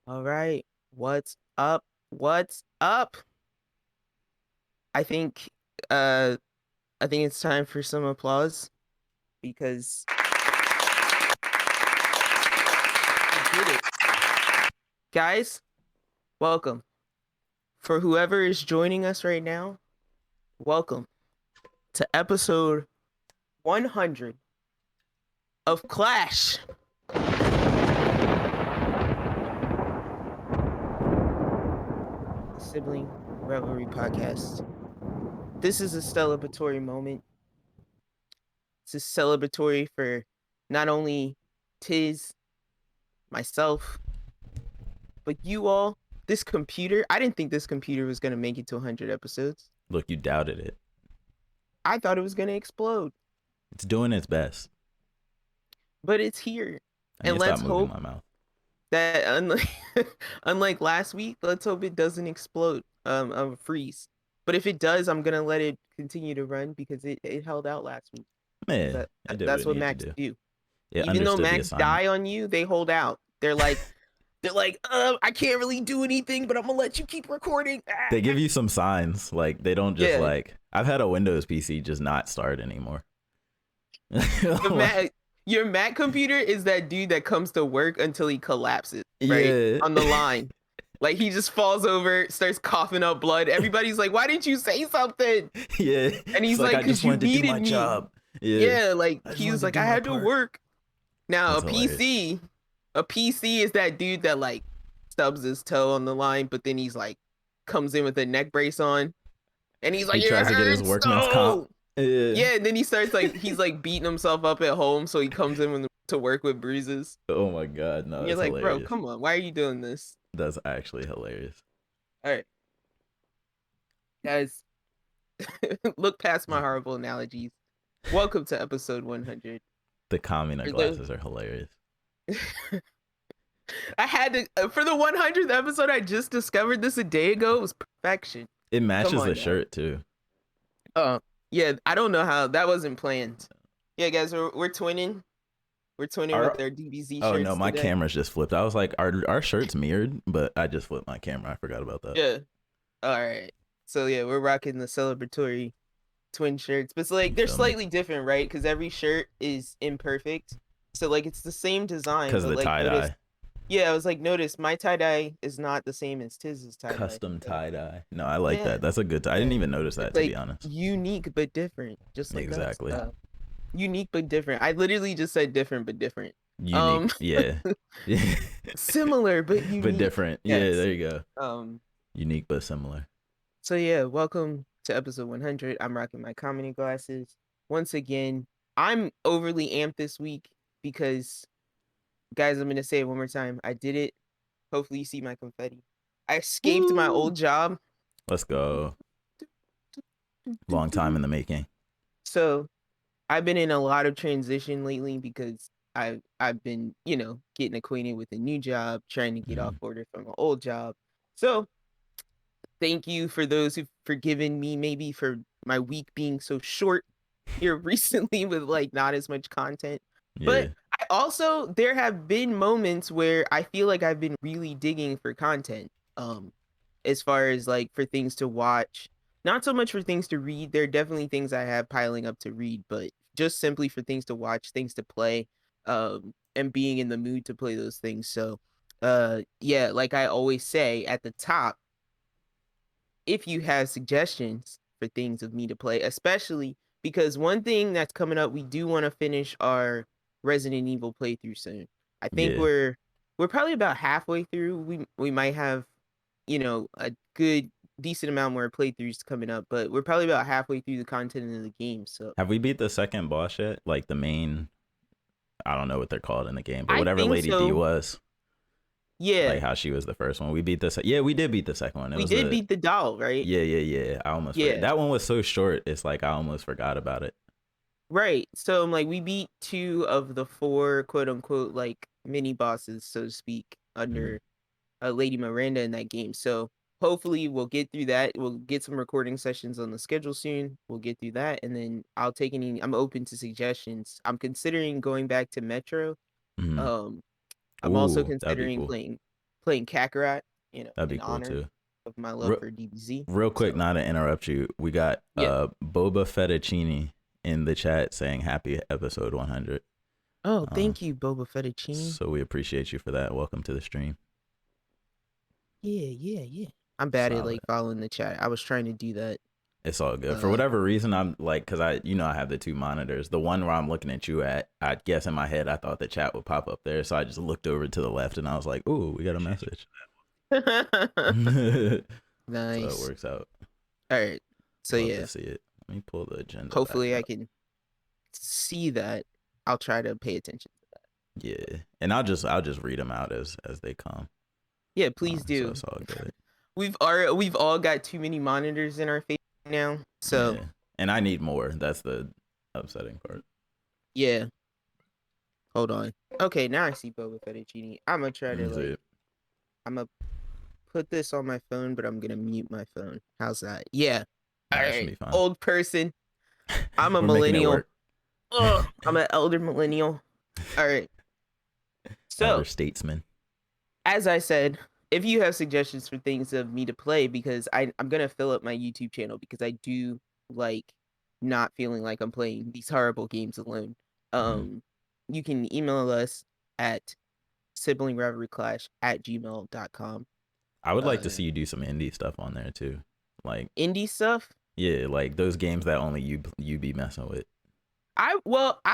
All right. What's up? What's up? I think uh I think it's time for some applause because I did it. Guys, welcome. For whoever is joining us right now, welcome to episode 100 of Clash. Sibling Rivalry Podcast. This is a celebratory moment. It's a celebratory for not only Tiz, myself, but you all. This computer, I didn't think this computer was going to make it to 100 episodes. Look, you doubted it. I thought it was going to explode. It's doing its best. But it's here. I and need to let's stop moving hope my mouth. that unlike last week, let's hope it doesn't explode, freeze. But if it does, I'm going to let it continue to run because it held out last week. Man, That's what Macs do. Yeah, Even though understood the Macs assignment. die on you, they hold out. They're like, I can't really do anything, but I'm gonna let you keep recording. They give you some signs. Like, they don't just I've had a Windows PC just not start anymore. Your Mac computer is that dude that comes to work until he collapses, right? Yeah. On the line. Like, he just falls over, starts coughing up blood. Everybody's like, why didn't you say something? Yeah. And he's like, because you needed me. Job. Yeah, like, he was like, I had to work. Now, That's hilarious. A PC is that dude that like stubs his toe on the line, but then he's like comes in with a neck brace on, and he's like, he tries to get his workman's comp. Yeah, and then he starts like he's like beating himself up at home, so he comes in to work with bruises. Oh my god, no! And you're like, hilarious. bro, come on, why are you doing this? That's actually hilarious. All right, guys, look past my horrible analogies. Welcome to episode 100. The Kamina glasses are hilarious. I had to for the 100th episode. I just discovered this a day ago. It was perfection. It matches the shirt too. Yeah. I don't know how that wasn't planned. Yeah, guys, we're twinning. We're twinning with their DBZ shirts. Oh no, my today. camera's just flipped. I was like, our shirts mirrored, but I just flipped my camera. I forgot about that. Yeah. All right. So yeah, we're rocking the celebratory twin shirts, but it's like they're slightly different, right? Because every shirt is imperfect. So like it's the same design. Because of the tie dye. Yeah, I was like, notice my tie dye is not the same as Tiz's tie dye. Custom tie dye. No, I like that. That's a good tie. I didn't even notice that, to be honest. Unique but different, just like exactly. Unique but different. I literally just said different but different. Unique, yeah. Similar but unique. But different. Yes. Yeah, there you go. Unique but similar. So yeah, welcome to episode 100. I'm rocking my comedy glasses. Once again, I'm overly amped this week because, guys, I'm going to say it one more time. I did it. Hopefully you see my confetti. I escaped my old job. Let's go. Long time in the making. So I've been in a lot of transition lately because I've been, getting acquainted with a new job, trying to get off order from an old job. So thank you for those who've forgiven me maybe for my week being so short here recently with like not as much content. Yeah. But there have been moments where I feel like I've been really digging for content. As far as like for things to watch, not so much for things to read. There are definitely things I have piling up to read, but just simply for things to watch, things to play, and being in the mood to play those things. So, yeah, like I always say at the top, if you have suggestions for things of me to play, especially because one thing that's coming up, we do want to finish our Resident Evil playthrough soon. I think we're probably about halfway through. We might have, a good decent amount more playthroughs coming up, but we're probably about halfway through the content of the game. So have we beat the second boss yet? Like the main, I don't know what they're called in the game, but whatever Lady D was. Yeah, like how she was the first one. We beat the we did beat the second one. We did beat the doll, right? Yeah. I almost forgot. That one was so short. It's like I almost forgot about it. Right. So I'm like, we beat 2 of the 4 quote unquote like mini bosses, so to speak, under Lady Miranda in that game. So hopefully we'll get through that. We'll get some recording sessions on the schedule soon. We'll get through that, and then I'll take I'm open to suggestions. I'm considering going back to Metro. I'm also considering playing Kakarot, That'd be in cool honor too. of my love Real, for DBZ. real quick, So not to interrupt you, we got yeah. Boba Fettuccine in the chat saying happy episode 100. Oh, thank you, Boba Fettuccine. So we appreciate you for that. Welcome to the stream. Yeah. I'm bad at Solid. following the chat. I was trying to do that. It's all good. For whatever reason, I'm because I have the two monitors. The one where I'm looking at you at, I guess in my head, I thought the chat would pop up there. So I just looked over to the left and I was like, ooh, we got a message. Nice. So it works out. All right. So Love yeah. to see it. Let me pull the agenda. Hopefully I can see that. I'll try to pay attention to that. Yeah. And I'll just read them out as they come. Yeah, please do. So it's all good. We've all got too many monitors in our face now. So yeah. And I need more. That's the upsetting part. Yeah. Hold on. Okay, now I see Boba Fettuccine. I'm gonna try to I'm gonna put this on my phone, but I'm gonna mute my phone. How's that? Yeah. All right. Old person. I'm a millennial. I'm an elder millennial. All right. So, elder statesman. As I said, if you have suggestions for things of me to play, because I'm gonna fill up my YouTube channel because I do like not feeling like I'm playing these horrible games alone. You can email us at siblingrivalryclash@gmail.com. I would like to see you do some indie stuff on there too, like indie stuff. Yeah, like those games that only you be messing with. I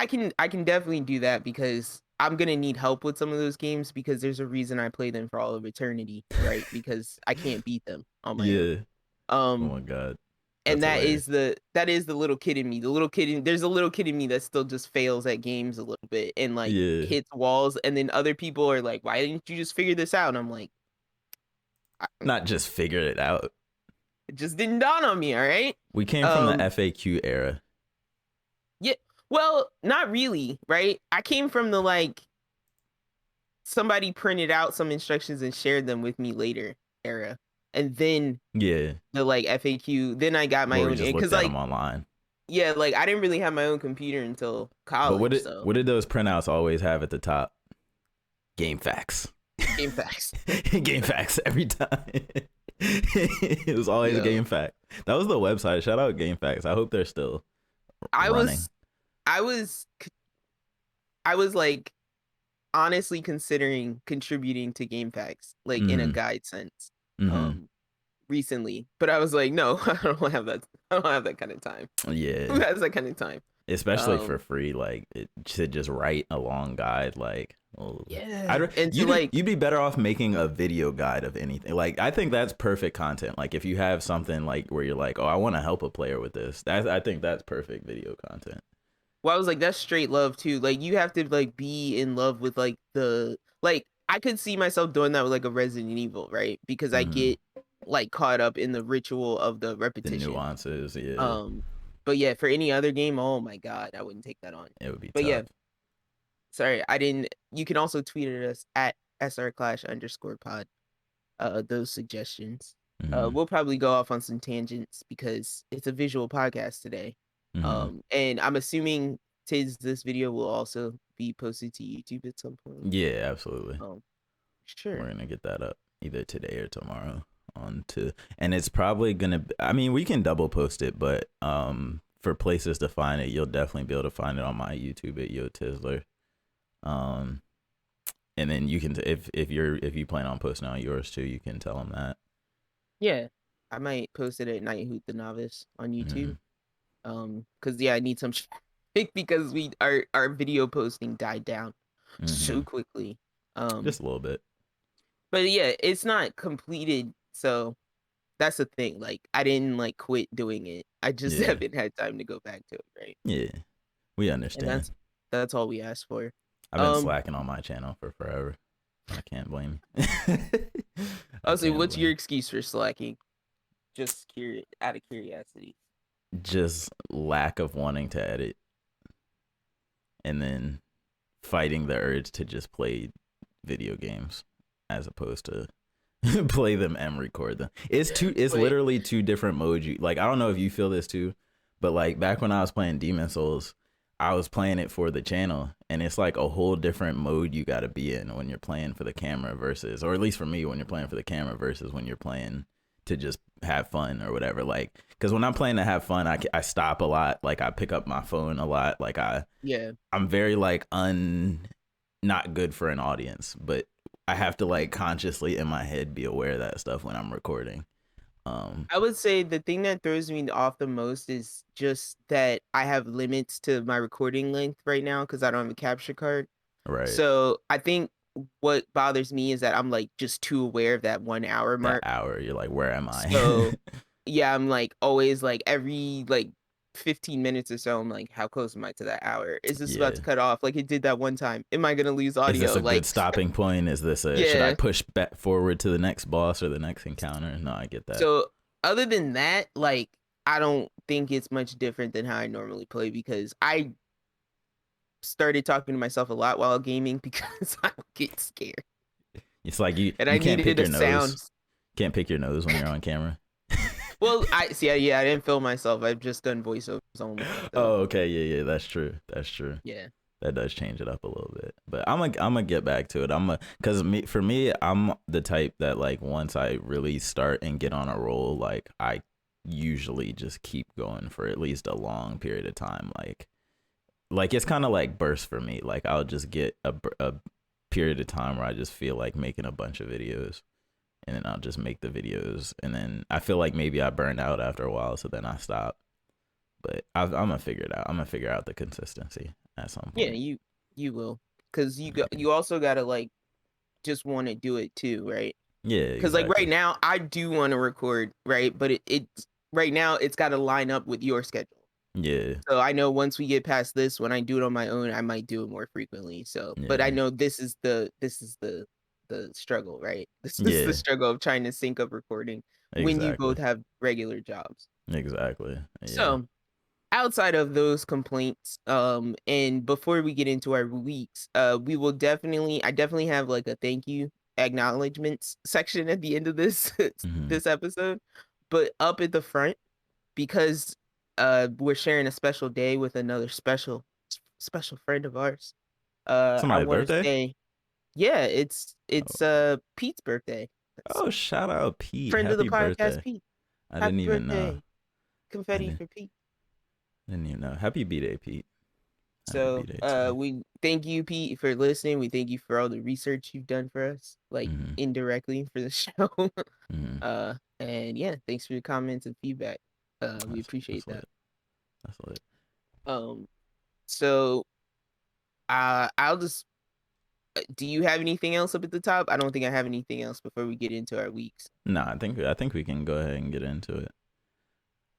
can definitely do that because I'm gonna need help with some of those games because there's a reason I play them for all of eternity, right? Because I can't beat them on my own. Oh my god. And that is the little kid in me. There's a little kid in me that still just fails at games a little bit and hits walls. And then other people are like, "Why didn't you just figure this out?" And I'm like, not just figure it out. It just didn't dawn on me. All right. We came from the FAQ era. Yeah. Well, not really, right? I came from the somebody printed out some instructions and shared them with me later era. And then the FAQ, then I got my own because them online. Yeah, I didn't really have my own computer until college. But what did those printouts always have at the top? Game facts. Game facts. Game facts every time. It was always Game Fact. That was the website. Shout out Game Facts. I hope they're still running. I was honestly considering contributing to Game Facts in a guide sense recently, but I was like, no, I don't have that kind of time. Yeah, who has that kind of time? Especially for free, to just write a long guide, you'd be better off making a video guide of anything. I think that's perfect content. If you have something where you're like, oh, I want to help a player with this, I think that's perfect video content. Well, I was like, that's straight love too. You have to be in love with I could see myself doing that with a Resident Evil, right? Because I get caught up in the ritual of the repetition, the nuances, yeah. But yeah, for any other game, oh my god, I wouldn't take that on. It would be tough. Yeah, sorry, I didn't. You can also tweet at us at _pod. Those suggestions. We'll probably go off on some tangents because it's a visual podcast today. And I'm assuming this video will also be posted to YouTube at some point. Yeah, absolutely. Sure. We're gonna get that up either today or tomorrow. And it's probably gonna. We can double post it, but for places to find it, you'll definitely be able to find it on my YouTube at YoTizzler. And then you can if you plan on posting on yours too, you can tell them that. Yeah, I might post it at Nighthoot the Novice on YouTube. Because I need some because our video posting died down so quickly. Just a little bit. But yeah, it's not completed, so that's the thing. I didn't quit doing it. I just haven't had time to go back to it, right? Yeah, we understand. And that's all we asked for. I've been slacking on my channel for forever. I can't blame you. Also, what's your excuse for slacking? Just out of curiosity. Just lack of wanting to edit, and then fighting the urge to just play video games as opposed to play them and record them. It's literally two different modes. I don't know if you feel this too, but back when I was playing Demon Souls, I was playing it for the channel, and it's like a whole different mode you got to be in when you're playing for the camera versus, or at least for me, when you're playing for the camera versus when you're playing to just have fun or whatever. Like, because when I'm playing to have fun, I stop a lot. Like, I pick up my phone a lot. Like, I'm very like not good for an audience, but I have to like consciously in my head be aware of that stuff when I'm recording. I would say the thing that throws me off the most is just that I have limits to my recording length right now because I don't have a capture card. Right. So I think what bothers me is that I'm like just too aware of that 1 hour That mark. hour, you're like, where am I? So yeah, I'm like always like every like 15 minutes or so, I'm like, how close am I to that hour? Is this about Yeah. to cut off? Like it did that one time. Am I gonna lose Is this audio? a good Like stopping point? Is this should I yeah. push back forward to the next boss or the next encounter? No, I get that. So other than that, like I don't think it's much different than how I normally play because I started talking to myself a lot while gaming because I get scared. It's like you And I can't pick needed a your nose. sound. Can't pick your nose when you're on camera. Well, I see. Yeah, I didn't film myself. I've just done voiceovers only. So, Oh, okay, yeah, that's true. yeah. That does change it up a little bit. But I'm gonna get back to it. For me, I'm the type that like once I really start and get on a roll, like I usually just keep going for at least a long period of time. Like it's kind of like bursts for me. Like I'll just get a period of time where I just feel like making a bunch of videos, and then I'll just make the videos, and then I feel like maybe I burn out after a while, so then I stop. But I'm gonna figure it out. I'm gonna figure out the consistency at some Yeah, point. you will, because you also gotta like just want to do it too, right? Yeah, Because like exactly. right now, I do want to record, right? But it's right now it's got to line up with your schedule. Yeah, So I know once we get past this, when I do it on my own, I might do it more frequently. So, but I yeah, know this is the struggle, right? This is the yeah. struggle of trying to sync up recording when you Exactly. both have regular jobs. Exactly. Yeah. So outside of those complaints, and before we get into our weeks, we will I definitely have like a thank you acknowledgments section at the end of this Hmm. this episode, but up at the front because we're sharing a special day with another special friend of ours. I Somebody's want to birthday? say, yeah, it's Oh. Pete's birthday. That's Oh, shout out Pete. friend of the Happy podcast, birthday. Pete. I didn't Happy even know. birthday, I confetti didn't, for Pete. didn't even know. Happy B-Day, Pete. Happy So, B-Day to you. we thank you, Pete, for listening. We thank you for all the research you've done for us, like Hmm. indirectly for the show. Hmm. And yeah, thanks for your comments and feedback. We That's appreciate that. lit. That's lit. Um, so, I'll just. Do you have anything else up at the top? I don't think I have anything else before we get into our weeks. No, I think we can go ahead and get into it.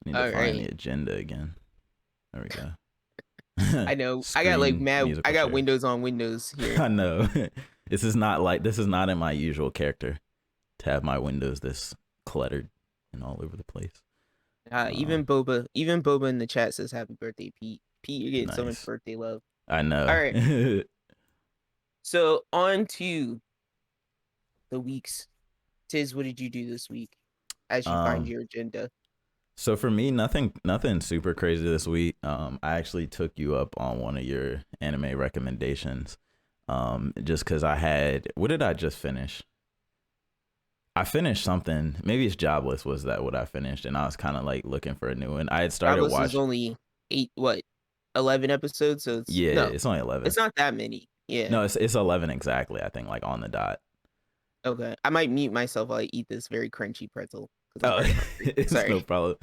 Need to All find right. the agenda again. There we go. I know. I got like Screen mad. I musical got chairs. Windows on Windows here. I know. This is not in my usual character to have my windows this cluttered and all over the place. Even Boba in the chat says happy birthday, Pete. Pete, you're getting so much Nice. birthday love. I All know. right. So on to the weeks. Tiz, what did you do this week as you find um your agenda? so for me, nothing super crazy this week. I actually took you up on one of your anime recommendations. Just because what did I just finish? I finished something. Maybe it's Jobless. Was that what I finished? And I was kind of like looking for a new one. I had started Jobless is watch. only 11 episodes, so Yeah, no, it's only 11. it's not that many. Yeah. No, it's 11 exactly. I think like on the dot. Okay. I might mute myself while I eat this very crunchy pretzel because I'm Oh, very hungry. it's no Sorry. problem.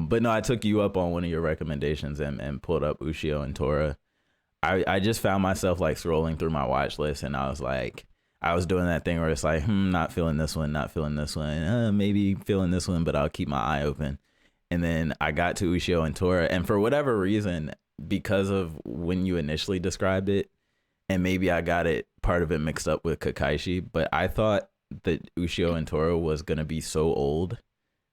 But no, I took you up on one of your recommendations and pulled up Ushio and Tora. I just found myself like scrolling through my watch list, and I was doing that thing where it's like, not feeling this one, not feeling this one, maybe feeling this one, but I'll keep my eye open. And then I got to Ushio and Tora, and for whatever reason, because of when you initially described it, and maybe I got it part of it mixed up with Kakaishi, but I thought that Ushio and Tora was gonna be so old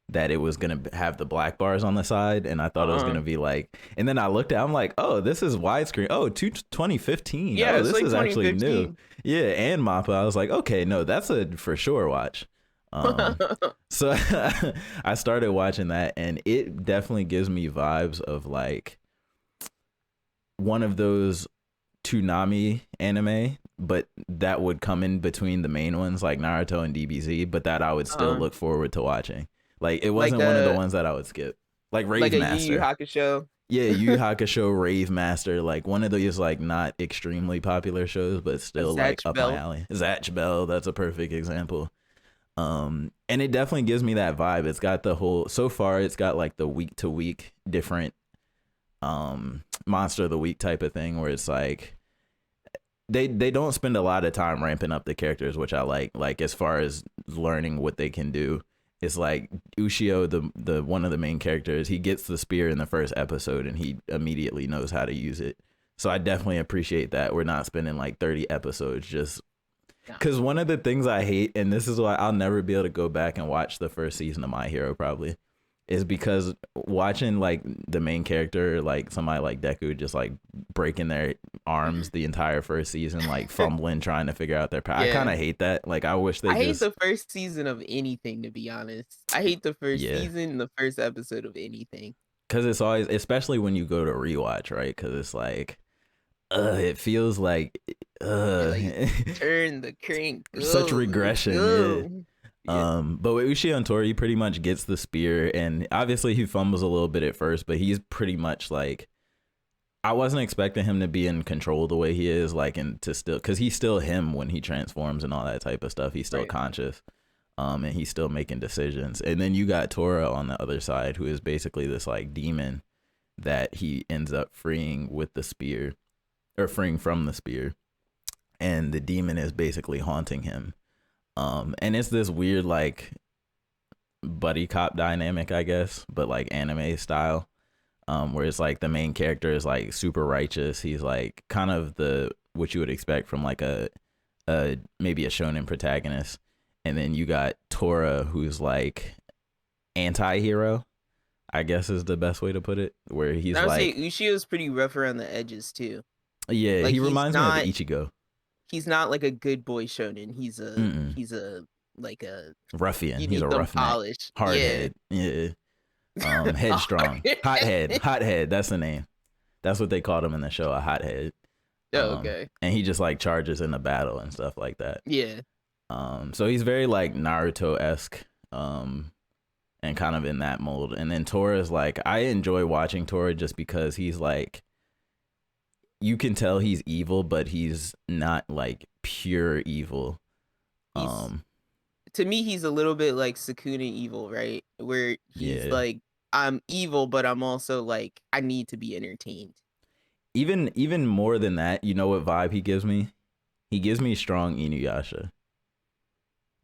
that it was gonna have the black bars on the side, and I thought it was Uh-uh. gonna be like. And then I looked at, I'm like, oh, this is widescreen. Oh, 2015. Yeah, Oh, it's this like is actually new. 2015. Yeah, and Mappa. I was like, okay, no, that's a for sure watch. So I started watching that, and it definitely gives me vibes of like one of those Toonami anime, but that would come in between the main ones like Naruto and DBZ, but that I would still Uh, look forward to watching. Like it like wasn't one of the a ones that I would skip. Like like Rave a Yu Yu Master. Hakusho. Yeah, Yu Yu Hakusho, Rave Master, like one of those like not extremely popular shows, but A still like Zatch up my Bell. alley. Zatch Bell, that's a perfect example. And it definitely gives me that vibe. It's got the whole so far it's got like the week to week different monster of the week type of thing where it's like they don't spend a lot of time ramping up the characters, which I like as far as learning what they can do. It's like Ushio, the one of the main characters, he gets the spear in the first episode and he immediately knows how to use it. So I definitely appreciate that we're not spending like 30 episodes just No. because one of the things I hate, and this is why I'll never be able to go back and watch the first season of My Hero probably, is because watching like the main character, like somebody like Deku, just like breaking their arms the entire first season, like fumbling, trying to figure out their power. I kind Yeah. of hate that. Like I wish they I hate just, the first season of anything, to be honest. I hate the first yeah. season, the first episode of anything. Because it's always, especially when you go to rewatch, right? Because it's like, it feels like, Like turn the crank. such Go, regression. Yeah. go. Yeah. But with Uchiha and Tori, he pretty much gets the spear, and obviously he fumbles a little bit at first, but he's pretty much like, I wasn't expecting him to be in control the way he is, like, and to still, because he's still him when he transforms and all that type of stuff. He's still Right. conscious, and he's still making decisions. And then you got Tora on the other side, who is basically this like demon that he ends up freeing with the spear, or freeing from the spear, and the demon is basically haunting him. And it's this weird like buddy cop dynamic, I guess, but like anime style, where it's like the main character is like super righteous. He's like kind of the what you would expect from like a maybe a shonen protagonist, and then you got Tora, who's like anti-hero, I guess is the best way to put it, where he's I would say like, Ushio's pretty rough around the edges too. yeah, Like he reminds me of Ichigo. he's not like a good boy shonen. Mm-mm. He's a like a Ruffian. you He's need a some roughneck, polish. Yeah. hardhead. Yeah. Headstrong, hothead. That's the name. That's what they called him in the show, a hothead. Oh, okay. And he just like charges in the battle and stuff like that. Yeah. So he's very like Naruto esque, and kind of in that mold. And then Tora is like, I enjoy watching Tora just because he's like, you can tell he's evil, but he's not like pure evil. He's to me, he's a little bit like Sukuna evil, right? Where he's Yeah. like, I'm evil, but I'm also like, I need to be entertained. Even more than that, you know what vibe he gives me? He gives me strong Inuyasha.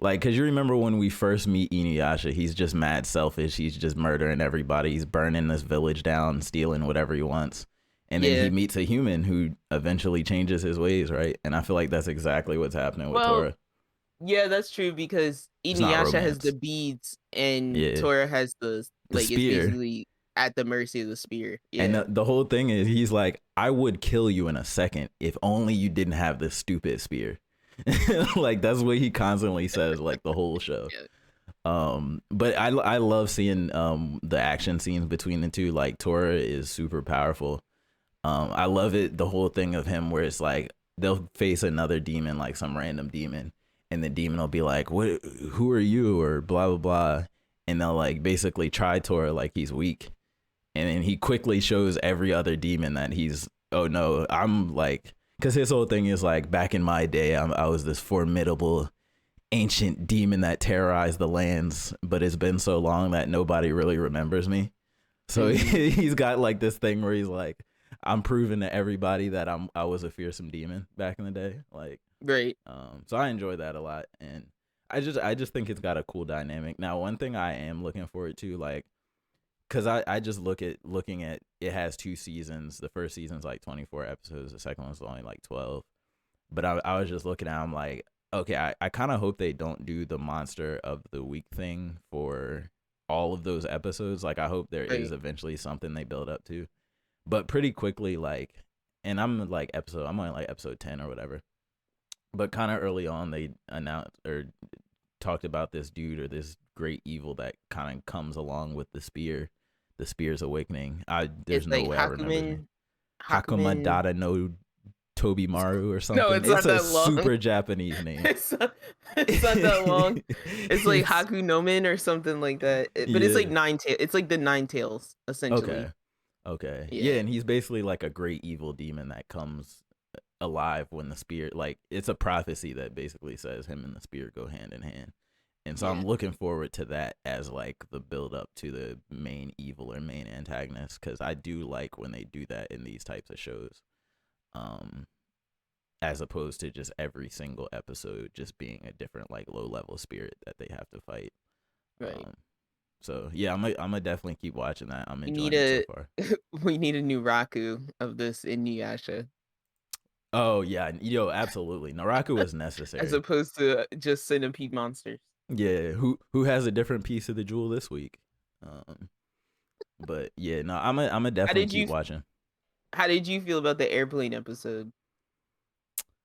Like, cause you remember when we first meet Inuyasha, he's just mad selfish. He's just murdering everybody. He's burning this village down, stealing whatever he wants. And then he meets a human who eventually changes his ways, right? And I feel like that's exactly what's happening with Tora. Yeah, that's true because It's not Inuyasha has romance. the beads and Yeah. Tora has the like it's spear. basically at the mercy of the spear. Yeah. And the whole thing is he's like, I would kill you in a second if only you didn't have this stupid spear. Like that's what he constantly says like the whole show. But I love seeing the action scenes between the two. Like Tora is super powerful. I love it, the whole thing of him where it's like they'll face another demon, like some random demon, and the demon will be like, "What? Who are you?" or blah blah blah, and they'll like basically try Tora like he's weak, and then he quickly shows every other demon that he's, oh no, I'm like, because his whole thing is like, back in my day, I was this formidable ancient demon that terrorized the lands, but it's been so long that nobody really remembers me. So he's got like this thing where he's like, I'm proving to everybody that I was a fearsome demon back in the day. Like, right. So I enjoy that a lot, and I just think it's got a cool dynamic. Now, one thing I am looking forward to, like, because I just looking at it has 2 seasons. The first season's like 24 episodes. The second one's only like 12. But I was just looking at, I'm like, okay, I kind of hope they don't do the monster of the week thing for all of those episodes. Like, I hope there is eventually something they build up to. But pretty quickly, like, and I'm on like episode 10 or whatever. But kind of early on, they announced or talked about this dude or this great evil that kind of comes along with the spear's awakening. There's It's no like way I remember his name. Hakuma Hakumen. Dada no Tobi Maru or No, something. it's It's not a that long. super Japanese name. It's not that long. It's like He's Haku no Men or something like that. But it's like yeah. nine tail. It's like the nine tails essentially. Okay. Okay. Yeah, Yeah, and he's basically like a great evil demon that comes alive when the spirit, like, it's a prophecy that basically says him and the spirit go hand in hand. And so yeah, I'm looking forward to that as like the build up to the main evil or main antagonist, cuz I do like when they do that in these types of shows. Um as opposed to just every single episode just being a different like low level spirit that they have to fight. right. Um so yeah, I'm gonna definitely keep watching that. I'm We need enjoying it so a far. we need a new Raku of this Inuyasha Oh yeah, absolutely. Naraku was as necessary. opposed to just centipede monsters. Yeah, who has a different piece of the jewel this week? Um, but yeah, no, I'm a How definitely did keep you watching. how did you feel about the airplane episode?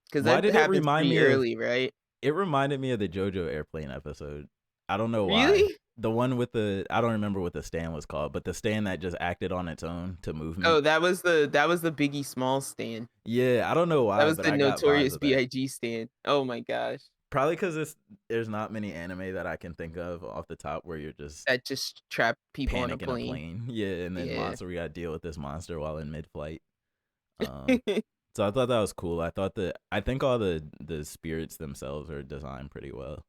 Because Why that did it happens remind pretty me of? early, right? It reminded me of the JoJo airplane episode. I don't know why. Really? The one with the I don't remember what the stand was called, but the stand that just acted on its own to movement. Oh, that was the Biggie Smalls stand. Yeah, I don't know That why, was but the I got vibes Notorious of that. B.I.G. stand. Oh my gosh. Probably because there's not many anime that I can think of off the top where you're just That just trapped people on a panic in a plane. plane. Yeah, and then Yeah. monster, we got to deal with this monster while in mid-flight. Um, so I thought that was cool. I think all the spirits themselves are designed pretty well.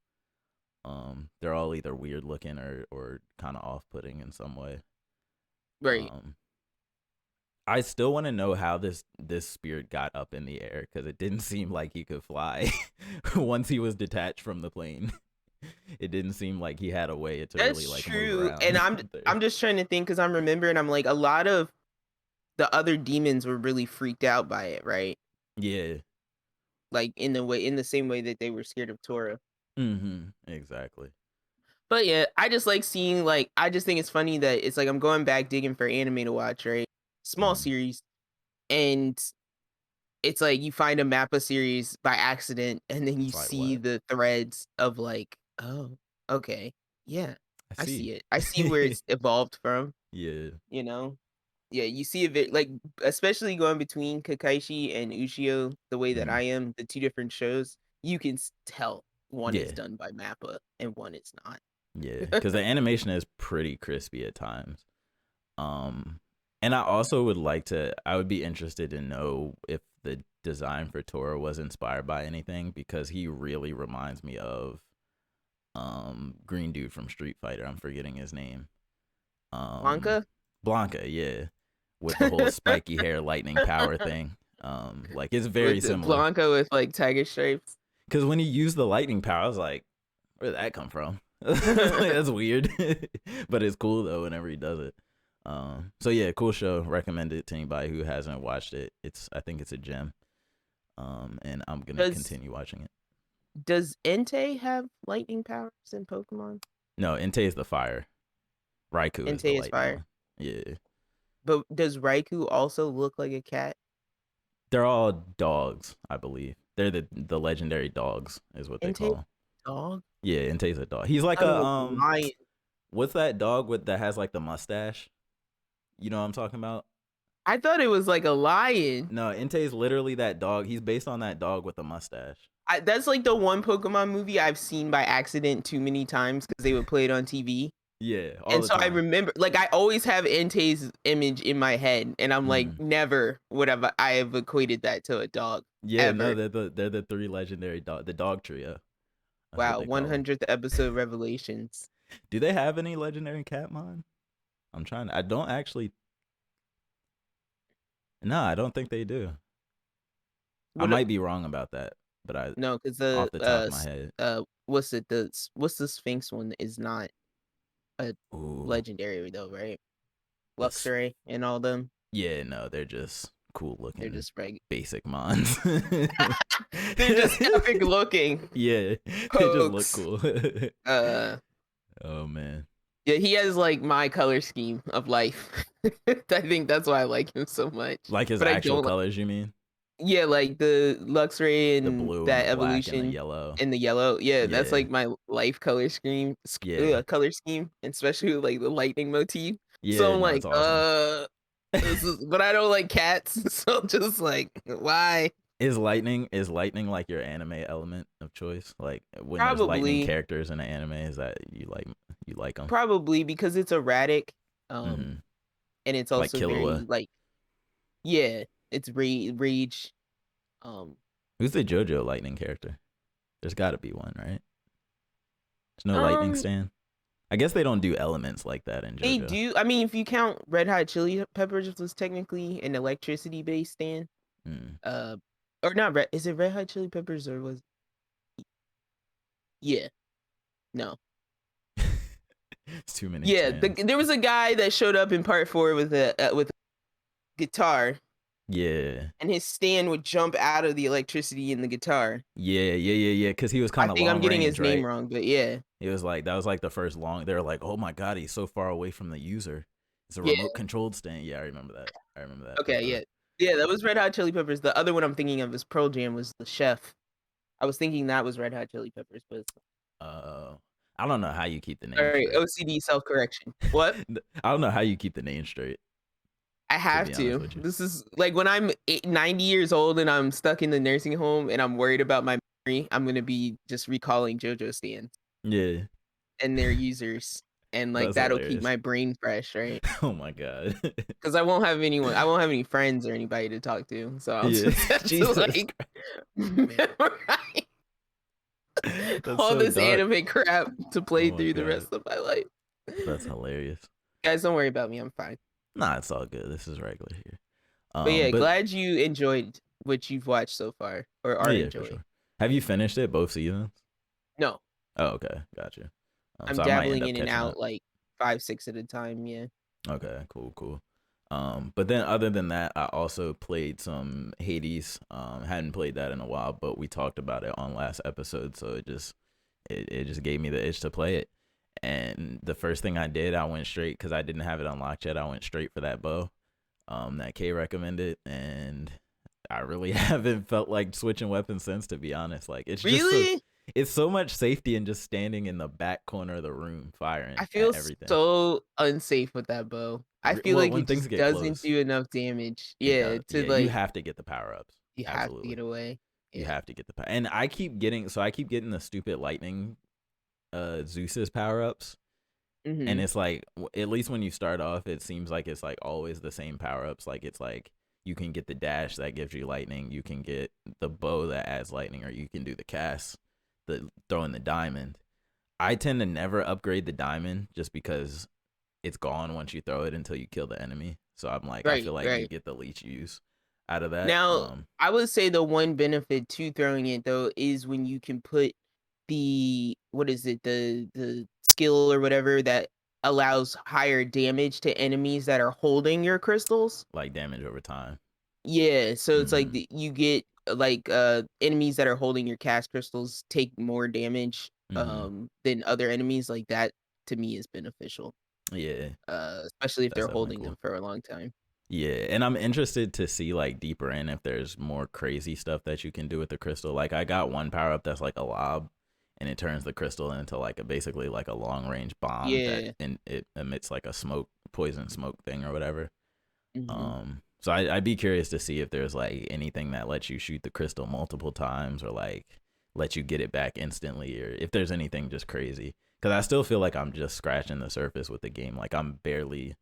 They're all either weird looking or kind of off putting in some way. Right. Um, I still want to know how this spirit got up in the air because it didn't seem like he could fly once he was detached from the plane. It didn't seem like he had a way to really That's like move true. And around I'm there. I'm just trying to think because I'm remembering I'm like a lot of the other demons were really freaked out by it, right? Yeah. Like in the same way that they were scared of Tora. Exactly. But yeah, I just like seeing like I just think it's funny that it's like I'm going back digging for anime to watch, right? Small Mm. series. And it's like you find a Mappa series by accident and then you It's like see what? the threads of like, oh, okay. Yeah. I I see see. it. I see where it's evolved from, Yeah. you know? Yeah, you see a bit like especially going between Kakaishi and Ushio the way that Mm. I am, the two different shows, you can tell one is Yeah. done by Mappa and one is not. Yeah. Because the animation is pretty crispy at times. Um, and I would be interested to know if the design for Tora was inspired by anything because he really reminds me of green dude from Street Fighter. I'm forgetting his name. Um, Blanca? Blanca, yeah, with the whole spiky hair, lightning power thing. Like it's very With similar. Blanca with like tiger stripes. Because when he used the lightning power, I was like, where did that come from? Like, that's weird, but it's cool though whenever he does it. So yeah, cool show. Recommend it to anybody who hasn't watched it. I think it's a gem. And I'm gonna Does continue watching it. does Entei have lightning powers in Pokemon? No, Entei is the fire. Raikou is the Entei is lightning fire. one. Yeah, But does Raikou also look like a cat? they're all dogs, I believe. They're the legendary dogs, is what they Entei call 'em. dog? Yeah, Entei's a dog. He's like a Oh, lion. what's that dog with that has like the mustache? You know what I'm talking about? I thought it was like a lion. No, Entei's literally that dog. He's based on that dog with the mustache. That's like the one Pokemon movie I've seen by accident too many times because they would play it on TV. Yeah, all And the so I time. remember, like, I always have Entei's image in my head, and I'm like, Mm. never would have I have equated that to a dog Yeah, no, ever. they're the three legendary the dog trio. That's what Wow, they call them. 100th episode revelations. Do they have any legendary Catmon? I don't actually. No, I don't think they do. I What? might be wrong about that, but I No, because off the top of my head. what's the Sphinx one is not a Ooh, legendary though, right? this. Luxray and all them, Yeah, no, they're just cool they're looking just reg. basic mons. They're just epic looking Yeah, they just look pokes. cool. Uh, Oh man, yeah, he has like my color scheme of life. I think that's why I like him so much. like his But I actual don't like, colors, you mean? yeah, like the Luxray The and blue and that the black and the evolution yellow. and the yellow. Yeah, that's Yeah, like my life color scheme, yeah, color scheme, and especially like the lightning motif. So yeah. I'm No, like, it's awesome. But I don't like cats, so just like why? Is lightning like your anime element of choice? Like when there's lightning Probably, characters in an anime, is that you like them? probably because it's erratic, Mm-hmm. and it's Like also very Killua. like yeah, it's rage. Um, Who's the JoJo lightning character? There's got to be one, right? There's no lightning um, stand. I guess they don't do elements like that in they JoJo. do. I mean, if you count Red Hot Chili Peppers was technically an electricity based stand. Mm. Uh, or not red. Is it Red Hot Chili Peppers or was yeah? No. It's too many Yeah, stands. there was a guy that showed up in part 4 with a guitar, Yeah. and his stand would jump out of the electricity in the guitar. Yeah. Because he was I kind of think I'm long getting range, his name right? wrong, but yeah. It was like that was like the first long. They were like, "Oh my god, he's so far away from the user. It's a Yeah. remote controlled stand." Yeah, I remember that. I remember that Okay, episode. yeah. Yeah, that was Red Hot Chili Peppers. The other one I'm thinking of is Pearl Jam was the chef. I was thinking that was Red Hot Chili Peppers, but it's Uh, I don't know how you keep the name sorry, straight. OCD self-correction. What? I don't know how you keep the name straight. I To have be honest to. with you. This is like when I'm 90 years old and I'm stuck in the nursing home and I'm worried about my memory, I'm going to be just recalling JoJo stands Yeah, and their users. And like that's that'll keep hilarious. my brain fresh, right? Oh my god. Because I won't have any friends or anybody to talk to. So I'll Yeah, just have to Jesus like memorize Christ. That's all so this dark. anime crap to play Oh my through the god, rest of my life. that's hilarious. Guys, don't worry about me. I'm fine. Nah, it's all good. This is regular here. But yeah, But glad you enjoyed what you've watched so far or are yeah, for enjoying. sure. Have you finished it both seasons? No, Oh, okay, gotcha. I'm So I might end dabbling up in and catching out up. like 5, 6 at a time. Yeah. Okay, cool. But then other than that, I also played some Hades. Hadn't played that in a while, but we talked about it on last episode, so it just gave me the itch to play it. And the first thing I did, I went straight because I didn't have it unlocked yet. I went straight for that bow, that Kay recommended, and I really haven't felt like switching weapons since. To be honest, like Really? it's so much safety in just standing in the back corner of the room I firing feel at everything. so unsafe with that bow. I feel Well, like when it things just get doesn't close, do enough damage. it Yeah, does. to Yeah, you like have to get the power ups. you have to Absolutely. get away. You Yeah. have to get the power. And I keep getting the stupid lightning Zeus's power ups. And Mhm. it's like at least when you start off, it seems like it's like always the same power ups. Like it's like you can get the dash that gives you lightning, you can get the bow that adds lightning, or you can do the cast, the throwing the diamond. I tend to never upgrade the diamond just because it's gone once you throw it until you kill the enemy. So I'm like, I feel Right, like you right. get the least use out of that. Now, I would say the one benefit to throwing it though is when you can put the what is it, the skill or whatever that allows higher damage to enemies that are holding your crystals. Like damage over time. Yeah, so it's like Mm-hmm. you get like enemies that are holding your cast crystals take more damage Mm-hmm. than other enemies. Like that to me is beneficial. Yeah, Especially if that's they're definitely holding them cool. for a long time. Yeah, and I'm interested to see like deeper in if there's more crazy stuff that you can do with the crystal. Like I got one power up that's like a lob, and it turns the crystal into like basically like a long range bomb that Yeah. and it emits like a poison smoke thing or whatever. Hmm. So I'd be curious to see if there's like anything that lets you shoot the crystal multiple times or like let you get it back instantly, or if there's anything just crazy. Because I still feel like I'm just scratching the surface with the game. Like I'm barely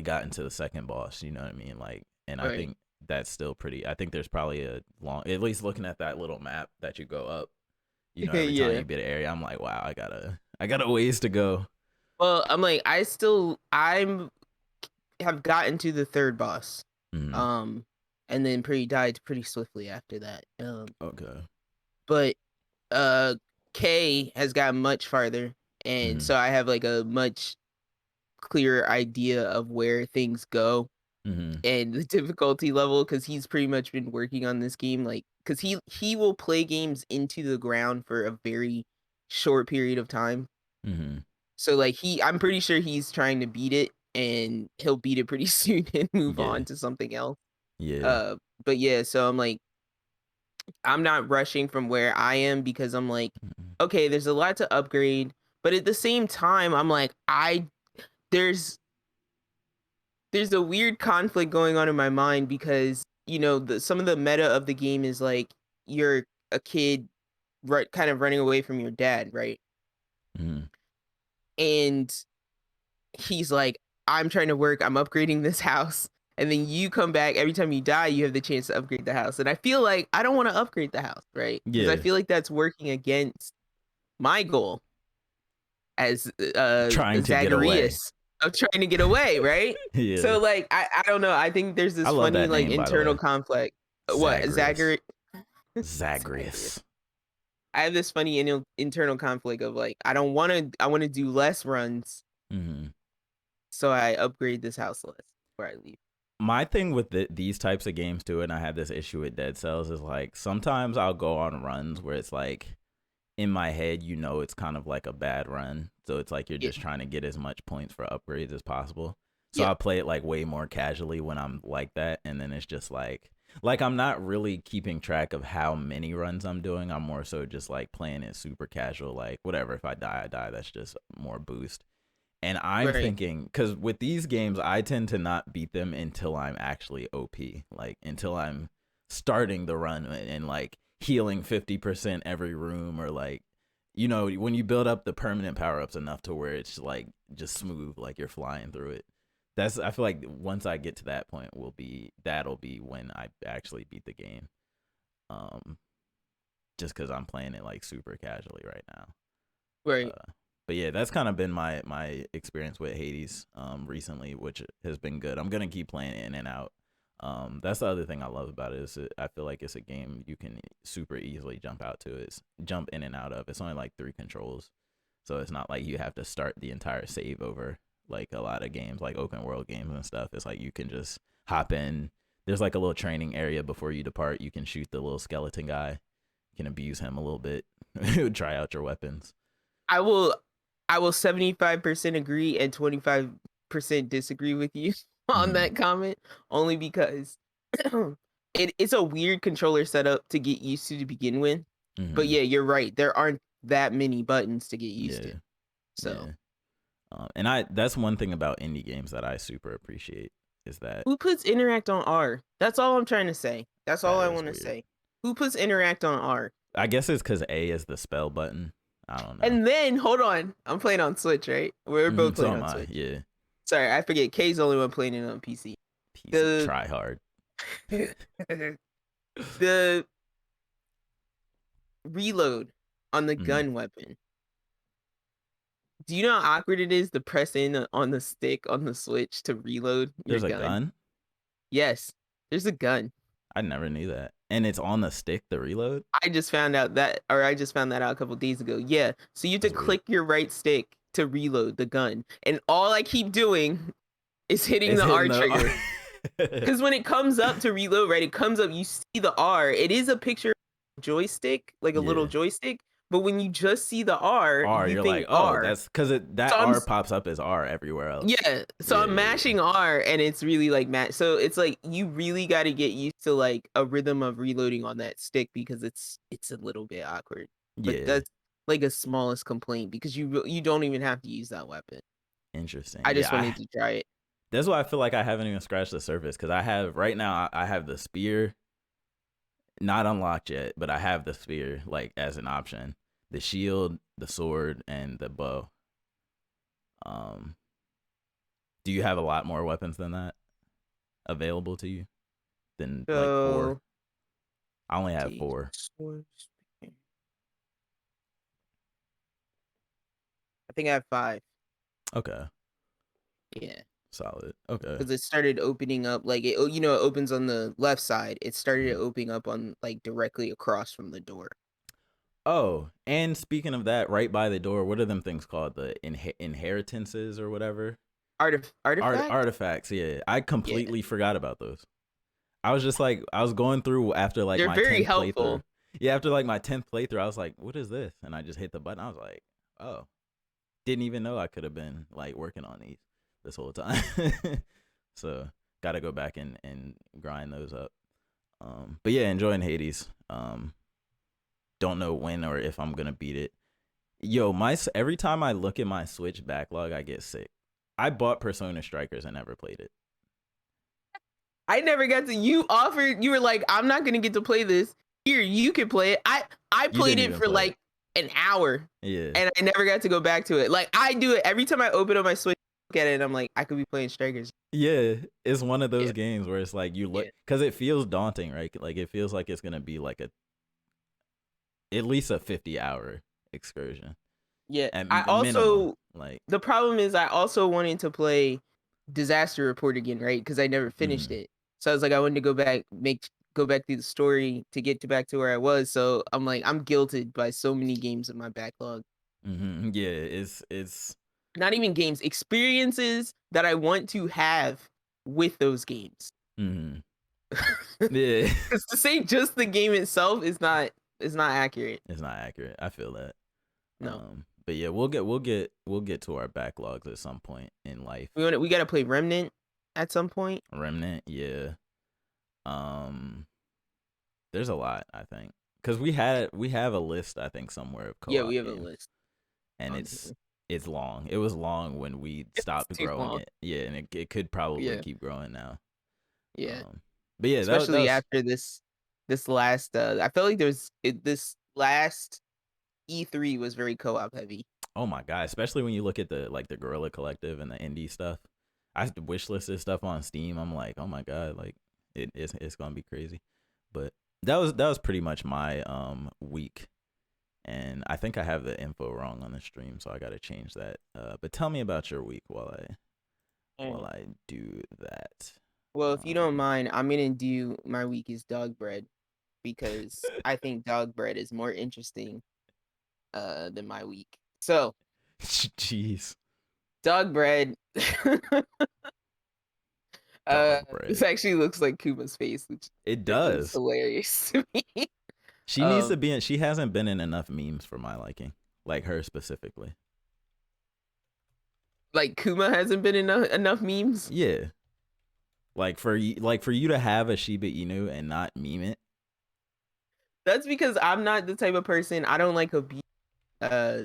gotten to the second boss, you know what I mean? Like, and I Right. think that's still pretty. I think there's probably a long, at least looking at that little map that you go up, every time Yeah. you beat an area, I'm like, wow, I got a ways to go. Well, I'm like, I'm have gotten to the third boss. Mm-hmm. Um, and then died pretty swiftly after that. Okay. But K has gotten much farther, and Mm-hmm. so I have like a much clearer idea of where things go Mm-hmm. and the difficulty level because he's pretty much been working on this game like because he will play games into the ground for a very short period of time. Mm-hmm. So like I'm pretty sure he's trying to beat it and he'll beat it pretty soon and move Yeah. on to something else. Yeah. Uh but yeah, so I'm like I'm not rushing from where I am because I'm like, Mm-hmm. okay, there's a lot to upgrade, but at the same time, I'm like, there's there's a weird conflict going on in my mind because some of the meta of the game is like you're a kid, right, kind of running away from your dad, right? Mm. And he's like, I'm trying to work, I'm upgrading this house. And then you come back, every time you die, you have the chance to upgrade the house. And I feel like I don't want to upgrade the house, right? Because I Yeah, feel like that's working against my goal as trying to get away. Zacharias of trying to get away, right? Yeah, So like I don't know. I think there's I this love funny that like name, by the internal way. conflict. What Zagreus. Zacharias. Zagreus. I have this funny internal conflict of like I want to do less runs, Hmm. so I upgrade this house less before I leave. My thing with these types of games too, and I have this issue with Dead Cells, is like sometimes I'll go on runs where it's like in my head, it's kind of like a bad run. So it's like you're Yeah, just trying to get as much points for upgrades as possible. So yeah, I play it like way more casually when I'm like that, and then it's just like I'm not really keeping track of how many runs I'm doing. I'm more so just like playing it super casual, like whatever. If I die, I die. That's just more boost. And I'm right. thinking, because with these games, I tend to not beat them until I'm actually OP, like until I'm starting the run and like healing 50% every room, or like, when you build up the permanent power ups enough to where it's like just smooth, like you're flying through it. I feel like once I get to that point, that'll be when I actually beat the game. Um, just because I'm playing it like super casually right now. Right. Uh, but yeah, that's kind of been my experience with Hades recently, which has been good. I'm gonna keep playing in and out. That's the other thing I love about it is I feel like it's a game you can super easily jump in and out of. It's only like 3 controls, so it's not like you have to start the entire save over like a lot of games, like open world games and stuff. It's like you can just hop in. There's like a little training area before you depart. You can shoot the little skeleton guy. You can abuse him a little bit. Try out your weapons. I will I will 75% agree and 25% disagree with you on Mm-hmm. that comment, only because it's a weird controller setup to get used to begin with. But Mm-hmm. yeah, you're right. There aren't that many buttons to get used to. Yeah, So yeah. And that's one thing about indie games that I super appreciate is that who puts interact on R? That's all I'm trying to say. That's all that I is want to weird. say. Who puts interact on R? I guess it's because A is the spell button. I don't know. And then hold on, I'm playing on Switch, right? We're both So playing am on I. Switch. Yeah. Sorry, I forget. K's the only one playing it on PC. PC The try hard. the reload on the Mm. gun weapon. Do you know how awkward it is to press in on the stick on the Switch to reload your There's a gun? gun. Yes, there's a gun. I never knew that. And it's on the stick. The reload. I just found that out a couple days ago. Yeah, so you have to That's weird. click your right stick to reload the gun, and all I keep doing is hitting It's the hitting R the. trigger. Because when it comes up to reload, right, it comes up, you see the R. It is a picture of a joystick, like a little Yeah. joystick. But when you just see the R, R. you You're think like, oh, R. that's because So that R pops up as R everywhere else. yeah, so Yeah. I'm Yeah. mashing R and it's really like so it's like you really got to get used to like a rhythm of reloading on that stick because it's a little bit awkward. But Yeah. that's like a smallest complaint because you don't even have to use that weapon. Interesting. I Yeah. just wanted to try it. That's why I feel like I haven't even scratched the surface because I have right now. I have the spear not unlocked yet, but I have the spear like as an option. The shield, the sword, and the bow. Um, do you have a lot more weapons than that available to you than like 4? So I only have see, 4. I think I have 5. Okay, Yeah. solid. Okay. Because it started opening up like it opens on the left side. It started Mhm. opening up on like directly across from the door. Oh, and speaking of that, right by the door, what are them things called? The inheritances or whatever? Artifact? Artifacts. Yeah, I Yeah. completely forgot about those. I was just like, I was going through after like They're my very 10th playthrough. helpful. Yeah, after like my 10th playthrough, I was like, what is this? And I just hit the button. I was like, oh, didn't even know I could have been like working on these this whole time. So got to go back and grind those up. But yeah, enjoying Hades. Don't know when or if I'm gonna beat it. Yo, every time I look at my Switch backlog, I get sick. I bought Persona Strikers and never played it. I never got to. You offered. You were like, I'm not gonna get to play this. Here, you can play it. I You played didn't it even for play it. like an hour, Yeah. and I never got to go back to it. Like I do it every time I open up my Switch, look at it, and I'm like, I could be playing Strikers. Yeah, it's one of those Yeah, games where it's like you look yeah, because it feels daunting, right? Like it feels like it's gonna be like at least a 50-hour excursion yeah. at I minimum. also Like, the problem is I also wanted to play Disaster Report again, right? Because I never finished mhm, it. So I was like, I wanted to go back through the story to get to back to where I was. So I'm like, I'm guilted by so many games in my backlog. yeah, it's Not even games, experiences that I want to have with those games. mhm, yeah, Because to say just the game itself is not accurate. it's not accurate. I feel that. No, But yeah, we'll get to our backlogs at some point in life. we got to play Remnant at some point. Remnant, yeah. Um, there's a lot, I think, because we have a list, I think, somewhere of Yeah, we co-op have a games, list and on it's here. it's long. It was long when we It's stopped too growing long. it. Yeah, and it could probably Yeah, keep growing now. yeah. But yeah, that Especially was after this last. I felt like this last E3 was very co-op heavy. oh my god, especially when you look at the Gorilla Collective and the indie stuff. I wishlisted stuff on Steam. I'm like, oh my god, like it's gonna be crazy. But that was pretty much my week, and I think I have the info wrong on the stream, so I got to change that. But tell me about your week while Mm. I do that. Well, if you don't Um, mind, I'm gonna do my week is dog bread because I think dog bread is more interesting than my week. So Jeez, dog bread. dog This bread. actually looks like Kuma's face, which It is does. hilarious to me. She needs to Um, be in. She hasn't been in enough memes for my liking, like her specifically. like Kuma hasn't been enough memes. Yeah, like for you to have a Shiba Inu and not meme it. That's because I'm not the type of person. I don't like uh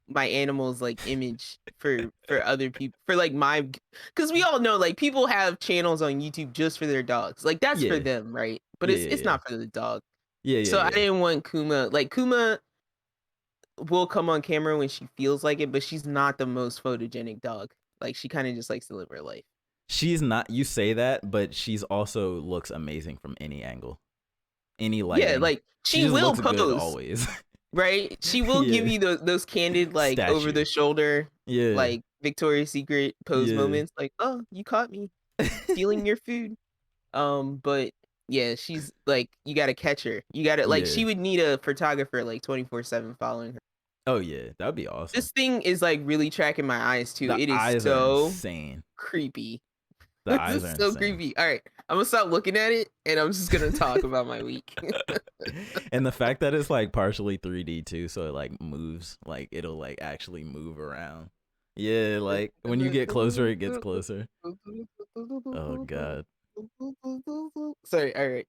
my animals like image for other people for like my because we all know like people have channels on YouTube just for their dogs. Like that's for Yeah, them, right? But yeah, it's yeah, not for the dog. yeah, yeah, So I yeah, didn't want Kuma. Like Kuma will come on camera when she feels like it, but she's not the most photogenic dog. Like she kind of just likes to live her life. She's not. You say that, but she's also looks amazing from any angle, any Yeah, lighting. like She she just will looks good pose, always. right? She will give Yeah, you those candid like over statue. the shoulder Yeah, like Victoria's Secret pose yeah, moments like, "Oh, you caught me stealing your food." But yeah, she's like you got to catch her. You got to like yeah. she would need a photographer like 24/7 following her. Oh yeah, that'd be awesome. This thing is like really tracking my eyes too. The It is eyes are so insane. creepy. The This eyes is are so insane. creepy. All right, I'm gonna stop looking at it and I'm just gonna talk about my week. And the fact that it's like partially 3D too, so it like moves, like it'll like actually move around. Yeah, like when you get closer, it gets closer. Oh god. Sorry. All right.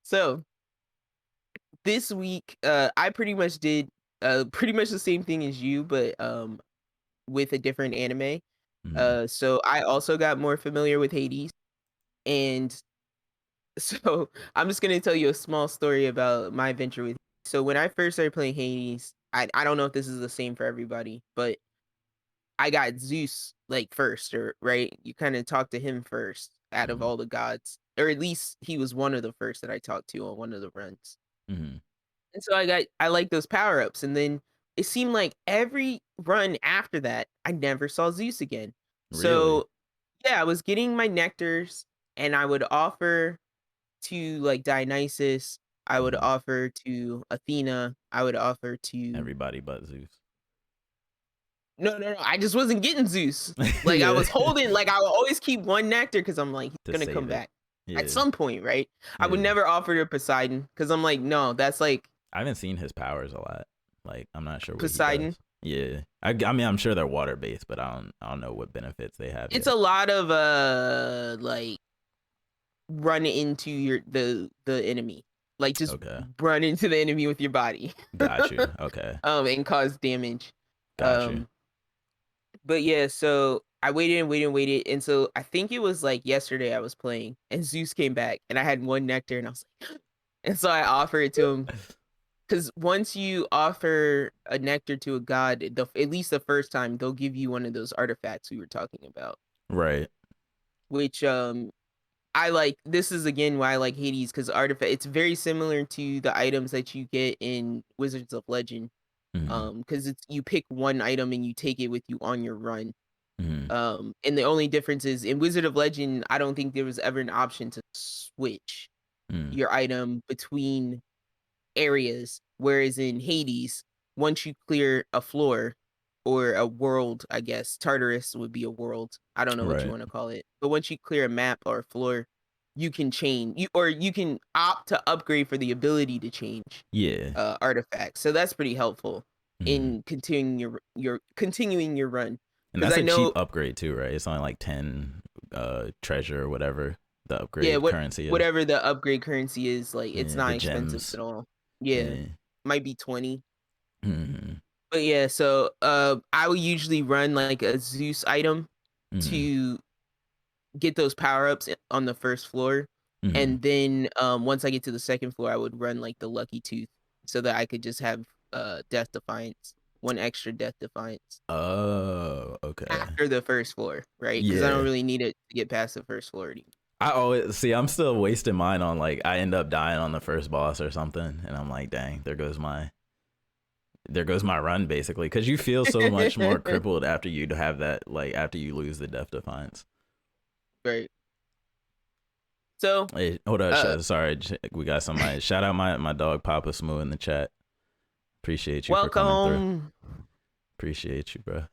So this week, I pretty much did pretty much the same thing as you, but with a different anime. Mhm. So I also got more familiar with Hades, and so I'm just gonna tell you a small story about my adventure with. So when I first started playing Hades, I don't know if this is the same for everybody, but I got Zeus like first, or right? You kind of talk to him first out of Mhm. all the gods, or at least he was one of the first that I talked to on one of the runs. Mhm. And so I like those power ups, and then it seemed like every run after that, I never saw Zeus again. Really? So yeah, I was getting my nectars, and I would offer to like Dionysus, I would Mhm. offer to Athena, I would offer to Everybody but Zeus. no, I just wasn't getting Zeus. Like I Yeah. was holding, like I would always keep one nectar because I'm like he's To gonna come save it. back at Yeah. some point, right? I would Yeah. never offer to Poseidon because I'm like, no, that's like I haven't seen his powers a lot. Like I'm not sure what he Poseidon. does. Yeah. I mean I'm sure they're water based, but I don't know what benefits they have It's yet. a lot of like run into the enemy. Like just Okay. run into the enemy with your body. Got you. Okay. And cause damage. Got you. Um but yeah, so I waited and waited and waited, and so I think it was, like, yesterday I was playing, and Zeus came back, and I had 1 nectar, and I was like and so I offered it to him, because once you offer a nectar to a god, at least the first time, they'll give you one of those artifacts we were talking about, Right. which, I like this is again why I like Hades, because artifact it's very similar to the items that you get in Wizards of Legend, Mm-hmm. because it's you pick 1 item and you take it with you on your run. Mm-hmm. And the only difference is in Wizard of Legend, I don't think there was ever an option to switch Mm. your item between areas, whereas in Hades, once you clear a floor or a world, I guess Tartarus would be a world. I don't know what you Right. want to call it, but once you clear a map or a floor, you can change you can opt to upgrade for the ability to change Yeah. artifacts. So that's pretty helpful Mm. in continuing your continuing your run. And Because that's I a cheap know, upgrade too, right? It's only like 10 treasure or whatever the yeah, upgrade currency is. whatever the upgrade currency is, like, it's Yeah, not the expensive gems. at all. Yeah, Yeah. might be 20. Mm-hmm. But yeah, so, I would usually run, like, a Zeus item Mm-hmm. to get those power-ups on the first floor, Mm-hmm. and then, once I get to the second floor, I would run, like, the Lucky Tooth so that I could just have, Death Defiance, 1 extra Death Defiance Oh, okay. after the first floor, right? Because I don't Yeah. really need it to get past the first floor anymore. I always see. I'm still wasting mine on like I end up dying on the first boss or something, and I'm like, dang, there goes my run basically. Because you feel so much more crippled after you have that, like after you lose the Death Defiance. Right. So, Hey, hold up, uh, sorry, we got somebody. Shout out my dog Papa Smoo in the chat. Appreciate you for coming through. welcome. Appreciate you, bro.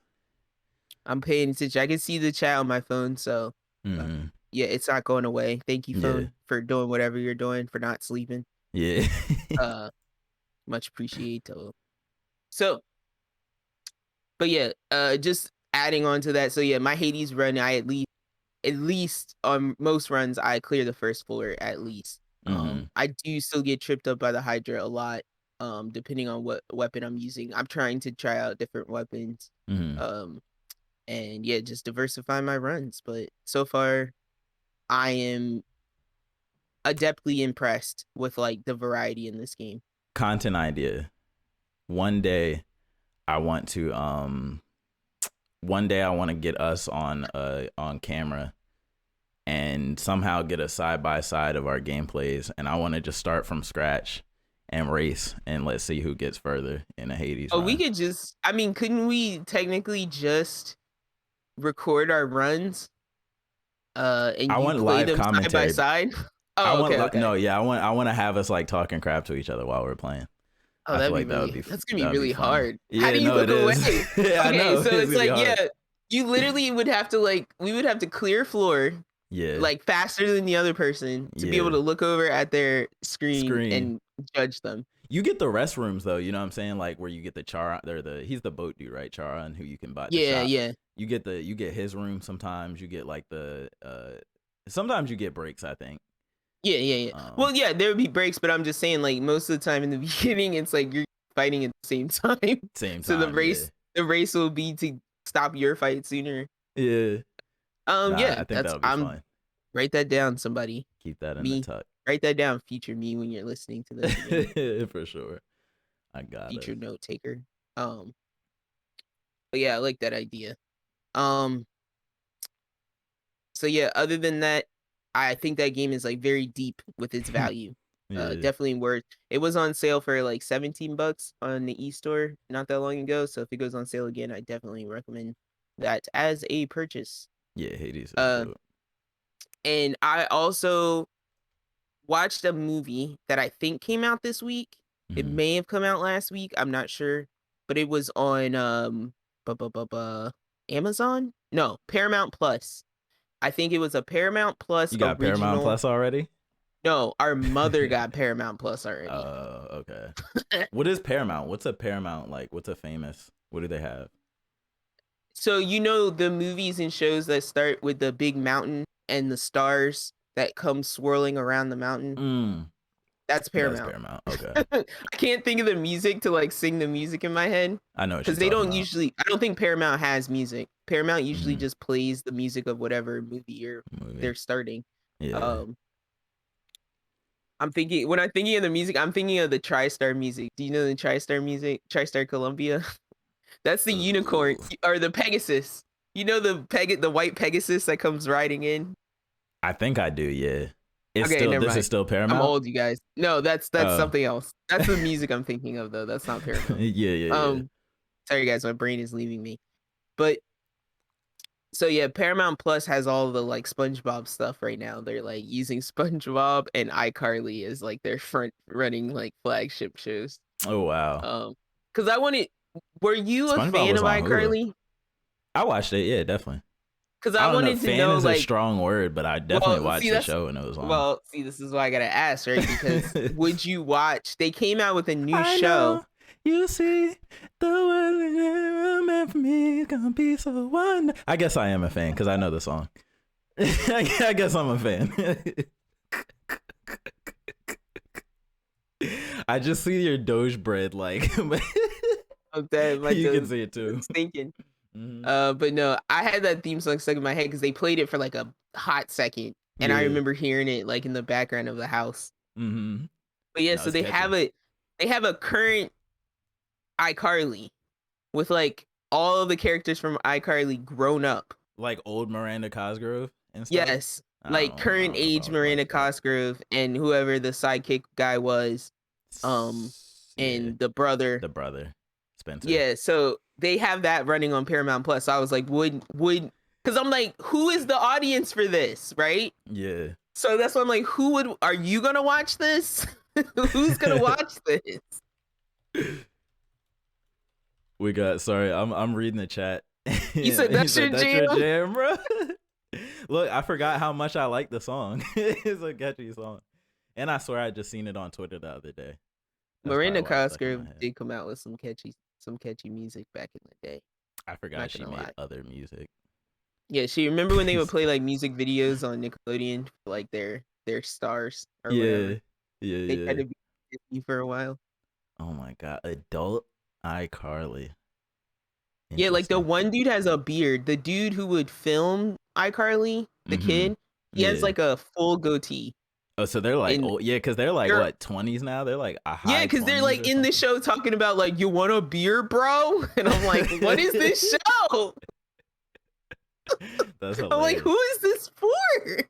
I'm paying attention. I can see the chat on my phone, so uh, Mm-hmm. yeah, it's not going away. Thank you, Yeah, phone, for doing whatever you're doing, for not sleeping. yeah. Uh, much appreciated. So, but yeah, just adding on to that. So yeah, my Hades run, I at least on most runs, I clear the first floor at least. Mm-hmm. I do still get tripped up by the Hydra a lot. Depending on what weapon I'm using, I'm trying to try out different weapons. Mm-hmm. Um, and yeah, just diversify my runs. But so far, I am adeptly impressed with like the variety in this game. Content idea. One day, I want to one day I want to get us on camera and somehow get a side by side of our gameplays, and I want to just start from scratch and race, and let's see who gets further in a Hades Oh, we run. could just, I mean, couldn't we technically just record our runs I and you want play live them side by commentary. side? I Oh, want okay, okay. no, yeah, I want to have us like talking crap to each other while we're playing. Oh, I feel that'd be like really that's gonna be that would be really funny. hard. How Yeah, do you no, look it away? is. Yeah, I Okay, know so it's it's gonna be like, hard. yeah, you literally would have to like we would have to clear floor Yeah, like faster than the other person to be able yeah. to look over at their screen Screen. and judge them. You get the restrooms though, you know what I'm saying? Like where you get the Chara, they're he's the boat dude, right? Chara, and who you can buy at the Yeah, shop. yeah. You get his room sometimes. You get like the sometimes you get breaks, I think. Yeah, yeah, yeah. Um, Well, yeah, there would be breaks, but I'm just saying, like, most of the time in the beginning, it's like you're fighting at the same time. same So time, yeah, the race will be to stop your fight sooner. yeah. Nah, Yeah, I think that that's would be I'm fun. write that down, somebody. Keep that in the Me, tuck. write that down. Feature me when you're listening to this again. For sure. I got Feature us. note taker. But yeah, I like that idea. Um, so yeah, other than that, I think that game is like very deep with its value. Yeah, Definitely worth. It was on sale for like $17 on the e-store not that long ago. So if it goes on sale again, I definitely recommend that as a purchase. yeah. Hades is Uh, dope. and I also watched a movie that I think came out this week. It Mm-hmm. may have come out last week. I'm not sure, but it was on bu- bu- bu- bu- Amazon. No, Paramount Plus. I think it was a Paramount Plus You got Paramount original. Plus already? No, our mother got Paramount Plus already. Okay. What is Paramount? What's a Paramount like? What's a famous? What do they have? So you know the movies and shows that start with the big mountain and the stars that come swirling around the mountain? Mm. That's That's Paramount. Paramount. Okay. I can't think of the music to like sing the music in my head I know what you're because they talking don't about. usually. I don't think Paramount has music. Paramount usually Mhm. just plays the music of whatever movie or Movie. they're starting. Yeah. Um, I'm thinking when I'm thinking of the music, I'm thinking of the TriStar music. Do you know the TriStar music? TriStar Columbia. That's the unicorn or the Pegasus. You know the white Pegasus that comes riding in. I think I do, yeah. It's Okay, still never this is mind. still I'm Paramount? old, you guys. No, that's Oh. something else. That's the music I'm thinking of though. That's not Paramount. Yeah. Um, sorry guys, my brain is leaving me. But so yeah, Paramount Plus has all the like SpongeBob stuff right now. They're like using SpongeBob and iCarly as like their front running like flagship shows. Oh wow. Um, because I wanted. Were you a SpongeBob fan was of on Hulu. iCarly? I watched it, yeah, definitely. Because I I don't know, wanted to fan know is a like, strong word, but I definitely well, see watched the that's show when it was on. well, see this is why I gotta ask, right? Because would you watch? They came out with a new I show. know you see the world is never meant for me. It's gonna be so wonderful. I guess I am a fan because I know the song. I guess I'm a fan. I just see your Doge bread like Of that, my you can dude, see it too. thinking. Mm-hmm. But no, I had that theme song stuck in my head because they played it for like a hot second, and I Yeah. remember hearing it like in the background of the house. Mm-hmm. But yeah, No, so it's catchy. they have a current iCarly with like all of the characters from iCarly grown up. Like old Miranda Cosgrove and stuff. Yes, like I current don't know if I age would watch Miranda that. Cosgrove and whoever the sidekick guy was, um, Yeah, and the brother. the brother, Spencer. Yeah, so they have that running on Paramount Plus. So I was like, would because I'm like, who is the audience for this, right? Yeah. So that's why I'm like, who would are you gonna watch this? Who's gonna watch this? We got sorry, I'm reading the chat. You said He that's your said that's your jam. jam, bro. Look, I forgot how much I like the song. It's a catchy song. And I swear I just seen it on Twitter the other day. That's probably Miranda why it's stuck in my Cosgrove head. did come out with some catchy music back in the day. I forgot Not she gonna made lie. other music. Yeah, she remember when they would play like music videos on Nickelodeon for like their stars or whatever. Yeah. Yeah, They tried yeah. to be Disney for a while. Oh my god. Adult iCarly. Yeah, like the Interesting. one dude has a beard. The dude who would film iCarly, the Mm-hmm. kid, he has Yeah. like a full goatee. Oh, so they're like, And oh yeah, because they're like they're what 20s now? They're like a yeah, high because they're 20s like or in the something. show talking about like you want a beer, bro? And I'm like, what is this show? That's I'm like, hilarious. who is this for?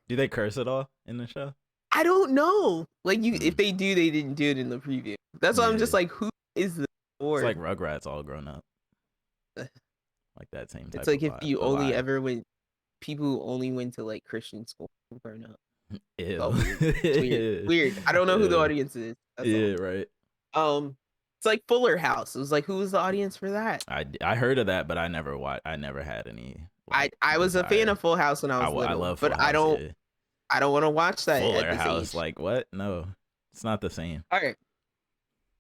Do they curse at all in the show? I don't know. Like you, if Mm, they do, they didn't do it in the preview. That's why I'm just yeah, like, who is this it's for? like Rugrats all grown up, like that same It's type like of if vibe. you Of only vibe. ever went, people who only went to like Christian school growing up. It's all Ew. weird. It's weird. Weird. I don't know who the Yeah. audience is. That's all. Yeah, right. It's like Fuller House. It was like, who was the audience for that? I heard of that, but I never watched. I never had any like I was a fan desire. of Full House when I was I little, love but Full House. Yeah. I don't want to watch that at Fuller this House, age. like what? No, it's not the same. All right.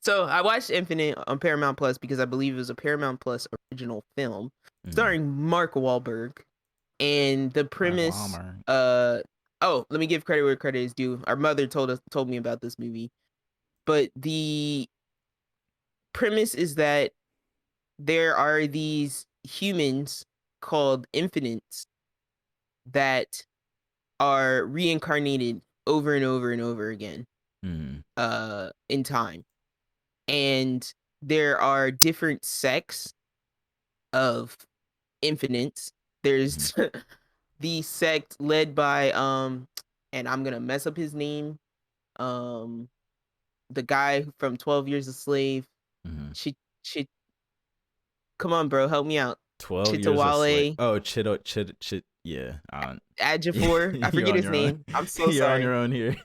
So I watched Infinite on Paramount Plus because I believe it was a Paramount Plus original film Mm. starring Mark Wahlberg. And the Mark premise, Wahlberg. oh, let me give credit where credit is due. Our mother told me about this movie. But the premise is that there are these humans called infinites that are reincarnated over and over and over again Mm. in time. And there are different sects of infinites. Mm. There's the sect led by and I'm gonna mess up his name. Um the guy from 12 Years a Slave. Mm. Chit Chit come on, bro, help me out. 12 Years a Slave. Chitawale Oh, Chit. Yeah. Adjafor. I You're forget on his your own. name. I'm so You're on sorry. your own here.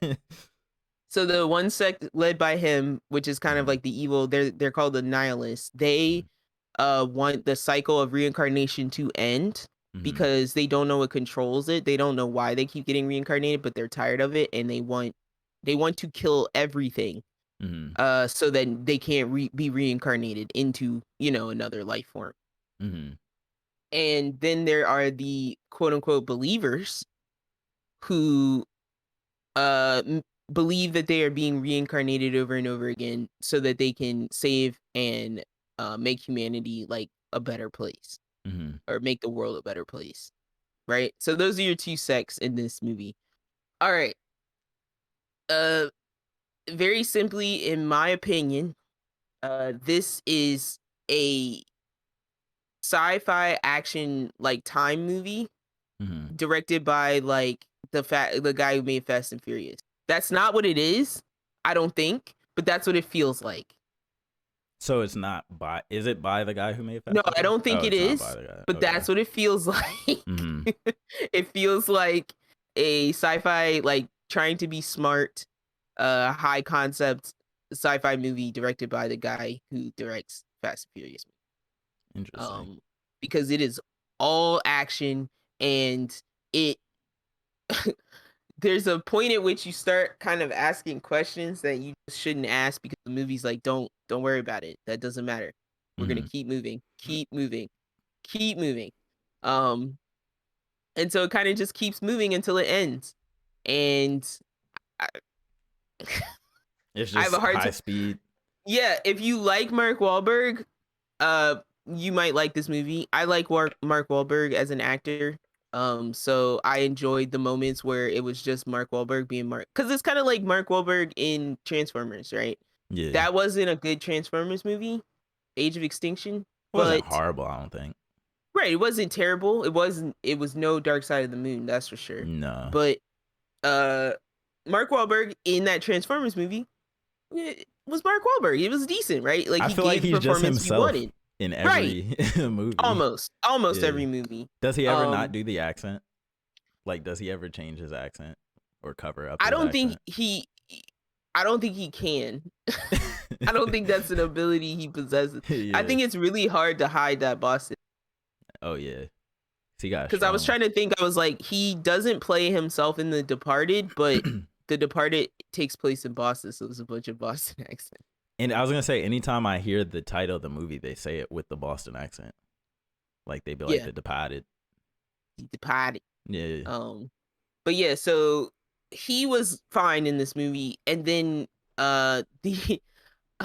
So the one sect led by him, which is kind of like the evil, they're called the nihilists. They want the cycle of reincarnation to end Mm-hmm. because they don't know what controls it. They don't know why they keep getting reincarnated, but they're tired of it and they want to kill everything Mm-hmm. so that they can't be reincarnated into, another life form. Mm-hmm. And then there are the quote unquote believers who believe that they are being reincarnated over and over again so that they can save and make humanity like a better place or make the world a better place. Right? So those are your two sects in this movie. All right. Uh very simply, in my opinion, this is a sci-fi action like time movie directed by like the guy who made Fast and Furious. That's not what it is, I don't think, but that's what it feels like. So it's not by. Is it by the guy who made No, Fast and I Furious? don't think Oh, it it's not by is, the guy. but Okay. that's what it feels like. It feels like a sci-fi like trying to be smart, high concept sci-fi movie directed by the guy who directs Fast and Furious. Interesting. Because it is all action and it there's a point at which you start kind of asking questions that you shouldn't ask because the movie's like, don't worry about it. That doesn't matter. We're gonna keep moving, keep moving, keep moving. And so it kind of just keeps moving until it ends. And I, It's I have a just hard high time. speed. Yeah, if you like Mark Wahlberg, you might like this movie. I like Mark Wahlberg as an actor. So I enjoyed the moments where it was just Mark Wahlberg being Mark, because it's kind of like Mark Wahlberg in Transformers, right? Yeah. That wasn't a good Transformers movie, Age of Extinction, It wasn't but horrible, I don't think. right, it wasn't terrible. It wasn't. It was no Dark Side of the Moon, that's for sure. No. But uh, Mark Wahlberg in that Transformers movie, it was Mark Wahlberg. It was decent, right? Like I he feel like gave the he's just performance we himself wanted. in Right. every movie. Almost Yeah. every movie. Does he ever not do the accent? Like, does he ever change his accent or cover up I his don't think accent? I don't think he can. I don't think that's an ability he possesses. I Yeah. think it's really hard to hide that Boston. Oh yeah. He got Because I was trying to think, I was like, he doesn't play himself in The Departed, but The Departed takes place in Boston, so it's a bunch of Boston accents. And I was gonna say, anytime I hear the title of the movie, they say it with the Boston accent. Like they'd be like The Departed. The Departed. Yeah. But yeah, so he was fine in this movie, and then the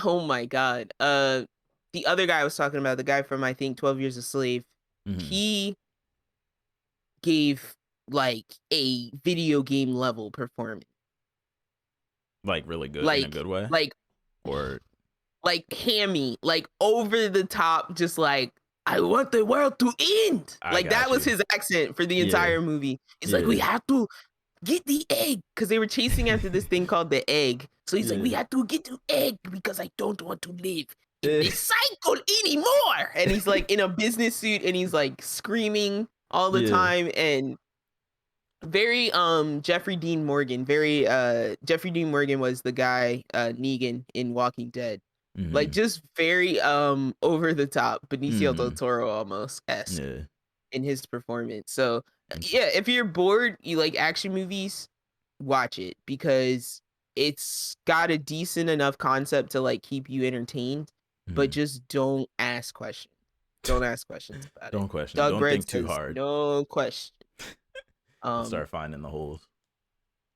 oh my god, the other guy I was talking about, the guy from I think 12 Years a Slave, he gave like a video game level performance. Like really good Like in a good way? Or like hammy, like over the top, just like, I want the world to end. Like that was his accent for the entire movie. He's like, we have to get the egg, because they were chasing after this thing called the egg. So he's like, we have to get the egg because I don't want to live in this cycle anymore. And he's like in a business suit and he's like screaming all the time, and very Jeffrey Dean Morgan. Very Jeffrey Dean Morgan was the guy Negan in Walking Dead. Like just very over the top, Benicio del Toro almost esque in his performance. So yeah, if you're bored, you like action movies, watch it, because it's got a decent enough concept to like keep you entertained, but just don't ask questions. Don't ask questions about don't it. question. Doug Don't Brett think too says hard. no question. Start finding the holes.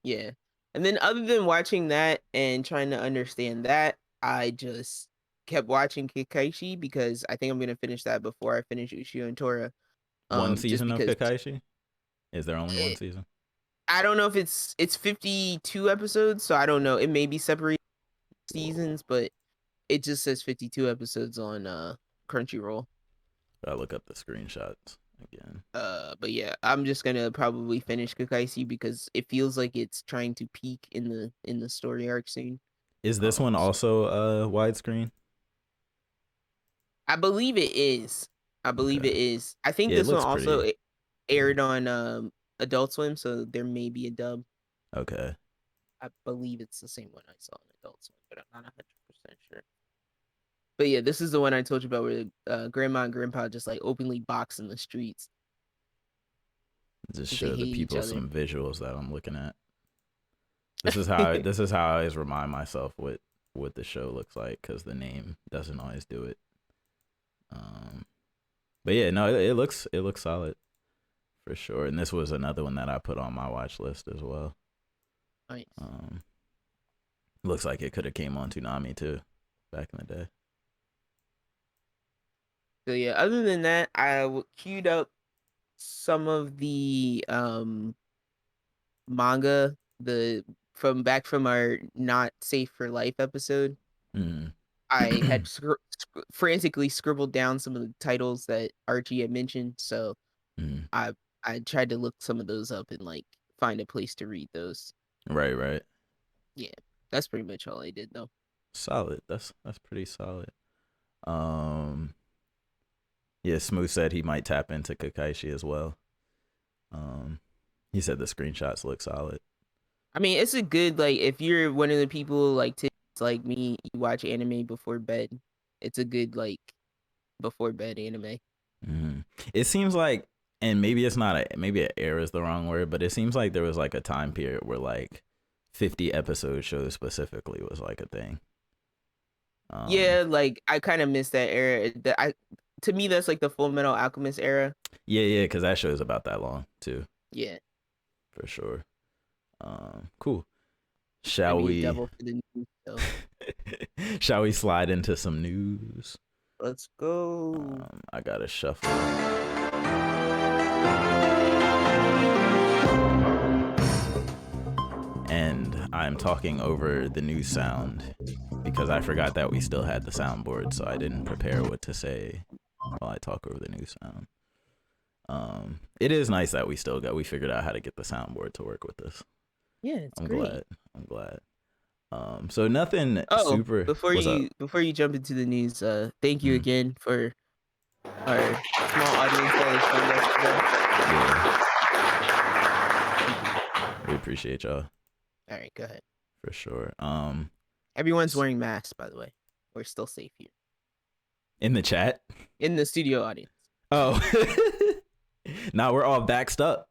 Yeah. And then other than watching that and trying to understand that, I just kept watching Kakashi, because I think I'm going to finish that before I finish Ushio and Tora. One season of Kakashi? Is there only one season? I don't know if it's 52 episodes, so I don't know. It may be separated seasons, but it just says 52 episodes on Crunchyroll. I'll look up the screenshots again. But yeah, I'm just gonna probably finish Kakashi because it feels like it's trying to peak in the story arc soon. Is this one also widescreen? I believe it is. I believe it is. I think this one also aired on Adult Swim, so there may be a dub. Okay. I believe it's the same one I saw on Adult Swim, but I'm not 100% sure. But yeah, this is the one I told you about where grandma and grandpa just like openly box in the streets. Just show the people some visuals that I'm looking at. This is how I always remind myself what the show looks like, because the name doesn't always do it. But yeah, no, it looks solid for sure. And this was another one that I put on my watch list as well. Nice. Looks like it could have came on Toonami too, back in the day. So yeah, other than that, queued up some of the manga, the from back from our not safe for life episode. Mm. I had frantically scribbled down some of the titles that Archie had mentioned, so Mm. I I tried to look some of those up and like find a place to read those. Right. Yeah, that's pretty much all I did though. Solid. That's pretty solid. Yeah, Smooth said he might tap into Kakaishi as well. He said the screenshots look solid. I mean, it's a good like if you're one of the people like me, you watch anime before bed. It's a good like before bed anime. Mm. It seems like, and maybe it's not maybe an era is the wrong word, but it seems like there was like a time period where like 50 episode shows specifically was like a thing. Yeah, like I kind of miss that era. To me that's like the Full Metal Alchemist era. Yeah, because that show is about that long too. Yeah, For sure. Cool. I Shall mean we? double for the news. So Shall we slide into some news? let's go. I gotta shuffle. And I'm talking over the new sound because I forgot that we still had the soundboard, so I didn't prepare what to say while I talk over the new sound. It is nice that we figured out how to get the soundboard to work with this. Yeah, it's great. I'm glad. So nothing super. Before What's up? you jump into the news, thank you Mm. again for our small audience that Yeah. We appreciate y'all. All right, go ahead. For sure. Everyone's wearing masks, by the way. We're still safe here. In the chat? In the studio audience. Oh. Now we're all vaxxed up.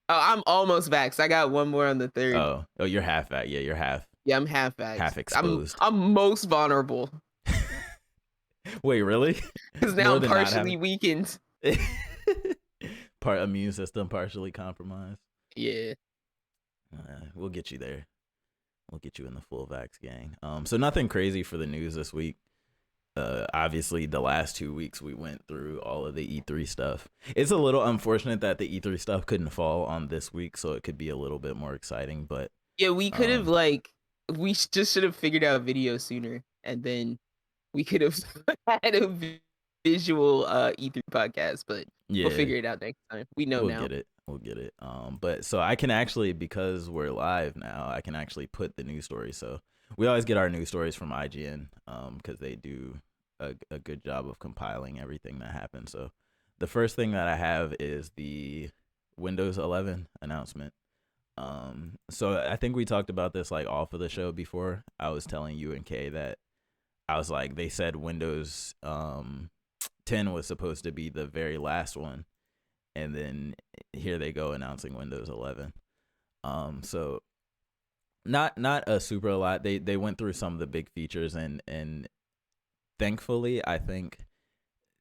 Oh, I'm almost vaxxed. I got one more on the 3rd. Oh, you're half vaxxed. Yeah, you're half. Yeah, I'm half vaxxed. Half exposed. I'm most vulnerable. Wait, really? Because now I'm partially weakened. Part immune system partially compromised. Yeah. We'll get you there. We'll get you in the full vax gang. So nothing crazy for the news this week. Obviously the last 2 weeks we went through all of the E3 stuff. It's a little unfortunate that the E3 stuff couldn't fall on this week, so it could be a little bit more exciting, but yeah, we could have we just should have figured out video sooner, and then we could have had a visual E3 podcast, but yeah, we'll figure it out next time. We'll get it. But so I can actually, because we're live now, I can actually put the news stories. So we always get our news stories from IGN because they do a good job of compiling everything that happens. So the first thing that I have is the Windows 11 announcement. So I think we talked about this like off of the show before. I was telling you and Kay that I was like, they said Windows 10 was supposed to be the very last one, and then here they go announcing Windows 11. So not a super a lot. They went through some of the big features, and thankfully I think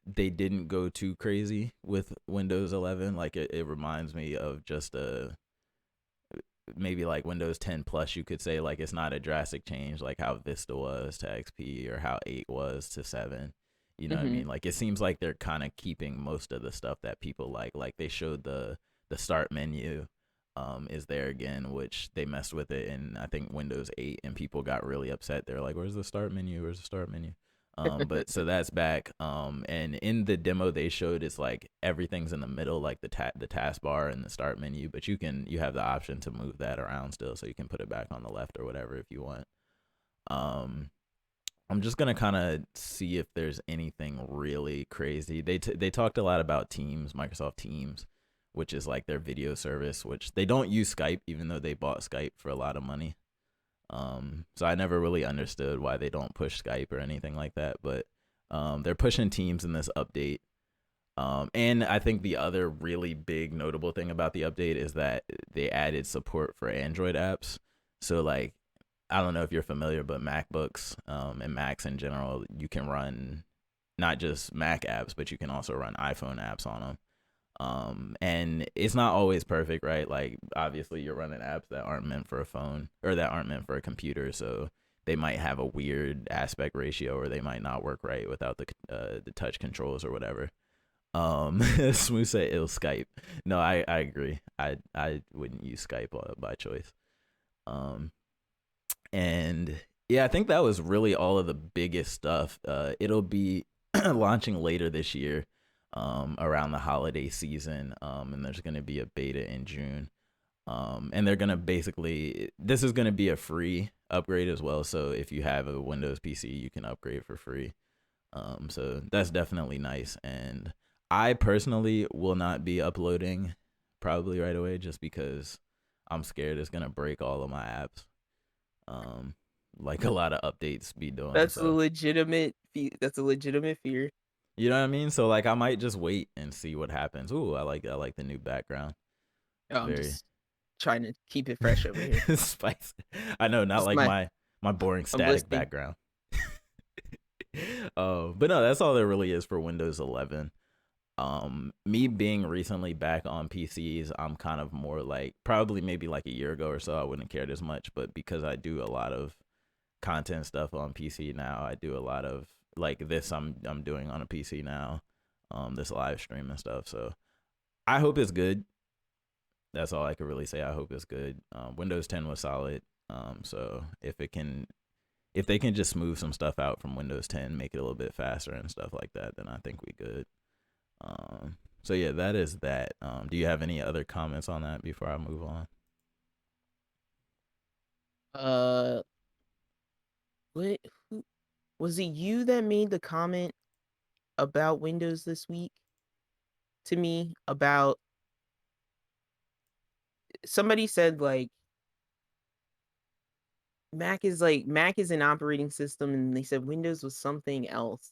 they didn't go too crazy with Windows 11. Like it reminds me of just maybe like Windows 10 Plus, you could say. Like it's not a drastic change like how Vista was to XP or how 8 was to 7. You know what I mean? Like it seems like they're kind of keeping most of the stuff that people like. Like they showed the start menu is there again, which they messed with it in I think Windows 8, and people got really upset. They're like, where's the start menu? But so that's back. And in the demo they showed, it's like everything's in the middle, like the taskbar and the start menu, but you have the option to move that around still, so you can put it back on the left or whatever if you want. I'm just gonna kind of see if there's anything really crazy. They talked a lot about Teams, Microsoft Teams, which is like their video service, which they don't use Skype, even though they bought Skype for a lot of money. So I never really understood why they don't push Skype or anything like that, but they're pushing Teams in this update. And I think the other really big notable thing about the update is that they added support for Android apps. So like, I don't know if you're familiar, but MacBooks and Macs in general, you can run not just Mac apps, but you can also run iPhone apps on them. And it's not always perfect, right? Like obviously you're running apps that aren't meant for a phone or that aren't meant for a computer, so they might have a weird aspect ratio or they might not work right without the touch controls or whatever. Smooth said it'll Skype. No, I agree. I wouldn't use Skype by choice. Um, and yeah, I think that was really all of the biggest stuff. It'll be launching later this year, around the holiday season. And there's gonna be a beta in June. And they're gonna basically, this is gonna be a free upgrade as well. So if you have a Windows PC, you can upgrade for free. So that's definitely nice. And I personally will not be uploading probably right away just because I'm scared it's gonna break all of my apps. Like a lot of updates be doing. That's a So legitimate. That's a legitimate fear. you know what I mean? So like I might just wait and see what happens. Ooh, I like the new background. It's I'm very just trying to keep it fresh over here. spicy. I know, not Just like my boring I'm static listening. background. But no, that's all there really is for Windows 11. Me being recently back on PCs, I'm kind of more like, probably maybe like a year ago or so I wouldn't have cared as much, but because I do a lot of content stuff on PC now, I do a lot of like this I'm doing on a PC now, this live stream and stuff. So I hope it's good. That's all I could really say. I hope it's good. Windows 10 was solid. So if they can just smooth some stuff out from Windows 10, make it a little bit faster and stuff like that, then I think we good. So yeah, that is that. Do you have any other comments on that before I move on? What? Who, was it you that made the comment about Windows this week to me? About somebody said like Mac is an operating system, and they said Windows was something else.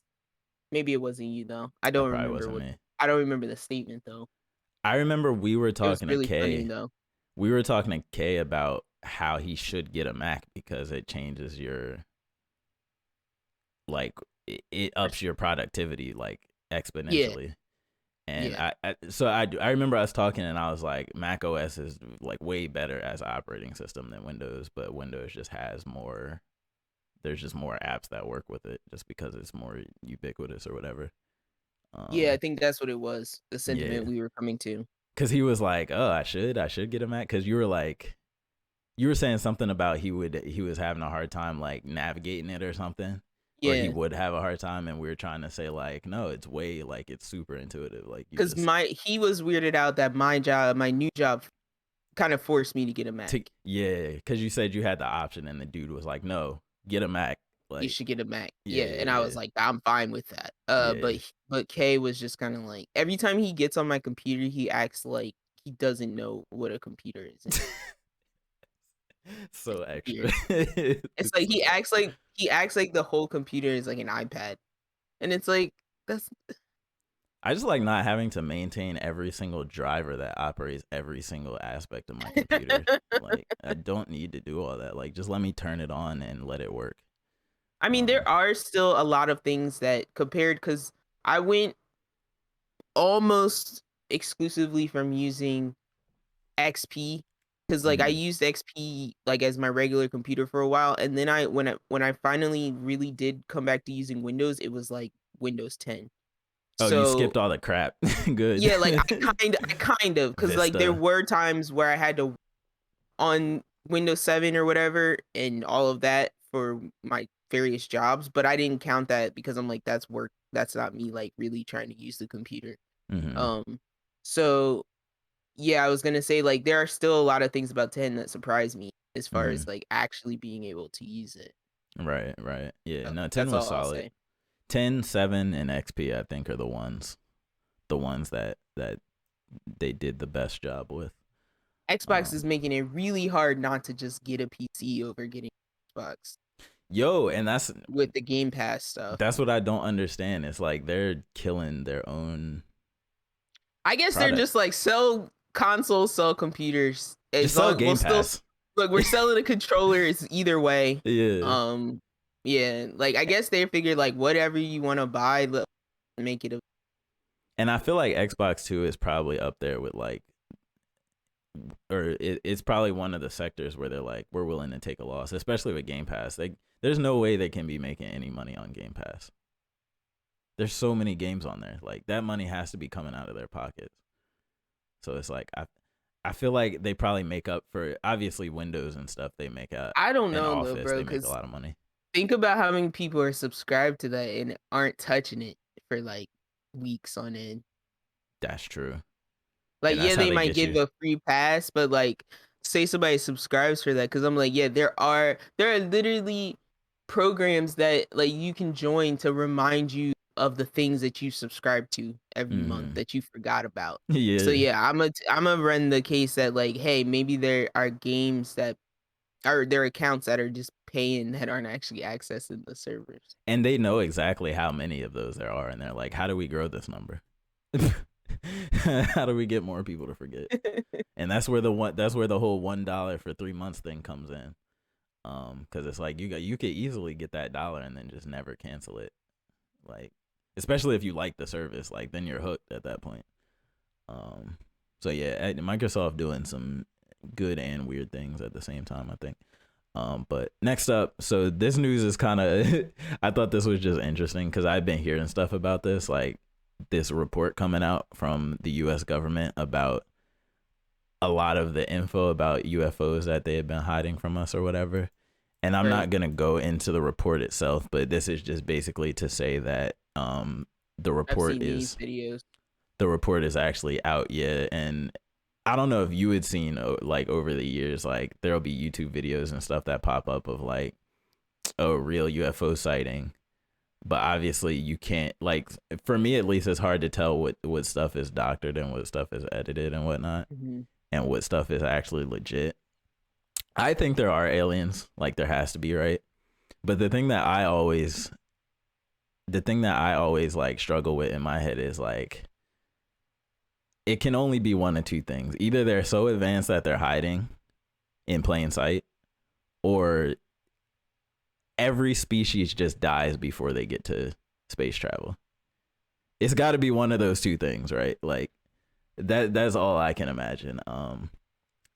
Maybe it wasn't you though. That probably wasn't me. I don't remember the statement though. I remember we were It was talking to really funny Kay. though. We were talking to Kay about how he should get a Mac because it changes your, like, it ups your productivity like Yeah, exponentially. And yeah. I remember us talking and I was like, Mac OS is like way better as an operating system than Windows, but Windows just has more, there's just more apps that work with it just because it's more ubiquitous or whatever. Yeah, I Um, think that's what it was. The yeah, sentiment we were coming to. because he was like, oh, I should get a Mac, because you were like, you were saying something about he was having a hard time like navigating it or something, or he Yeah, would have a hard time, and we were trying to say like, no, it's way, like, it's super intuitive, like you because just he was weirded out that my new job, kind of forced me to get a Mac. yeah, because you said you had the option, and the dude was like, no, get a Mac, You like should get a Mac. yeah, Yeah, and I was yeah, like, I'm fine with that. yeah. But Kay was just kind of like every time he gets on my computer, he acts like he doesn't know what a computer is. And So it's extra. weird. It's It's like so extra. he acts like the whole computer is like an iPad, and it's like that's I just like not having to maintain every single driver that operates every single aspect of my computer. Like I don't need to do all that. Like just let me turn it on and let it work. I mean, Um, there are still a lot of things that compared because I went almost exclusively from using XP because like I mhm. used XP like as my regular computer for a while, and then when I finally really did come back to using Windows, it was like Windows 10. Oh, you So skipped all the crap. Good. yeah, like I kind of because like there Vista. were times where I had to on Windows 7 or whatever and all of that for my various jobs, but I didn't count that because I'm like that's work. That's not me like really trying to use the computer. Hmm. Um, so yeah, I was gonna say like there are still a lot of things about 10 that surprise me as far Hmm. as like actually being able to use it. Right, right. Yeah, So no, 10 that's was all I'll solid. say. 10, 7, and XP I think are the ones that they did the best job with. Xbox is Um, making it really hard not to just get a PC over getting Xbox yo, and that's with the Game Pass stuff. that's what I don't understand. It's like they're killing their own I guess they're product. just like sell consoles, sell computers. Just As sell long we'll Game still Pass. look, we're selling a controller. It's either way. Yeah. Um, yeah, like I guess they figured like whatever you want to buy, make it. And I feel like Xbox 2 is probably up there with like, or it's probably one of the sectors where they're like, we're willing to take a loss, especially with Game Pass. There's no way they can be making any money on Game Pass. There's so many games on there. Like, that money has to be coming out of their pockets. So it's like, I feel like they probably make up for, obviously, Windows and stuff they make out. I don't In know though, Office, bro, they make a because lot of money. think about how many people are subscribed to that and aren't touching it for like weeks on end. That's true. Like, And that's yeah, how they they might get give you. a free pass, but like, say somebody subscribes for that, because I'm like, yeah, there are literally programs that like you can join to remind you of the things that you subscribe to every month Mm. that you forgot about. So Yeah. yeah, I'm gonna run the case that like, hey, maybe there are games that are there accounts that are just paying that aren't actually accessing the servers. And they know exactly how many of those there are. And they're like, how do we grow this number? How do we get more people to forget? And that's where the whole $1 for 3 months thing comes in. Because it's like you could easily get that dollar and then just never cancel it. Like, especially if you like the service, like then you're hooked at that point. So yeah, Microsoft doing some good and weird things at the same time, I think. But next up, so this news is kind of I thought this was just interesting because I've been hearing stuff about this, like this report coming out from the US government about a lot of the info about UFOs that they had been hiding from us or whatever. And I'm not going to go into the report itself, but this is just basically to say that the report is videos. The report is actually out yet. And I don't know if you had seen like over the years, like there'll be YouTube videos and stuff that pop up of like a real UFO sighting. But obviously you can't, like, for me at least, it's hard to tell what stuff is doctored and what stuff is edited and whatnot, and what stuff is actually legit. I think there are aliens, like there has to be, right? But the thing that I always like struggle with in my head is like, it can only be one of two things. Either they're so advanced that they're hiding in plain sight, or every species just dies before they get to space travel. It's got to be one of those two things, right? Like that's all I can imagine.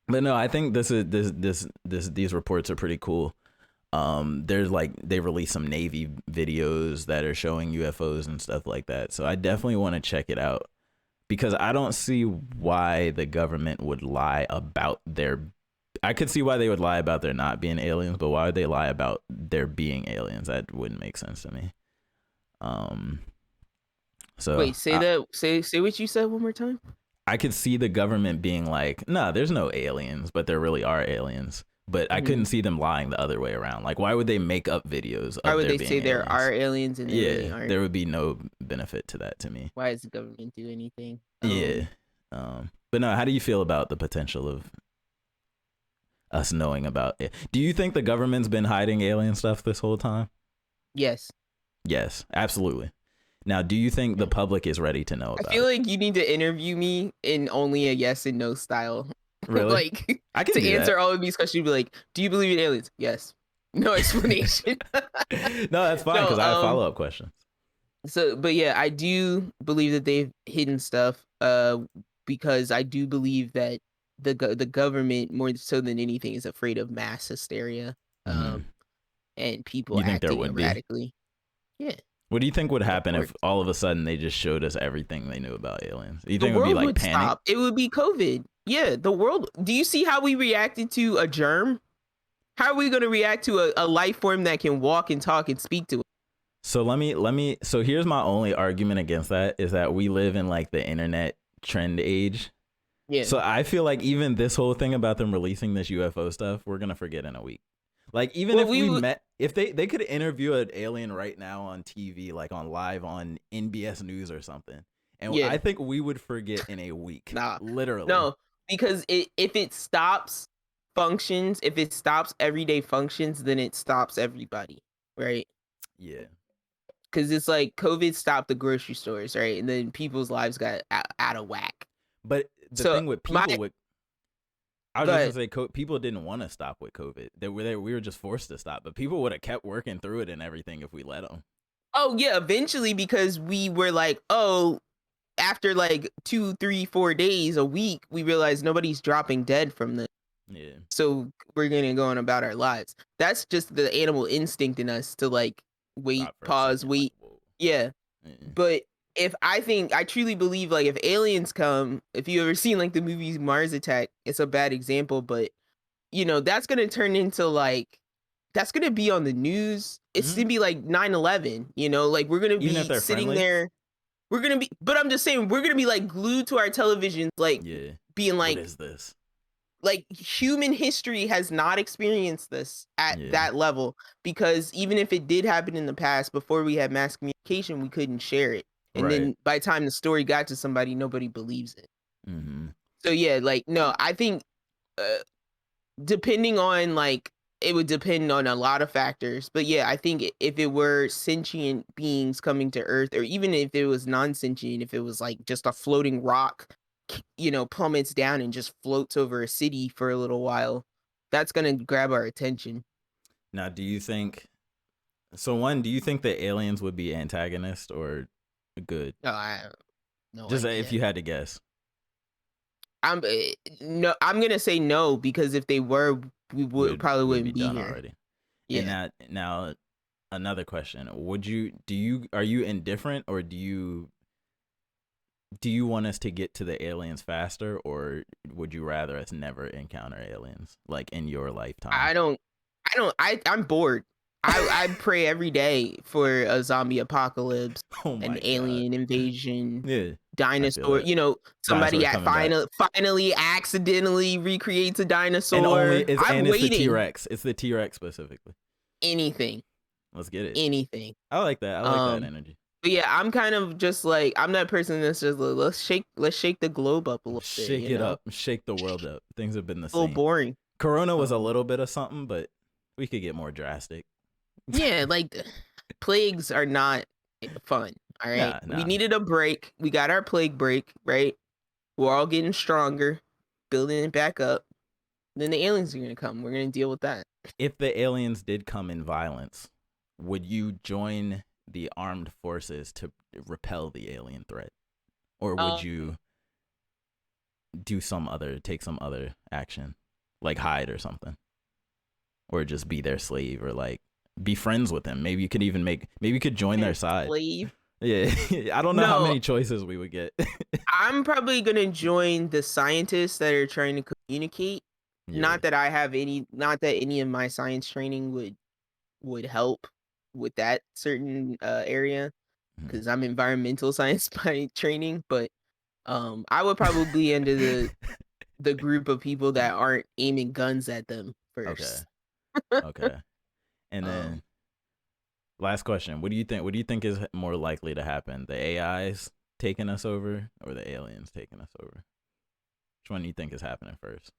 But no, I think these reports are pretty cool. There's like, they released some Navy videos that are showing UFOs and stuff like that. So I definitely want to check it out, because I don't see why the government would lie about I could see why they would lie about there not being aliens, but why would they lie about there being aliens? That wouldn't make sense to me. So wait, say what you said one more time. I could see the government being like, nah, there's no aliens, but there really are aliens. But I couldn't see them lying the other way around. Like, why would they make up videos? Why would they being say there aliens? are aliens and there really aren't? There would be no benefit to that to me. Why does the government do anything? But no, how do you feel about the potential of us knowing about it? Do you think the government's been hiding alien stuff this whole time? Yes. Yes, absolutely. Now, do you think the public is ready to know about it? I feel like you need to interview me in only a yes and no style. Really? Like, I can to answer all of these questions, be like, do you believe in aliens? Yes. No explanation. No, that's fine, because I have follow-up questions. So, but yeah, I do believe that they've hidden stuff, because I do believe that the government, more so than anything, is afraid of mass hysteria, and people acting erratically. Yeah. What do you think would happen if all of a sudden they just showed us everything they knew about aliens? Do you think it would be like panic? Stop. It would be COVID. Yeah, the world. Do you see how we reacted to a germ? How are we going to react to a life form that can walk and talk and speak to it? So so here's my only argument against that, is that we live in like the internet trend age. Yeah. So I feel like even this whole thing about them releasing this UFO stuff, we're going to forget in a week. Like, even if they could interview an alien right now on TV, like on live on NBS News or something, and I think we would forget in a week. Nah, literally. No, because if it stops functions, if it stops everyday functions, then it stops everybody, right? Yeah. Because it's like COVID stopped the grocery stores, right? And then people's lives got out of whack. But the thing with people I was just gonna say, people didn't want to stop with COVID. We were just forced to stop, but people would have kept working through it and everything if we let them. Oh yeah, eventually, because we were like, oh, after like 2, 3, 4 days, a week, we realize nobody's dropping dead from this. Yeah. So we're gonna go on about our lives. That's just the animal instinct in us to like wait, Stop for a pause, second. Like, wait. whoa. Yeah. Yeah. But I truly believe like if aliens come, if you ever seen like the movies Mars Attack, it's a bad example, but that's gonna turn into like that's gonna be on the news. It's Mhm. gonna be like 9/11, like we're gonna Even if be they're sitting friendly. there. We're gonna be, but I'm just saying we're gonna be like glued to our televisions, like Yeah. being What like is this? human history has not experienced this at Yeah. that level, because even if it did happen in the past before we had mass communication, we couldn't share it. And Right. then by the time the story got to somebody, nobody believes it. Mm-hmm. So yeah, like no, I think uh, depending on like it would depend on a lot of factors, but yeah, I think if it were sentient beings coming to Earth, or even if it was non-sentient, if it was like just a floating rock, plummets down and just floats over a city for a little while, that's gonna grab our attention. Now, do you think? So, one, do you think the aliens would be antagonist or good? No, I have no Just if idea. you had to guess. No, I'm gonna say no, because if they were, we would probably Would be wouldn't be done here. already. And Yeah. that now another question. Are you indifferent, or do you want us to get to the aliens faster, or would you rather us never encounter aliens like in your lifetime? I'm bored. I pray every day for a zombie apocalypse, Oh an my god. alien invasion, Yeah. I feel dinosaur. that. Somebody Dinosaurs at coming back. finally accidentally recreates a And dinosaur. I'm it's the waiting. T-Rex. It's the T-Rex specifically. Anything, Let's get it. anything. I like that. I like that energy. But yeah, I'm kind of just like I'm that person that's just like, let's shake the globe up a little bit. Shake it up. Shake the world up. Things have been the A little same. boring. Corona was a little bit of something, but we could get more drastic. Yeah, like plagues are not fun. All right. Nah. We needed a break. We got our plague break, right? We're all getting stronger, building it back up. Then the aliens are gonna come. We're gonna deal with that. If the aliens did come in violence, would you join the armed forces to repel the alien threat? Or would you take some other action? Like hide or something? Or just be their slave, or like be friends with them? Maybe you could join their side. Slave? Yeah. I don't know how No, many choices we would get. I'm probably gonna join the scientists that are trying to communicate. Yeah. Not that any of my science training would help with that certain area, Mhm. because I'm environmental science by training, but I would probably enter the group of people that aren't aiming guns at them first. Okay. And then last question. What do you think is more likely to happen? The AIs taking us over, or the aliens taking us over? Which one do you think is happening first?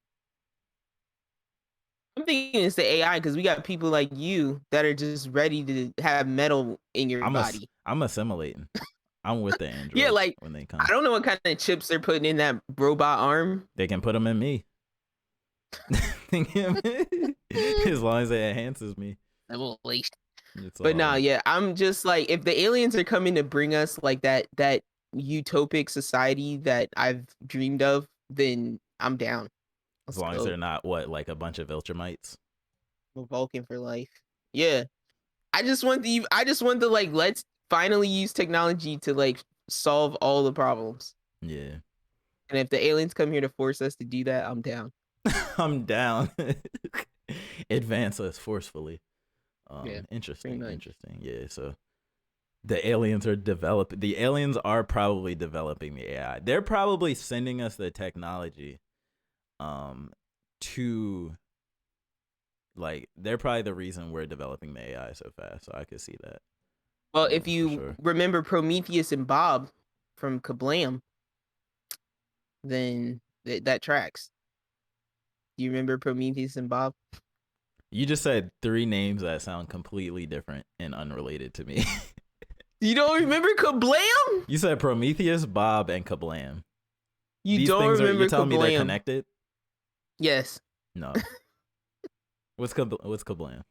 I'm thinking it's the AI, because we got people like you that are just ready to have metal in your body. I'm assimilating. I'm with the Yeah, androids like when they I come. don't know what kind of chips they're putting in that robot arm. They can put them in me. As long as it enhances me. But nah, yeah, I'm just like, if the aliens are coming to bring us like that utopic society that I've dreamed of, then I'm down. As long as they're not like a bunch of Viltrumites. Vulcan for life. Yeah. I just want the like, let's finally use technology to like solve all the problems. Yeah. And if the aliens come here to force us to do that, I'm down. I'm down. Advance us forcefully. Yeah, Interesting. Yeah, so the aliens are probably developing the AI. They're probably sending us the technology to, like, they're probably the reason we're developing the AI so fast. So I could see that. Well, if you remember Prometheus and Bob from Kablam, then that tracks. Do you remember Prometheus and Bob? You just said 3 names that sound completely different and unrelated to me. You don't remember Kablam? You said Prometheus, Bob, and Kablam. You're telling me they're connected? Yes. No. What's Kablam?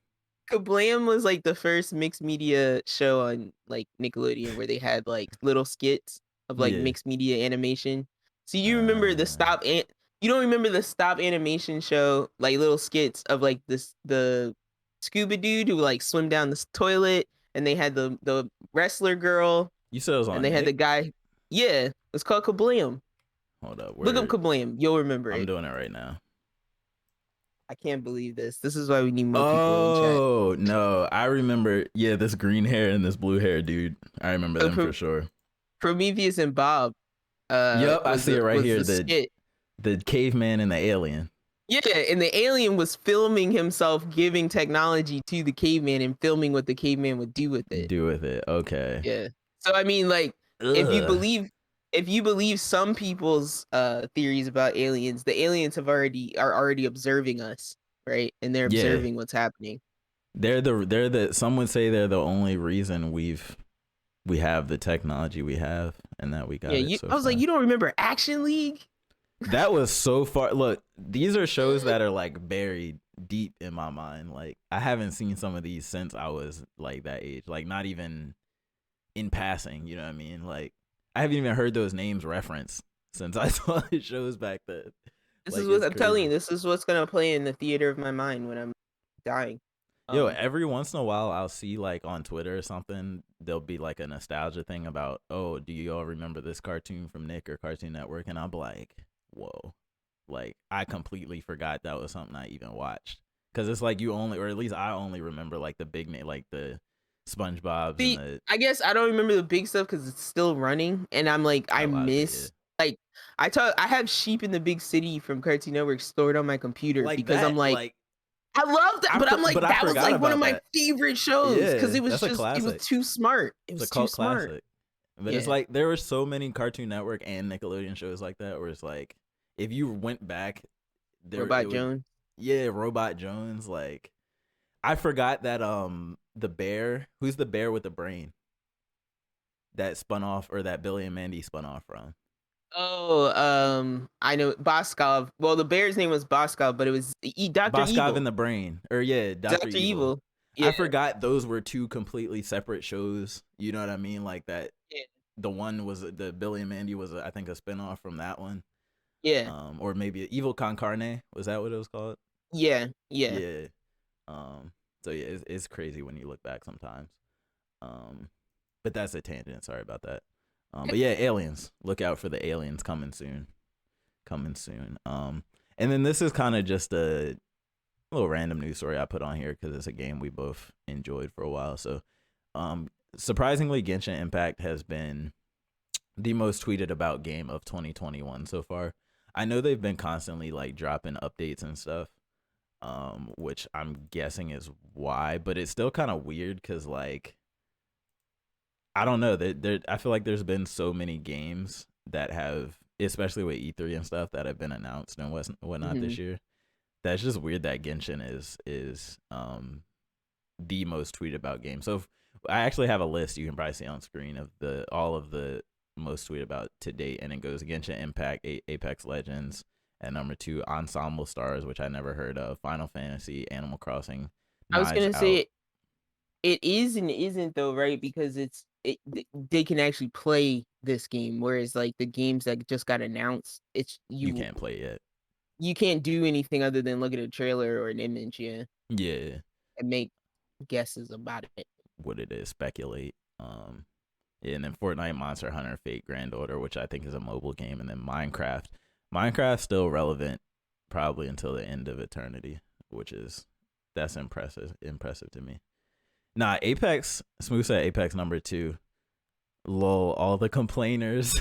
Kablam was like the first mixed media show on like Nickelodeon, where they had like little skits. of like Yeah. mixed media animation. So you remember the you don't remember the stop animation show, like little skits of like the scuba dude who like swim down this toilet, and they had the wrestler girl, You said it was and on they had the Nick? guy. Yeah, it's called Kablam. Hold up, Look up where Kablam, you'll remember I'm it. doing it right now. I can't believe this. This is why we need more people in chat. Oh no, I remember. Yeah, this green hair and this blue hair dude. I remember So them for sure. Prometheus and Bob Yep, I see it right was here. the The skit. the caveman and the alien. Yeah, and the alien was filming himself giving technology to the caveman and filming what the caveman would do with it. Do with it. Okay. Yeah. So I mean, like, if you Ugh. believe if you believe some people's theories about aliens, the aliens are already observing us, right? And they're Yeah. observing what's happening. They're the some would say they're the only reason we have the technology we have and that we got it so I was like, far. you don't remember Action League? That was so far. Look, these are shows that are like buried deep in my mind. Like I haven't seen some of these since I was like that age. Like not even in passing, you know what I mean? Like I haven't even heard those names referenced since I saw the shows back then. This is Like what it's I'm telling you. crazy. This is what's gonna play in the theater of my mind when I'm dying. Yo, Um, every once in a while I'll see like on Twitter or something, there'll be like a nostalgia thing about, oh, do you all remember this cartoon from Nick or Cartoon Network? And I'll be like, whoa. Like I completely forgot that was something I even watched. Cause it's like you only, or at least I only remember like the big name, like the SpongeBob's and See, the I guess I don't remember the big stuff because it's still running, and I'm like, I a lot of it. Yeah. miss like I have Sheep in the Big City from Cartoon Network stored on my computer Like because I'm that, like, like I love that, but I'm but like, I that was forgot like one of about my that. favorite shows because Yeah, that's a it was classic. too smart. It It's a was too cult smart. classic. But it's Yeah, like there were so many Cartoon Network and Nickelodeon shows like that where it's like if you went back, there Robot it would, Jones. yeah, Robot Jones. Like I forgot that the bear, who's the bear with the brain that spun off, or that Billy and Mandy spun off from. Oh, I know Boskov. Well, the bear's name was Boskov, but it was Doctor Boskov Evil. and the Brain, or yeah, Dr. Doctor Evil. Evil. Yeah, I forgot those were two completely separate shows. You know what I mean? Like that. yeah, The one was the Billy and Mandy was I think a spinoff from that one. yeah, Or maybe Evil Con Carne, was that what it was called? yeah, yeah. Yeah. Um. So yeah, it's crazy when you look back sometimes. Um. But that's a tangent. Sorry about that. But yeah, aliens. Look out for the aliens coming soon. Coming soon. And then this is kind of just a little random news story I put on here because it's a game we both enjoyed for a while. So, surprisingly, Genshin Impact has been the most tweeted about game of 2021 so far. I know they've been constantly like dropping updates and stuff, which I'm guessing is why, but it's still kind of weird because like I don't know. I feel like there's been so many games that have, especially with E3 and stuff, that have been announced and whatnot Hmm. this year. That's just weird that Genshin is the most tweeted about game. So I actually have a list you can probably see on screen of all of the most tweeted about to date, and it goes Genshin Impact, Apex Legends, at number 2, Ensemble Stars, which I never heard of, Final Fantasy, Animal Crossing, I was Knives gonna Out. say it is and isn't though, right? Because they can actually play this game, whereas like the games that just got announced, it's You can't play yet. you can't do anything other than look at a trailer or an image, yeah, Yeah, and make guesses about it. what it is, speculate. Yeah, and then Fortnite, Monster Hunter, Fate Grand Order, which I think is a mobile game, and then Minecraft. Minecraft's still relevant probably until the end of eternity, which is that's impressive to me. Nah, Apex, Smooth said Apex number 2. Lol, all the complainers.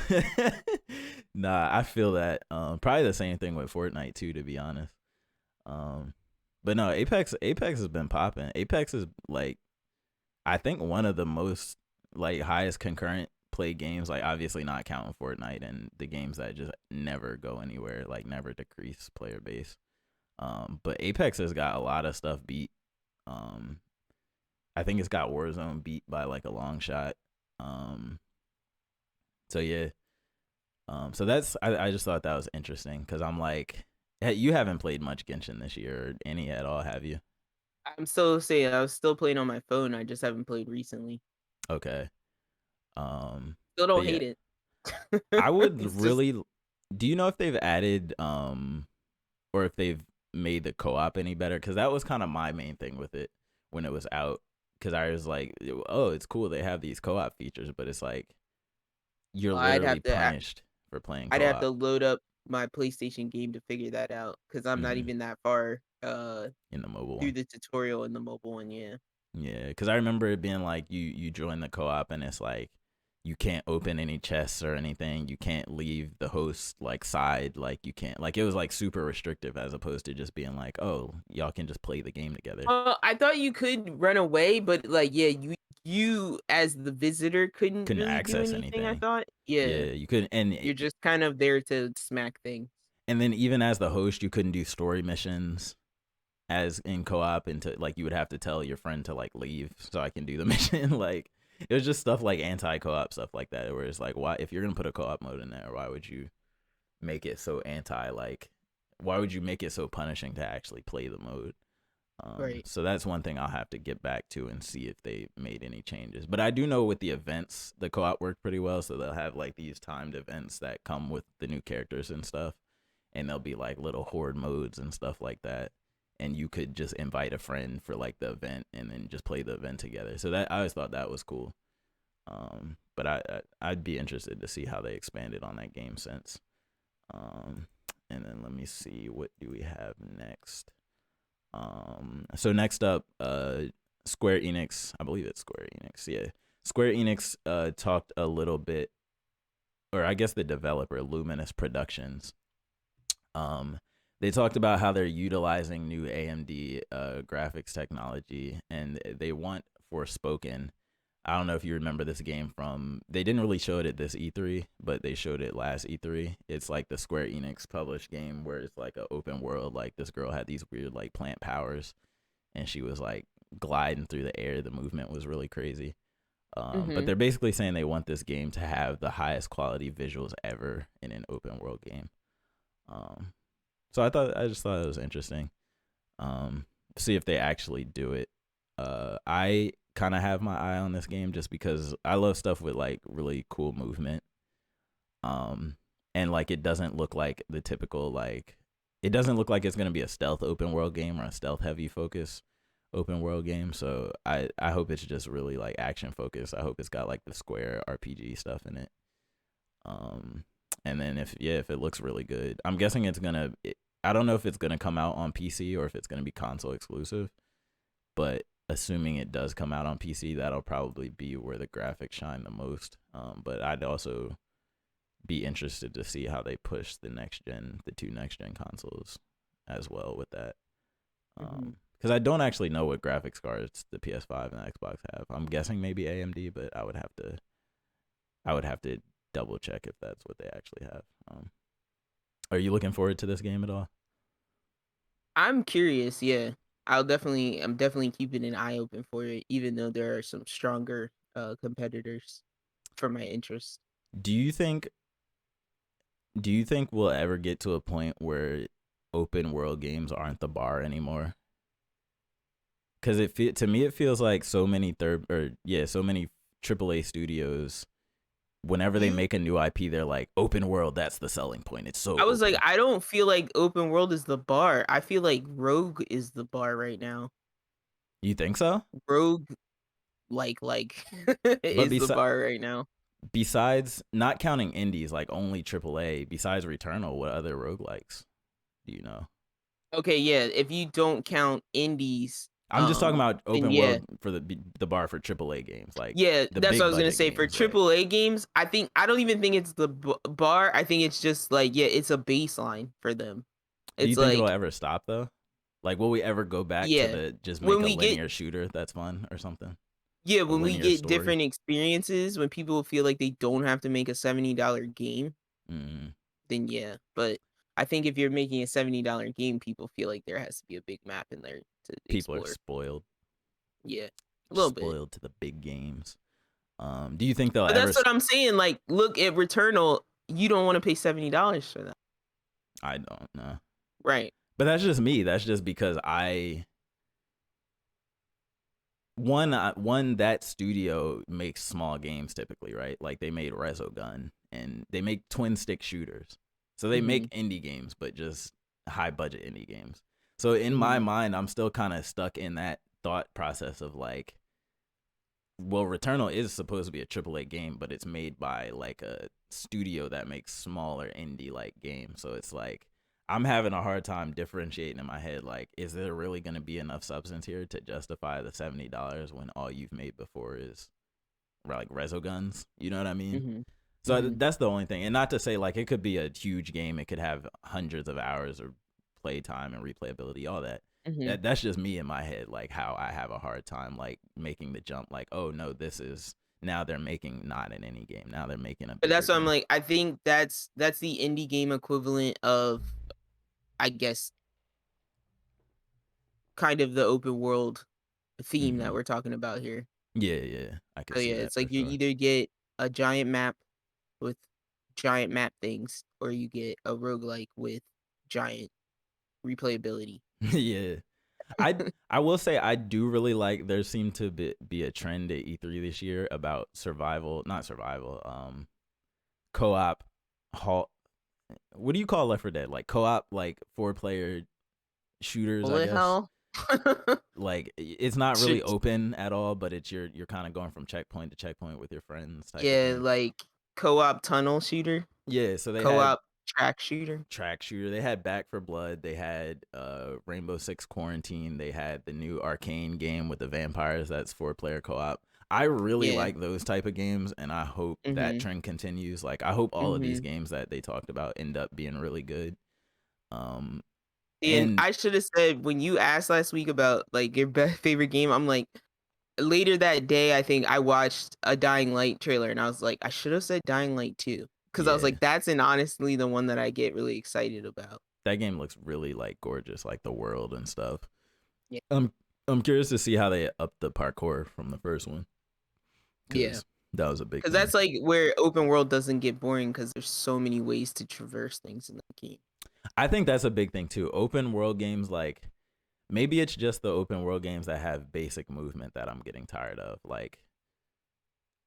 Nah, I feel that. Probably the same thing with Fortnite too, to be honest. But no, Apex has been popping. Apex is like I think one of the most like highest concurrent play games, like obviously not counting Fortnite and the games that just never go anywhere, like never decrease player base. But Apex has got a lot of stuff beat. Um, I think it's got Warzone beat by like a long shot. Um, so yeah. So that's I just thought that was interesting because I'm like, hey, you haven't played much Genshin this year or any at all, have you? I'm still saying I was still playing on my phone. I just haven't played recently. Okay. Um, Still but don't yeah, hate it. I would It's just really. Do you know if they've added or if they've made the co-op any better? Because that was kind of my main thing with it when it was out. Because I was like, oh, it's cool they have these co-op features, but it's like you're I'd literally have to punished for playing I'd have co-op to load up my PlayStation game to figure that out because I'm not hmm even that far in the mobile through one. the tutorial in the mobile one. Yeah. Yeah, because I remember it being like you join the co-op and it's like you can't open any chests or anything. You can't leave the host like side. Like you can't like it was like super restrictive as opposed to just being like, oh, y'all can just play the game together. I thought you could run away, but like, yeah, you as the visitor couldn't Couldn't really do access anything. I anything. thought, yeah, Yeah, you couldn't, you're just kind of there to smack things. and then even as the host, you couldn't do story missions as in co-op, and to like you would have to tell your friend to like leave so I can do the mission. Like it was just stuff like anti-co-op stuff like that, where it's like, why if you're gonna put a co-op mode in there, why would you make it so anti like? Why would you make it so punishing to actually play the mode? Right. So that's one thing I'll have to get back to and see if they made any changes. But I do know with the events, the co-op worked pretty well. So they'll have like these timed events that come with the new characters and stuff, and there'll be like little horde modes and stuff like that. And you could just invite a friend for like the event and then just play the event together. So that I always thought that was cool. But I'd be interested to see how they expanded on that game since. And then let me see, what do we have next? So next up, Square Enix, I believe it's Square Enix, yeah. Square Enix talked a little bit, or I guess the developer, Luminous Productions. They talked about how they're utilizing new AMD graphics technology, and they want Forspoken. I don't know if you remember this game from. They didn't really show it at this E3, but they showed it last E3. It's like the Square Enix published game where it's like an open world. Like this girl had these weird like plant powers, and she was like gliding through the air. The movement was really crazy. But Mm-hmm. they're basically saying they want this game to have the highest quality visuals ever in an open world game. Um, so I just thought it was interesting. See if they actually do it. I kind of have my eye on this game just because I love stuff with like really cool movement. And like it doesn't look like the typical like it doesn't look like it's gonna be a stealth open world game or a stealth heavy focus open world game. So I hope it's just really like action focused. I hope it's got like the Square RPG stuff in it. Um, and then if it looks really good, I'm guessing it's gonna. I don't know if it's gonna come out on PC or if it's gonna be console exclusive, but assuming it does come out on PC, that'll probably be where the graphics shine the most. But I'd also be interested to see how they push the two next gen consoles as well with that. Mm-hmm. Because I don't actually know what graphics cards the PS5 and the Xbox have. I'm guessing maybe AMD, but I would have to double check if that's what they actually have. Are you looking forward to this game at all? I'm curious. Yeah, I'm definitely keeping an eye open for it, even though there are some stronger competitors for my interest. Do you think we'll ever get to a point where open world games aren't the bar anymore? Because to me it feels like so many so many AAA studios, whenever they You make a new IP, they're like open world. That's the selling point. It's so I was like, open. I don't feel like open world is the bar. I feel like Rogue is the bar right now. You think so? Rogue, But is the bar right now. besides not counting indies, like only AAA, besides Returnal, what other roguelikes do you know? Okay, yeah. If you don't count indies, I'm just talking about then open yeah, world for the bar for AAA games, like yeah. the That's what I big was gonna budget say. For games. Like, AAA games, I don't even think it's the bar. I think it's just like, yeah, it's a baseline for them. do you It's think it'll like, ever stop though? Like, will we ever go back to yeah, the just make when a we get linear shooter that's fun or something? yeah, A when we linear get story? different experiences, when people feel like they don't have to make a $70 game, Mm, then yeah. But I think if you're making a $70 game, people feel like there has to be a big map in there to people are explore. spoiled, Yeah, a little bit. spoiled to the big games. Do you think they'll But ever? that's what I'm saying. Like, look at Returnal. You don't want to pay $70 for that, I don't know, right? but that's just me. That's just because one that studio makes small games typically, right? Like they made Resogun and they make twin stick shooters. So they make indie games, but just high budget indie games. So in my mind, I'm still kind of stuck in that thought process of like, well, Returnal is supposed to be a AAA game, but it's made by like a studio that makes smaller indie like games. So it's like I'm having a hard time differentiating in my head, like, is there really going to be enough substance here to justify the $70 when all you've made before is like Rezo guns? You know what I mean? So that's the only thing. And not to say like it could be a huge game. It could have hundreds of hours of playtime and replayability, all that. That's just me in my head, like how I have a hard time like making the jump. Like, oh no, this is now they're making not an indie game. Now they're making a bigger But that's what I'm game. like. I think that's the indie game equivalent of, I guess, kind of the open world theme that we're talking about here. Yeah, I can So see yeah, that it's for like you sure. either get a giant map with giant map things, or you get a roguelike with giant replayability. Yeah. I will say I do really like there seemed to be a trend at E3 this year about not survival, co-op halt. What do you call Left 4 Dead? Like co-op, like 4-player shooters, I Bullet guess. hell. Like it's not really open at all, but it's you're kind of going from checkpoint to checkpoint with your friends type of Yeah, thing. like co-op tunnel shooter, Yeah, so they had co-op track shooter. They had Back for Blood, they had Rainbow Six Quarantine, they had the new Arcane game with the vampires that's 4-player co-op. I really Yeah. like those type of games, and I hope that trend continues. Like I hope all of these games that they talked about end up being really good. And And I should have said, when you asked last week about like your best favorite game, I'm like, later that day, I think I watched a Dying Light trailer, and I was like, I should have said Dying Light 2, because I was yeah, like, that's honestly the one that I get really excited about. that game looks really like gorgeous, like the world and stuff. Yeah. I'm curious to see how they up the parkour from the first one, Yeah. because that was a big Because thing. that's like where open world doesn't get boring, because there's so many ways to traverse things in the game. I think that's a big thing too. Open world games, like maybe it's just the open world games that have basic movement that I'm getting tired of. Like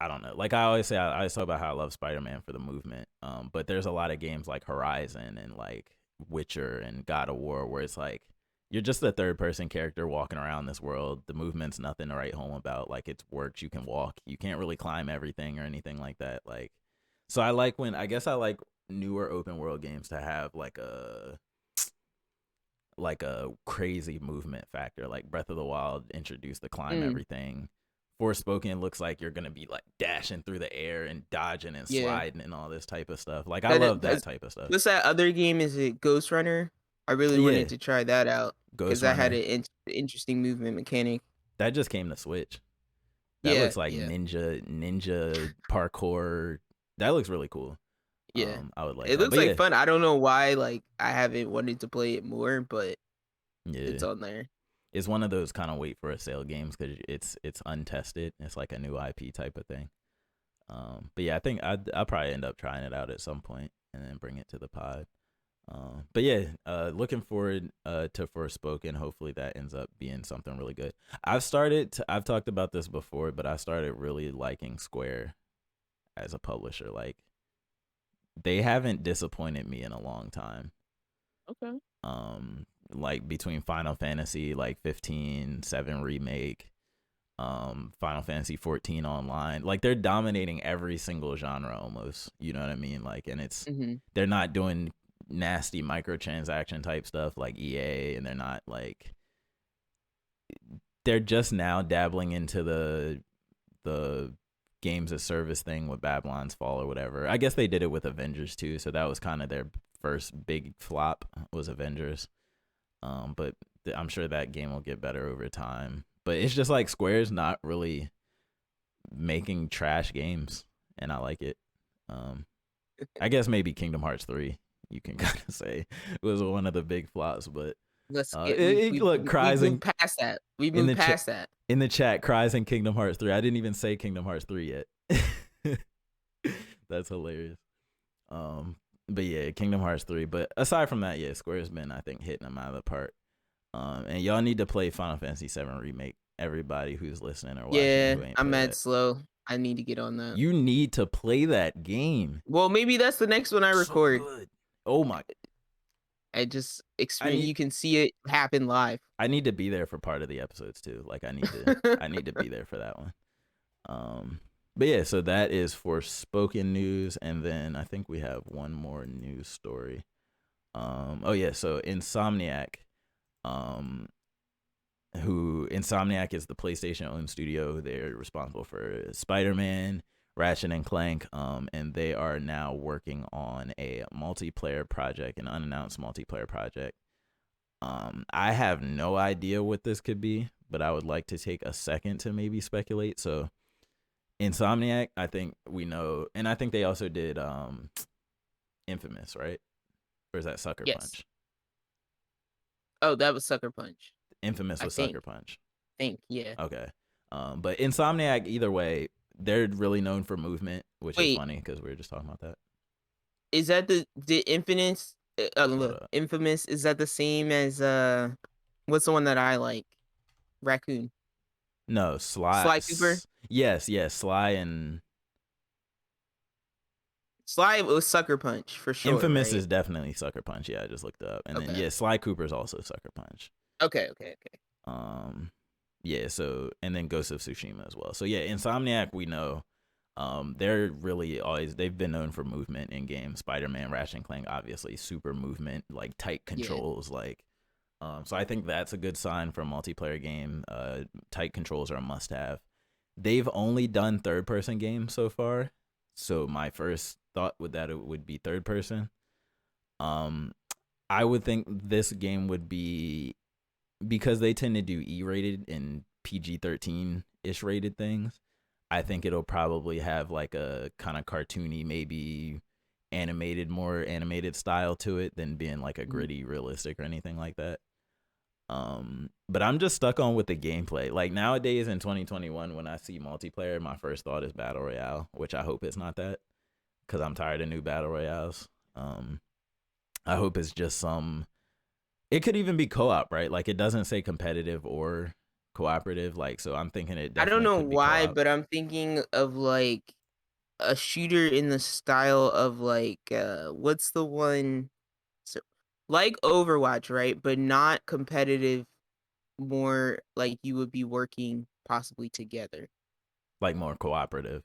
I don't know. Like I always say, I always talk about how I love Spider-Man for the movement. But there's a lot of games like Horizon and like Witcher and God of War where it's like you're just a third person character walking around this world. The movement's nothing to write home about. Like it works. You can walk. You can't really climb everything or anything like that. Like so I like I like newer open world games to have like a crazy movement factor. Like Breath of the Wild introduced the climb everything. Forspoken looks like you're gonna be like dashing through the air and dodging and sliding and all this type of stuff. Like I love that type of stuff. What's that other game? Is it Ghost Runner? I really wanted to try that out, because Ghost that had Runner. an interesting movement mechanic. That just came to Switch. That Yeah, looks like yeah, ninja parkour. That looks really cool. yeah. I would like It that. looks But like yeah, fun. I don't know why, like, I haven't wanted to play it more, but yeah. it's on there. It's one of those kind of wait for a sale games because it's untested. It's like a new IP type of thing. But yeah, I think I'll probably end up trying it out at some point and then bring it to the pod. But yeah, looking forward to Forspoken. Hopefully that ends up being something really good. I've talked about this before, but I started really liking Square as a publisher. Like they haven't disappointed me in a long time. Okay. Like between Final Fantasy like 15, 7 remake, Final Fantasy 14 online, like they're dominating every single genre almost. You know what I mean? Like, and it's they're not doing nasty microtransaction type stuff like EA, and they're not like they're just now dabbling into the games as service thing with Babylon's Fall or whatever. I guess they did it with Avengers too, so that was kind of their first big flop was Avengers. But I'm sure that game will get better over time. But it's just like Square's not really making trash games, and I like it. I guess maybe Kingdom Hearts 3, you can kind of say, was one of the big flops. But look, We Cries moved past that. We in moved the chat past that. in the chat. Cries in Kingdom Hearts 3. I didn't even say Kingdom Hearts 3 yet. That's hilarious. But yeah, Kingdom Hearts 3. But aside from that, yeah, Square's been, I think, hitting them out of the park. And y'all need to play Final Fantasy 7 Remake. Everybody who's listening or watching Yeah, who ain't I'm played mad that. slow. I need to get on that. You need to play that game. Well, maybe that's the next one I So record. good. Oh my! I just I experience. need You can see it happen live. I need to be there for part of the episodes too. Like I need to be there for that one. But yeah, so that is for spoken news, and then I think we have one more news story. Oh yeah, so Insomniac, Insomniac is the PlayStation owned studio. They're responsible for Spider-Man, Ratchet and Clank, and they are now working on a multiplayer project, an unannounced multiplayer project. I have no idea what this could be, but I would like to take a second to maybe speculate. So Insomniac, I think we know, and I think they also did Infamous, right? Or is that Sucker Yes. Punch? Oh, that was Sucker Punch. Infamous was Sucker Punch. Yeah. Okay. But Insomniac, either way, they're really known for movement, which is funny because we were just talking about that. Is that the Infamous? Infamous, is that the same as what's the one that I like? Raccoon. No, Sly Cooper. Yes, Sly and Sly was Sucker Punch for sure. Infamous right? is definitely Sucker Punch. Yeah, I just looked it up, and then Sly Cooper's also Sucker Punch. Okay. Yeah. So and then Ghost of Tsushima as well. So yeah, Insomniac we know. They're really they've been known for movement in games. Spider-Man, Ratchet and Clank, obviously super movement, like tight controls, like. So I think that's a good sign for a multiplayer game. Tight controls are a must-have. They've only done third-person games so far, so my first thought would that it would be third-person. I would think this game would be, because they tend to do E-rated and PG-13-ish rated things. I think it'll probably have like a kind of cartoony, maybe more animated style to it than being like a gritty, realistic or anything like that. But I'm just stuck on with the gameplay. Like nowadays in 2021, when I see multiplayer, my first thought is battle royale, which I hope it's not that, because I'm tired of new battle royales. I hope it's just it could even be co-op, right? Like it doesn't say competitive or cooperative. Like, so I'm thinking it definitely I don't know could be why, co-op. but I'm thinking of like a shooter in the style of like what's the one, so like Overwatch, right? But not competitive, more like you would be working possibly together. Like more cooperative.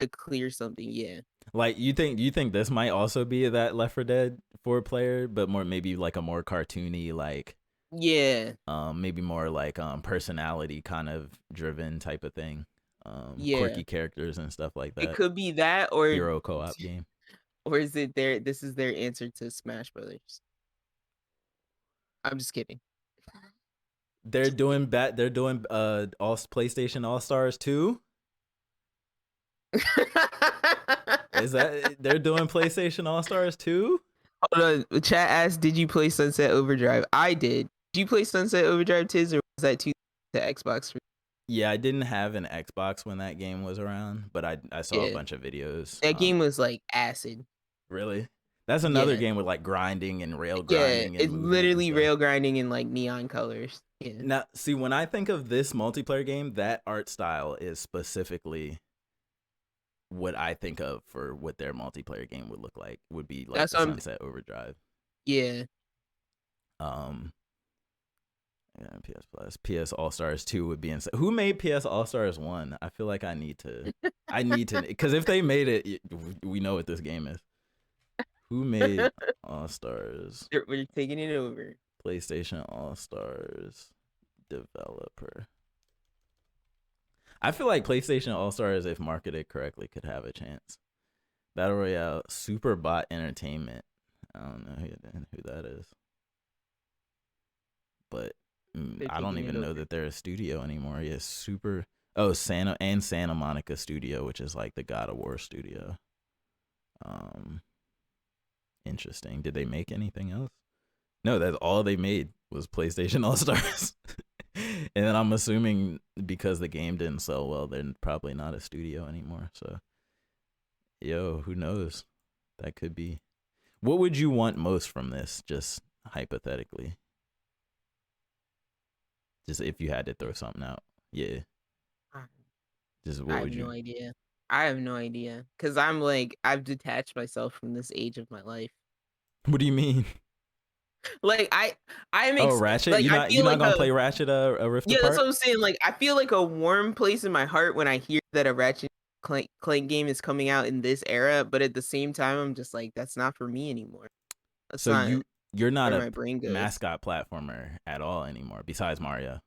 To clear something, yeah. Like you think this might also be that Left 4 Dead 4 player, but more maybe like a more cartoony, like maybe more like personality kind of driven type of thing. Quirky characters and stuff like that. It could be that, or hero co-op game. Or is it this is their answer to Smash Brothers? I'm just kidding. They're doing all PlayStation All-Stars 2? Is that they're doing PlayStation All-Stars 2? Hold on. Chat asked, did you play Sunset Overdrive? I did. Did you play Sunset Overdrive, Tiz, or was that to Xbox? Yeah, I didn't have an Xbox when that game was around, but I saw a bunch of videos. That game was like acid. Really? That's another game with like grinding and rail grinding. Yeah, it's literally rail grinding in like neon colors. Yeah. Now, see, when I think of this multiplayer game, that art style is specifically what I think of for what their multiplayer game would look like. Would be like the Sunset Overdrive. Yeah. PS Plus, PS All Stars 2 would be insane. Who made PS All Stars 1? I feel like I need to, because if they made it, we know what this game is. Who made All Stars? We're taking it over. PlayStation All Stars developer. I feel like PlayStation All Stars, if marketed correctly, could have a chance. Battle Royale, Superbot Entertainment. I don't know who that is, but I don't even know that they're a studio anymore. Yes, Santa Monica Studio, which is like the God of War studio. Interesting. Did they make anything else? No, that's all they made was PlayStation All Stars. And then I'm assuming because the game didn't sell well, they're probably not a studio anymore. So, who knows? That could be. What would you want most from this, just hypothetically? Just if you had to throw something out. Yeah. Just I what have would no you? idea. I have no idea because I'm like I've detached myself from this age of my life. What do you mean? Like I'm Oh, Ratchet. like You're I not feel you're not like gonna play Ratchet a Rift yeah, that's Apart? what I'm saying. Like I feel like a warm place in my heart when I hear that a Ratchet Clank game is coming out in this era, but at the same time, I'm just like that's not for me anymore. That's So not you're not where a my brain goes. mascot platformer at all anymore, besides Mario.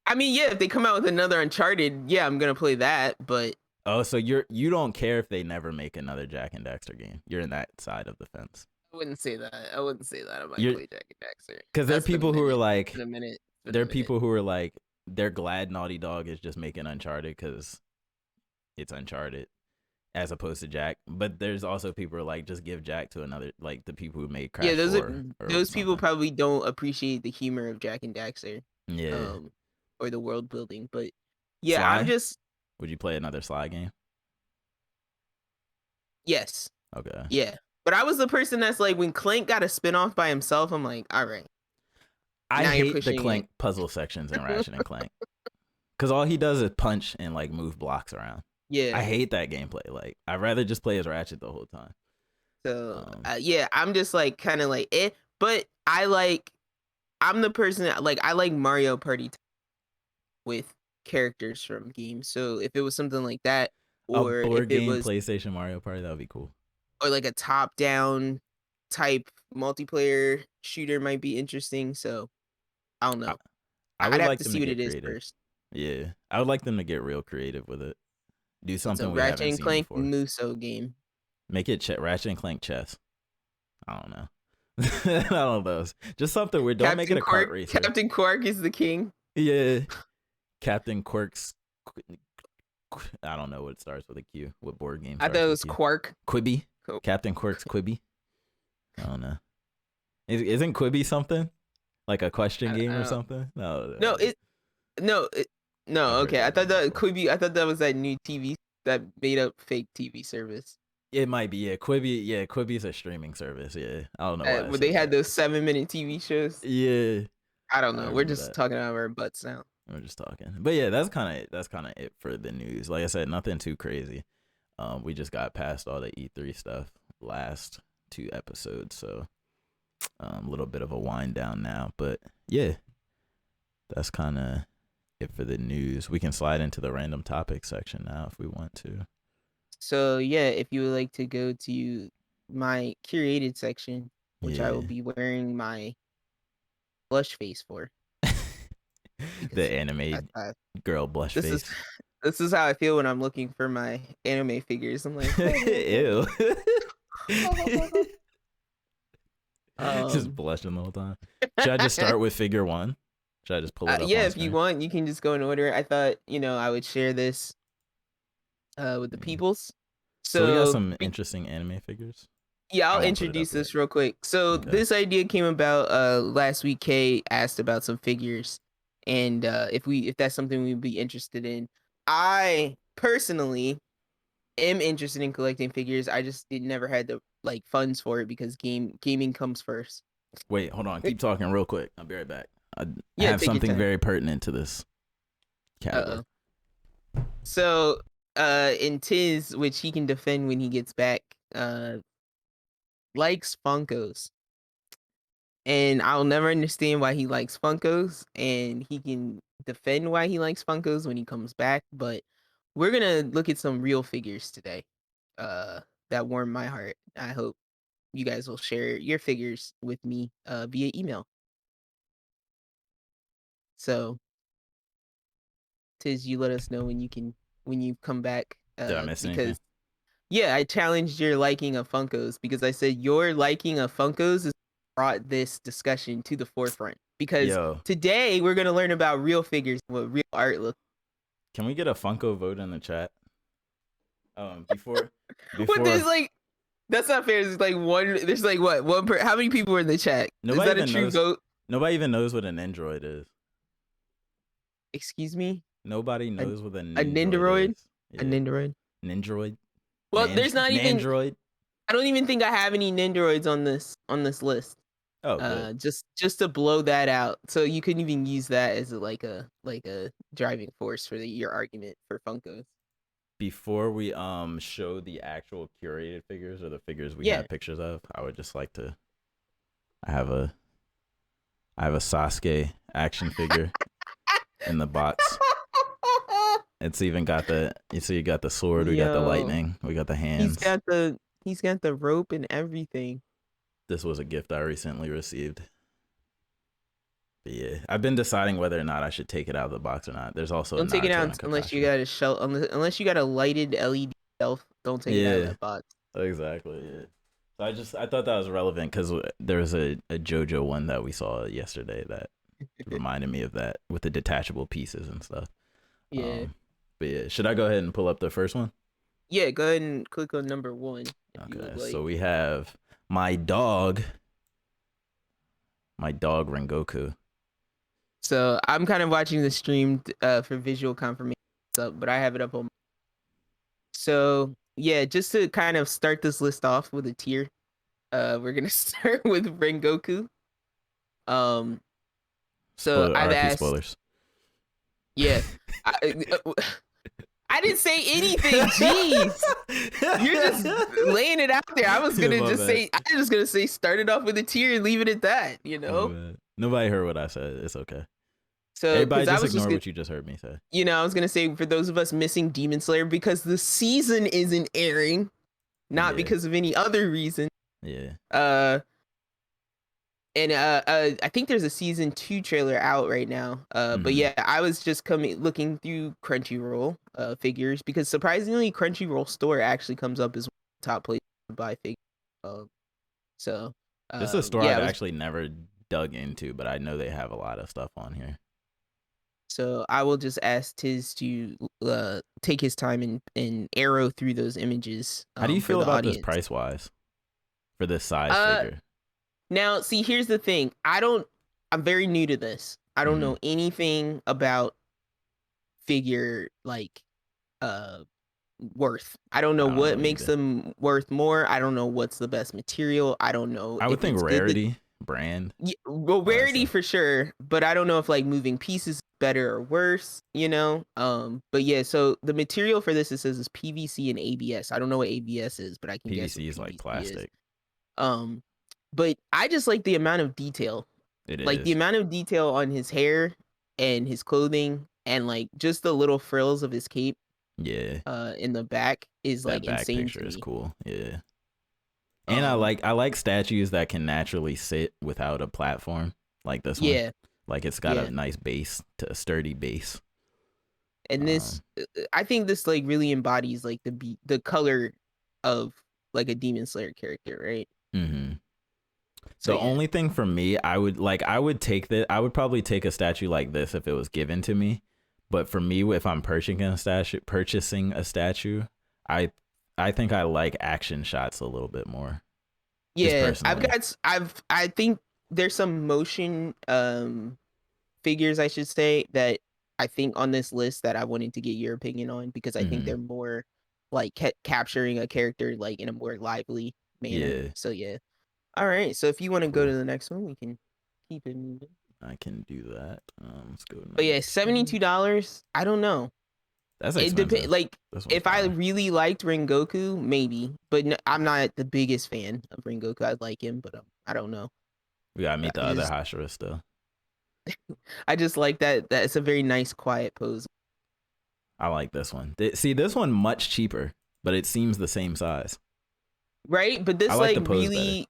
I mean, yeah, if they come out with another Uncharted, yeah, I'm gonna play that. But Oh, so you don't care if they never make another Jack and Daxter game. You're in that side of the fence. I wouldn't say that. I wouldn't say that. I might You're play Jack and Daxter. because there are That's been a people who are minute. It's like been a minute. It's been a there are minute. people who are like they're glad Naughty Dog is just making Uncharted because it's Uncharted as opposed to Jack. But there's also people who are like just give Jack to another, like the people who made Yeah, Crash 4 or those people something. probably don't appreciate the humor of Jack and Daxter, Yeah, um, or the world building. But yeah, I'm Sly. just Would you play another Sly game? yes, Okay. yeah. But I was the person that's like when Clank got a spinoff by himself, I'm like, all right, I now you're hate the pushing it. Clank puzzle sections in Ratchet and Clank because all he does is punch and like move blocks around. I Yeah. hate that gameplay. Like I'd rather just play as Ratchet the whole time. So Um, yeah, I'm just like kind of like eh. But I'm the person that like I like Mario Party with characters from games. So if it was something like that, a or if board it game was PlayStation Mario Party, that would be cool. or like a top down type multiplayer shooter might be interesting. So I don't I, know. I I'd would have like to them to see what get it is creative. first. Yeah, I would like them to get real creative with it. Do It's a something we Ratchet haven't and seen Clank before. Muso game. Make it Ratchet and Clank chess. I don't know. I don't know those. Just something weird. Don't make it a kart racer. Captain Quark is the king. Yeah, Captain Quirk's. I don't know what starts with a Q. What board game I thought starts it with was Q? Quark. Quibi. Cool. Captain Quirk's Quibi. I don't know. Isn't Quibi something like a question game I or don't, something? No, no, no, no. I've heard Okay, I that thought name that before. Quibi. I thought that was that new TV that made up fake TV service. It might be, yeah. Quibi, yeah. Quibi is a streaming service. Yeah, I don't know why I Where they said had that. those 7-minute TV shows. Yeah, I don't I know. We're remember just that. talking out of our butts now. We're just talking, but yeah, that's kind of it for the news. Like I said, nothing too crazy. We just got past all the E3 stuff last 2 episodes, so a little bit of a wind down now. But yeah, that's kind of it for the news. We can slide into the random topic section now if we want to. So yeah, if you would like to go to my curated section, which I will Yeah. be wearing my blush face for, The because anime I, girl blush this is face. this is how I feel when I'm looking for my anime figures. I'm like, Ew. Just um, blushing the whole time. Should I just start with figure one? Should I just pull it up yeah, on if you screen? want, you can just go in order. I thought I would share this with the Yeah. peoples. So we got So some interesting anime figures. yeah, I I'll won't put it up introduce yet. this real quick. So Okay. this idea came about last week. Kay asked about some figures, and if that's something we'd be interested in. I personally am interested in collecting figures. I just never had the like funds for it because gaming comes first. Wait, hold on. Keep talking real quick. I'll be right back. I Yeah, have take your something time. very pertinent to this category. Uh oh. So in Tiz, which he can defend when he gets back, likes Funkos. And I'll never understand why he likes Funkos, and he can defend why he likes Funkos when he comes back. But we're gonna look at some real figures today, that warm my heart. I hope you guys will share your figures with me via email. So, Tiz, you let us know when you come back, Did I miss anything? because yeah, I challenged your liking of Funkos because I said your liking of Funkos has brought this discussion to the forefront. Because Yo, today we're gonna learn about real figures, what real art looks. can we get a Funko vote in the chat? Before, What there's before like that's not fair. There's like one. There's like what one per. How many people are in the chat? Is nobody that a even true knows. vote? Nobody even knows what an Android is. Excuse me. Nobody A, knows what a a Nindroid Nindoroid. is. A Yeah, Nindoroid. Nindroid, Well, there's not even. Nandroid. I don't even think I have any Nindoroids on this list. Oh, good. Just to blow that out, so you couldn't even use that as like a driving force for your argument for Funkos. before we show the actual curated figures or the figures we Yeah. have pictures of, I would just like to. I have a Sasuke action figure in the box. It's even got the you got the sword, we got the Yo, lightning, we got the he's hands. got the he's got the rope and everything. This was a gift I recently received. But yeah, I've been deciding whether or not I should take it out of the box or not. There's also a Don't take it Naruto and out a unless you Kakashi. got a shell. Unless you got a lighted LED shelf. Don't take it out of Yeah, that box. exactly. Yeah. So I thought that was relevant because there was a JoJo one that we saw yesterday that reminded me of that with the detachable pieces and stuff. Yeah. But yeah, should I go ahead and pull up the first one? Yeah. Go ahead and click on number 1 if you Okay, would like. so we have my dog Rengoku. So I'm kind of watching the stream for visual confirmation, but I have it up on. So yeah, just to kind of start this list off with a tier, we're gonna start with Rengoku. Um, so Spoiler, I've RP asked, spoilers. yeah, I didn't say anything. Jeez, you're just laying it out there. I was gonna just say, I was just gonna say, start it off with a tier and leave it at that. You know. Nobody heard what I said. It's okay. So Everybody because I just was ignore what you just heard me say. you know, I was gonna say for those of us missing Demon Slayer because the season isn't airing, not because of any other reason. Yeah. And I think there's a season 2 trailer out right now. But yeah, I was just looking through Crunchyroll figures because surprisingly, Crunchyroll store actually comes up as one of the top places to buy figures. So this is a store yeah, I've actually never dug into, but I know they have a lot of stuff on here. So I will just ask Tiz to take his time and arrow through those images. How do you feel about audience. this price wise for this size figure? Now, see, here's the thing. I'm very new to this. I don't know anything about figure like worth. I don't know what makes them worth more. I don't know what's the best material. I don't know. I would think rarity, brand. Yeah, well, rarity for sure, but I don't know if like moving pieces is better or worse, you know? But yeah, so the material for this, it says is PVC and ABS. I don't know what ABS is, but I can guess PVC is like plastic. But I just like the amount of detail. The amount of detail on his hair and his clothing and like just the little frills of his cape. Yeah. In the back is that like back insane. Picture is cool. Yeah. And I like statues that can naturally sit without a platform like this one. Yeah. Like it's got a nice base, a sturdy base. And this, I think this like really embodies like the color of like a Demon Slayer character, right? Mm-hmm. So the only thing for me, I would probably take a statue like this if it was given to me. But for me, if I'm purchasing a statue, I think I like action shots a little bit more. Yeah, I think there's some motion figures, I should say, that I think on this list that I wanted to get your opinion on because I think they're more like capturing a character like in a more lively manner. Yeah. So yeah. All right. So if you want to go to the next one, we can keep it moving. I can do that. Let's go. But yeah, $72. I don't know. That's expensive. Like if I really liked Rengoku, maybe. But no, I'm not the biggest fan of Rengoku. I like him, but I don't know. We gotta meet the other Hashira still. I just like that. It's a very nice, quiet pose. I like this one. See, this one much cheaper, but it seems the same size. Right, but this like really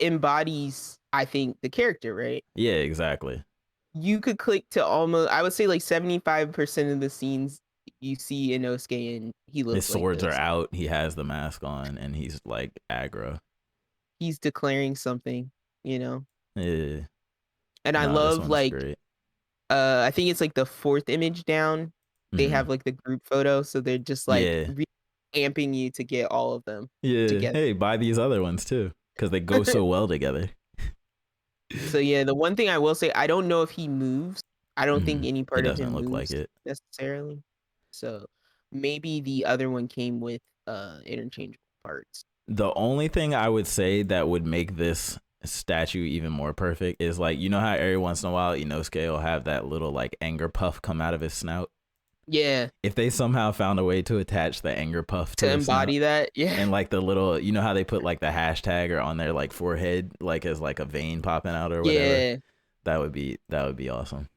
embodies, I think, the character, right? Yeah, exactly. You could click to almost, I would say, like 75% of the scenes you see Inosuke, and he looks. His swords are out. He has the mask on, and he's like aggro. He's declaring something, you know. Yeah. And I love like, I think it's like the 4th image down. They have like the group photo, so they're just like amping you to get all of them. Yeah. Together. Hey, buy these other ones too, because they go so well together. So yeah, the one thing I will say, I don't know if he moves. I don't think any part of him moves like it necessarily. So maybe the other one came with interchangeable parts. The only thing I would say that would make this statue even more perfect is like, you know how every once in a while Inosuke will have that little like anger puff come out of his snout. Yeah, If they somehow found a way to attach the anger puff to to her snout, embody that. Yeah, and like the little, you know how they put like the hashtag or on their like forehead, like as like a vein popping out or whatever. yeah. That would be awesome.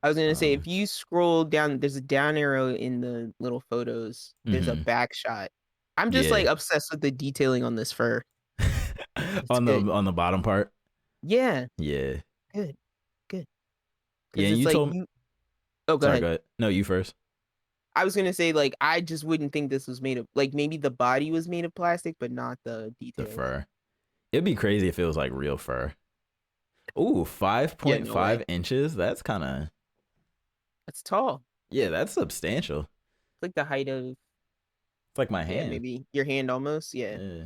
I was gonna say Um, if you scroll down, there's a down arrow in the little photos. There's a mhm. back shot. I'm just like Yeah. obsessed with the detailing on this fur. It's on good. the bottom part. Yeah, Yeah. good, good. Yeah, Because and it's you like told you. Oh, go sorry, ahead. go ahead. No, you first. I was gonna say like I just wouldn't think this was made of like maybe the body was made of plastic, but not the The details. fur. It'd be crazy if it was like real fur. Ooh, Yeah, no way. 5.5 inches. That's kind of, That's tall. yeah, that's substantial. It's like the height of It's like my yeah, hand. maybe your hand almost. Yeah. Yeah,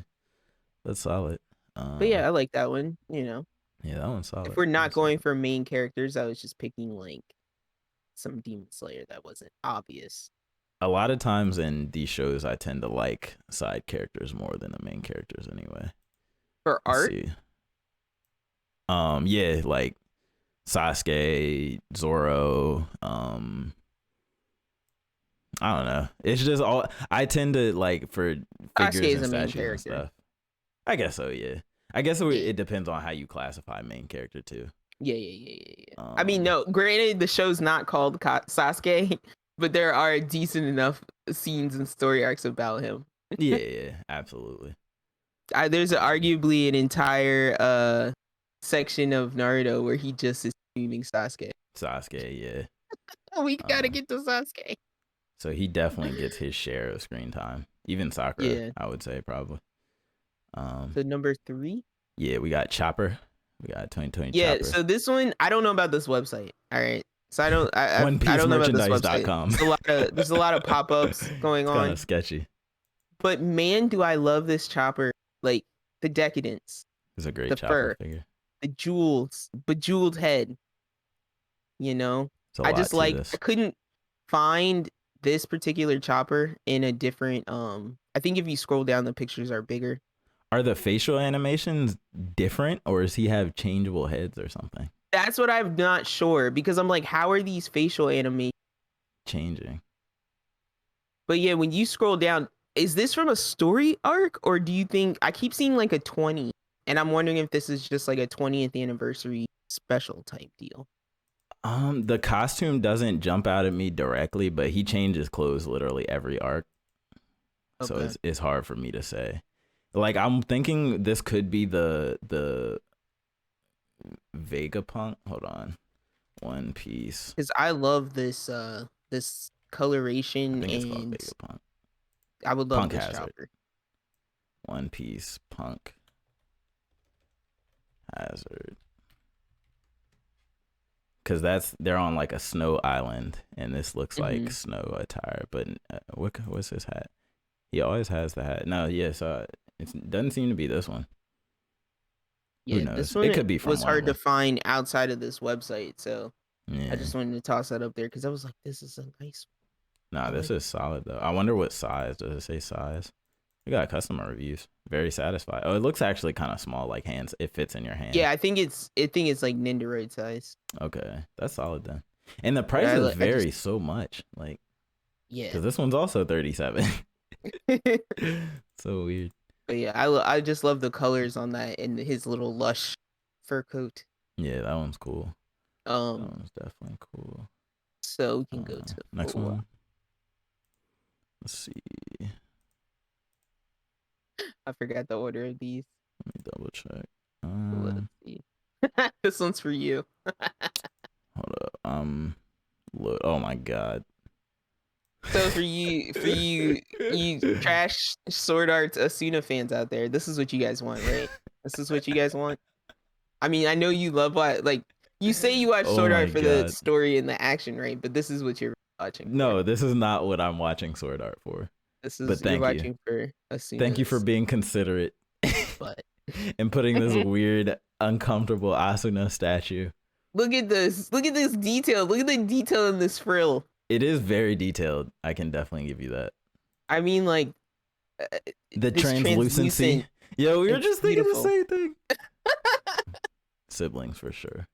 that's solid. But yeah, I like that one. Yeah, that one's If solid. we're That not one's solid. going for main characters, I was just picking like some Demon Slayer that wasn't obvious. A lot of times in these shows, I tend to like side characters more than the main characters. Anyway, For let's art, see. Yeah, like Sasuke, Zoro. I don't know. It's just all I tend to like for Sasuke figures is and a main statues and character. stuff. I guess so. Yeah. I guess Yeah. it depends on how you classify main character too. Yeah. I mean, no, granted, the show's not called Sasuke, but there are decent enough scenes and story arcs about him. Yeah, absolutely. There's arguably an entire section of Naruto where he just is streaming Sasuke. Sasuke, yeah. We gotta get to Sasuke. So he definitely gets his share of screen time. Even Sakura, Yeah. I would say probably. So number 3. Yeah, we got Chopper. We got 2020 Yeah. Chopper. So this one, I don't know about this website. All right. So I don't. I don't know about this website. OnePieceMerchandise.com. There's a lot of pop-ups going It's on. kind of sketchy. But man, do I love this Chopper! Like the decadence, It's a great the Chopper fur, figure. the jewels, bejeweled head. It's a I lot just to like this. I couldn't find this particular Chopper in a different. I think if you scroll down, the pictures are bigger. Are the facial animations different, or does he have changeable heads or something? That's what I'm not sure because I'm like, how are these facial animations Changing? But yeah, when you scroll down, is this from a story arc or do you think I keep seeing like a 20 and I'm wondering if this is just like a 20th anniversary special type deal. The costume doesn't jump out at me directly, but he changes clothes literally every arc. Okay. So it's hard for me to say. Like I'm thinking this could be the Vegapunk. Hold on. One Piece. Cuz I love this this coloration I think it's called and Vegapunk. I would love Punk this Hazard. Chopper. One Piece Punk Hazard. Because they're on like a snow island, and this looks like snow attire. But what's his hat? He always has the hat. No, yeah, so it doesn't seem to be this one. Yeah, Who knows? this one It could be from was one of hard to them. find outside of this website, so Yeah. I just wanted to toss that up there because I was like, this is a nice one. Nah, this is solid though. I wonder what size. Does it say size? We got customer reviews. Very satisfied. Oh, it looks actually kind of small, like hands. It fits in your hand. Yeah, I think it's like Nindoroid size. Okay, that's solid then. And the prices vary so much. Like, yeah, because this one's also 37. So weird. But yeah, I just love the colors on that and his little lush fur coat. Yeah, that one's cool. That one's definitely cool. So we can go to next one. Let's see. I forgot the order of these. Let me double check. Let's see. This one's for you. Hold up. Look. Oh my god. So for you trash Sword Arts Asuna fans out there, this is what you guys want, right? This is what you guys want. I mean, I know you love like you say you watch Sword Art for the story and the action, right? But this is what you're watching. No, this is not what I'm watching Sword Art for. This is you're watching for Asuna. Thank you for being considerate. But and putting this weird, uncomfortable Asuna statue. Look at this. Look at this detail. Look at the detail in this frill. It is very detailed. I can definitely give you that. I mean, like the translucency. Yeah, we were just thinking the same thing. Siblings for sure.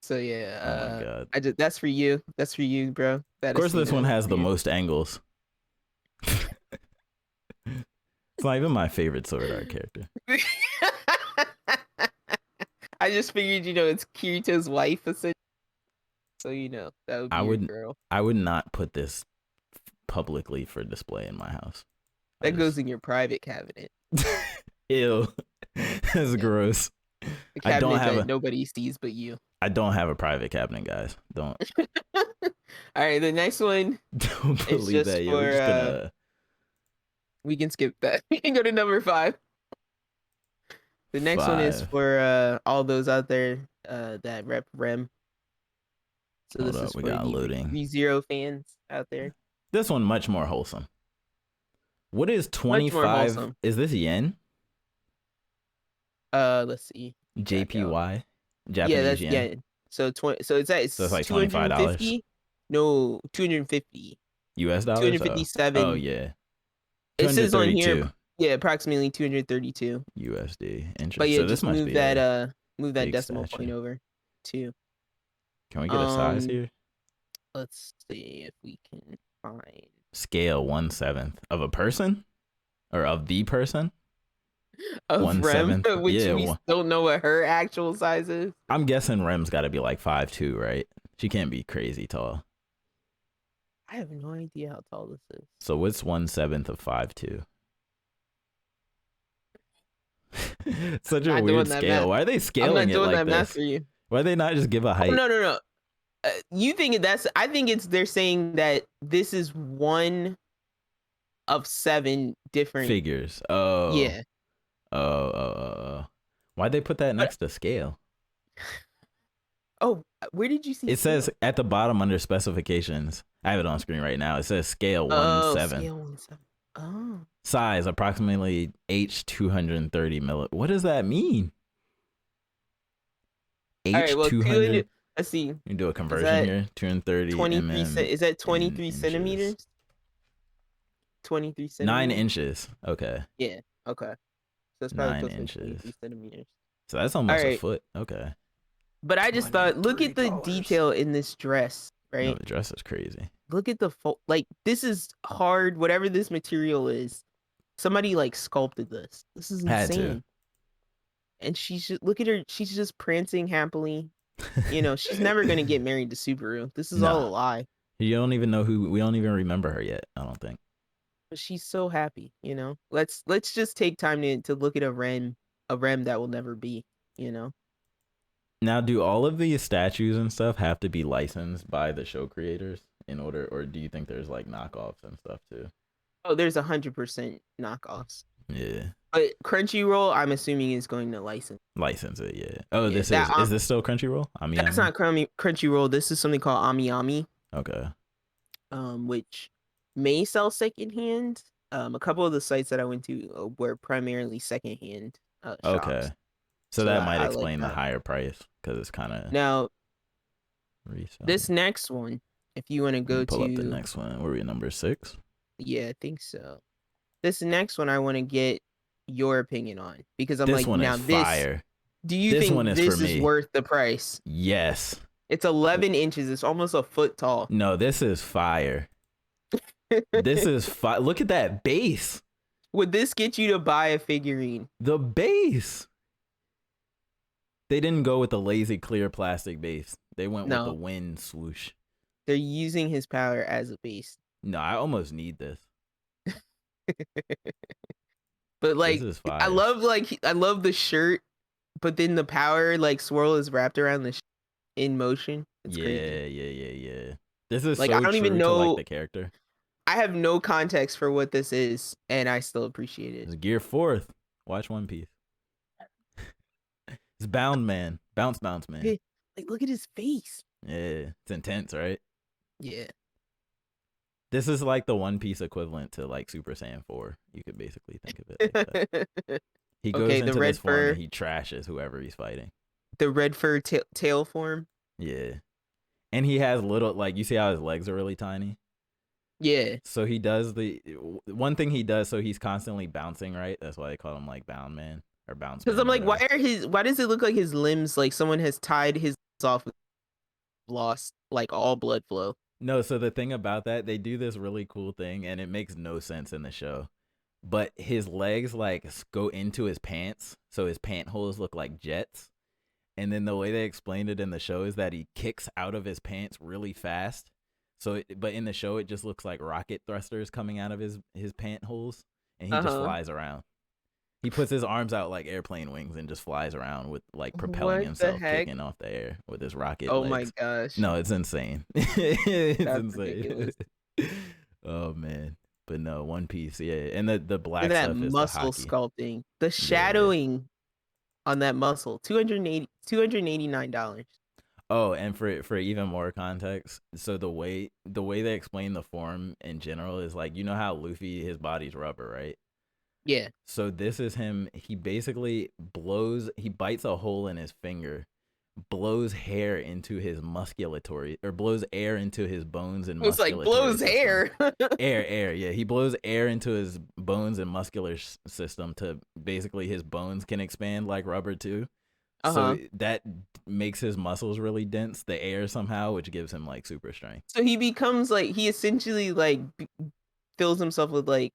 So yeah, Oh my god. that's for you. That's for you, bro. Of course, this one has the most angles. It's not even my favorite Sword Art character. I just figured, it's Kirito's wife, essentially. So that would be your girl. I would not put this publicly for display in my house. That goes in your private cabinet. Ew, that's gross. The cabinet that nobody sees but you. I don't have a private cabinet, guys. Don't. All right, the next one. Don't believe that. You're just gonna... We can skip that. We can go to number 5. The next one is for all those out there that rep Rem. So this is for the ReZero fans out there. This one much more wholesome. What is 25? Is this yen? Let's see. JPY. Japanese that's yen. yen. So it's like $25. No, 250 US dollars. 257. Oh yeah. It says on here. Yeah, approximately 232 USD. Interesting. But yeah, so just move that decimal statue. point over too. Can we get a size here? Let's see if we can find scale 1/7 of a person, or of the person. Of Rem, which we don't know what her actual size is. I'm guessing Rem's got to be like 5'2", right? She can't be crazy tall. I have no idea how tall this is. So what's 1/7 of 5'2"? Such a weird scale. Why are they scaling it like this? I'm not doing that math for you. Why they not just give a height? Oh, no. You think I think they're saying that this is one of 7 different figures. Oh. Yeah. Oh. Why'd they put that next to scale? Oh, where did you see it? Says at the bottom under specifications. I have it on screen right now. It says scale 1/7. Scale 1/7. Oh. Size approximately H 230 milli. What does that mean? H 200. Let's see. You do a conversion here. 230 mm. Is that 23 centimeters? 23 centimeters. 9 inches. Okay. Yeah. Okay. So it's probably 9 inches. 23 centimeters. So that's almost a foot. Okay. But I just thought, look at the detail in this dress, right? No, the dress is crazy. Look at the this is hard. Whatever this material is, somebody sculpted this. This is insane. And she's just, look at her. She's just prancing happily. She's never gonna get married to Subaru. This is all a lie. You don't even know who. We don't even remember her yet. I don't think. But she's so happy. Let's just take time to look at a Rem that will never be. Now, do all of these statues and stuff have to be licensed by the show creators in order, or do you think there's knockoffs and stuff too? Oh, there's 100% knockoffs. Yeah. But Crunchyroll, I'm assuming, is going to license it. Yeah. Oh, is this still Crunchyroll? That's not Crunchyroll. This is something called Ami. Okay. Which may sell secondhand. A couple of the sites that I went to were primarily secondhand shops. Okay. So that might explain the higher price, because it's kind of now. Resale. This next one, if you want to go pull up the next one, were we at number 6? Yeah, I think so. This next one I want to get your opinion on, because I'm this one is fire. Do you think this is worth the price? Yes. It's 11 inches. It's almost a foot tall. No, this is fire. This is fire. Look at that base. Would this get you to buy a figurine? The base. They didn't go with the lazy clear plastic base. They went with the wind swoosh. They're using his power as a base. No, I almost need this. But this is fire. I love the shirt, but then the power swirl is wrapped around the in motion. It's crazy. Yeah. This is I don't even know the character. I have no context for what this is, and I still appreciate it. It's Gear 4th. Watch One Piece. It's Bounce Man. Look at his face. Yeah, it's intense, right? Yeah. This is like the One Piece equivalent to Super Saiyan 4. You could basically think of it like that. He goes into this form and he trashes whoever he's fighting. The red fur tail form? Yeah. And he has little, you see how his legs are really tiny? Yeah. So he does one thing he does, so he's constantly bouncing, right? That's why they call him Bound Man or Bounce Man. Because I'm why does it look like his limbs, someone has tied his off with lost like all blood flow. No, so the thing about that, they do this really cool thing, and it makes no sense in the show. But his legs like go into his pants, so his pant holes look like jets. And then the way they explained it in the show is that he kicks out of his pants really fast. But in the show, it just looks like rocket thrusters coming out of his pant holes, and he just flies around. He puts his arms out like airplane wings and just flies around with like propelling What the himself, heck? kicking off the air with his rocket Oh my legs. gosh. No, it's insane. It's That's insane. ridiculous. Oh man, but no, One Piece, yeah, and the And black that stuff is the muscle hockey. sculpting, the Yeah. shadowing on that muscle, $289. Oh, and for even more context, so the way they explain the form in general is like, you know how Luffy, his body's rubber, right? Yeah. So this is him. He basically he bites a hole in his finger, blows hair into his musculatory, or blows air into his bones and It was like musculatory blows system. hair. Air, yeah. He blows air into his bones and muscular system to basically his bones can expand like rubber too. So that makes his muscles really dense, the air somehow, which gives him like super strength. So he becomes like, he essentially like fills himself with like,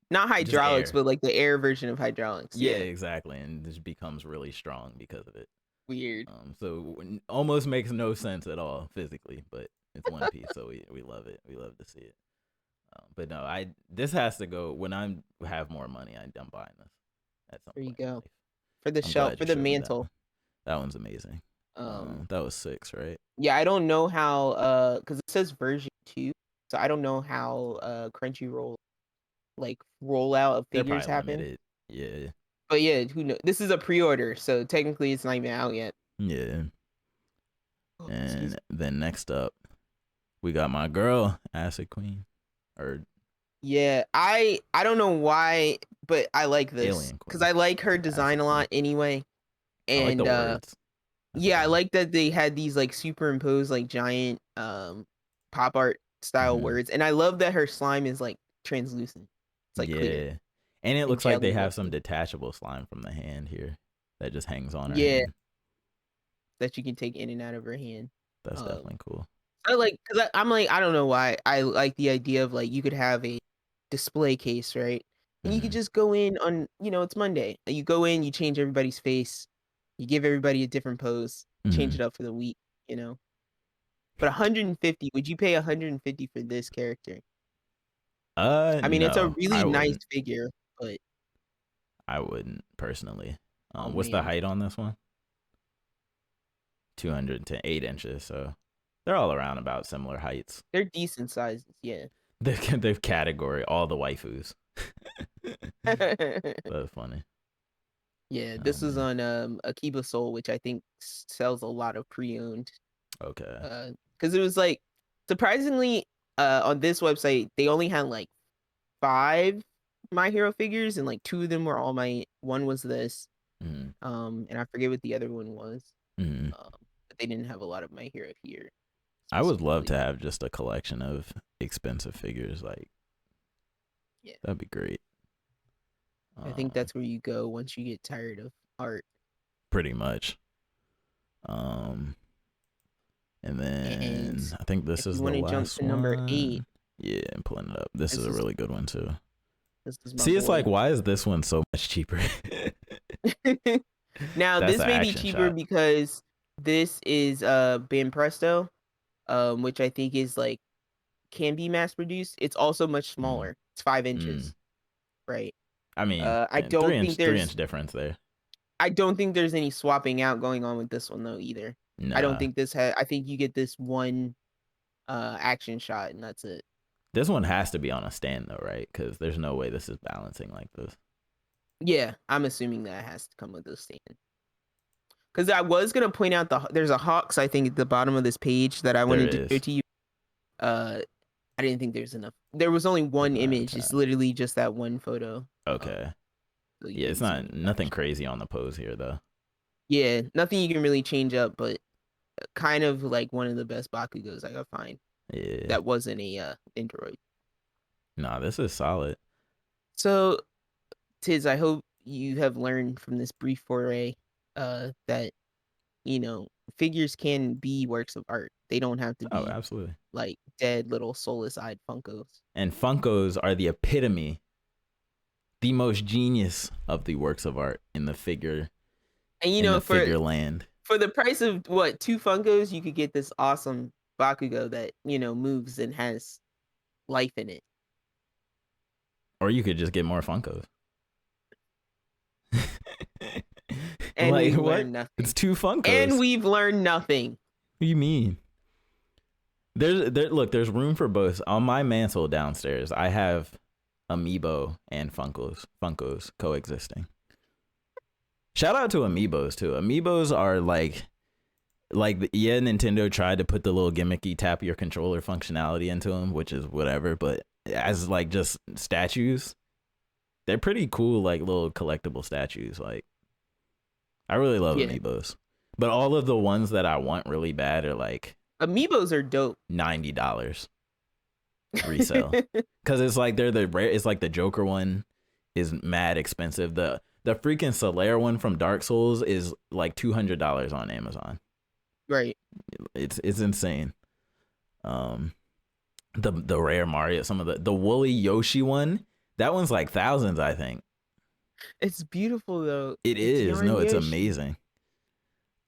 not hydraulics, but like the air version of hydraulics. Yeah, exactly. And just becomes really strong because of it. Weird. So almost makes no sense at all physically, but it's One Piece, so we love it. We love to see it. But no, this has to go when I have more money. I'm buying this at some There you point in go. life. For the I'm shelf, glad for you the showed me mantle. that one's amazing. That was 6, right? Yeah, I don't know how because it says version 2, so I don't know how Crunchyroll like rollout of They're figures probably happen. limited. Yeah. But yeah, who knows? This is a pre-order, so technically it's not even out yet. Yeah. Oh, And then next up, we got my girl, Acid Queen. Or yeah, I don't know why, but I like this Alien Queen. because I like her design a lot anyway. I like And the words. yeah, I like that they had these like superimposed like giant pop art style words, and I love that her slime is like translucent. It's like clear. And it looks like they have some looking. detachable slime from the hand here that just hangs on her Yeah, hand. that you can take in and out of her hand. That's definitely cool. I like, because I'm like, I don't know why I like the idea of like you could have a display case, right? And you could just go in on, it's Monday. You go in, you change everybody's face, you give everybody a different pose, change it up for the week, you know. But 150, would you pay 150 for this character? I mean, it's a No, really I nice wouldn't. figure, but I wouldn't personally. oh What's the man, height on this one? 208 inches, so they're all around about similar heights. they're decent sizes, yeah. The category, all the waifus. That's funny. Yeah, this is on Akiba Soul, which I think sells a lot of pre-owned. Okay. Because it was like surprisingly on this website they only had like 5 My Hero figures, and like 2 of them were All Might. One was this, and I forget what the other one was. But they didn't have a lot of My Hero here. I would love to have just a collection of expensive figures. Like, yeah, that'd be great. I think that's where you go once you get tired of art. Pretty much. And then I think this is the last jump to number 8. Yeah, I'm pulling it up. This is a really good one too. See, it's like, why is this one so much cheaper? Now this may be cheaper because this is Ben Presto, which I think is like can be mass produced. It's also much smaller. It's 5 inches, right? I mean, I don't think there's 3-inch difference there. I don't think there's any swapping out going on with this one though either. Nah. I don't think I think you get this one action shot and that's it. This one has to be on a stand though, right? Because there's no way this is balancing like this. Yeah, I'm assuming that has to come with a stand. Because I was gonna point out there's a Hawks, I think, at the bottom of this page that I wanted to show to you. I didn't think there's enough. There was only one image. It's literally just that one photo. Okay. So yeah, it's nothing crazy on the pose here though. Yeah, nothing you can really change up, but kind of like one of the best Bakugos I could find. Yeah. That wasn't a Android. Nah, this is solid. So, Tiz, I hope you have learned from this brief foray that, figures can be works of art. They don't have to Oh, be absolutely. like dead little soulless-eyed Funkos. And Funkos are the epitome, the most genius of the works of art in the figure And figure land. for the price of what, 2 Funkos, you could get this awesome Bakugo that, moves and has life in it. Or you could just get more Funkos. And like we've what? learned nothing. It's 2 Funkos. And we've learned nothing. What do you mean? There's room for both. On my mantle downstairs, I have Amiibo and Funkos coexisting. Shout out to Amiibos too. Amiibos are like Nintendo tried to put the little gimmicky tap your controller functionality into them, which is whatever, but as like just statues, they're pretty cool, like little collectible statues. Like, I really love Amiibos, but all of the ones that I want really bad are like Amiibos are dope. $90 resale, because it's like they're the rare. It's like the Joker one is mad expensive. The freaking Solaire one from Dark Souls is like $200 on Amazon. Right. It's insane. The rare Mario, some of the woolly Yoshi one, that one's like thousands, I think. It's beautiful though. It's Yoshi. amazing.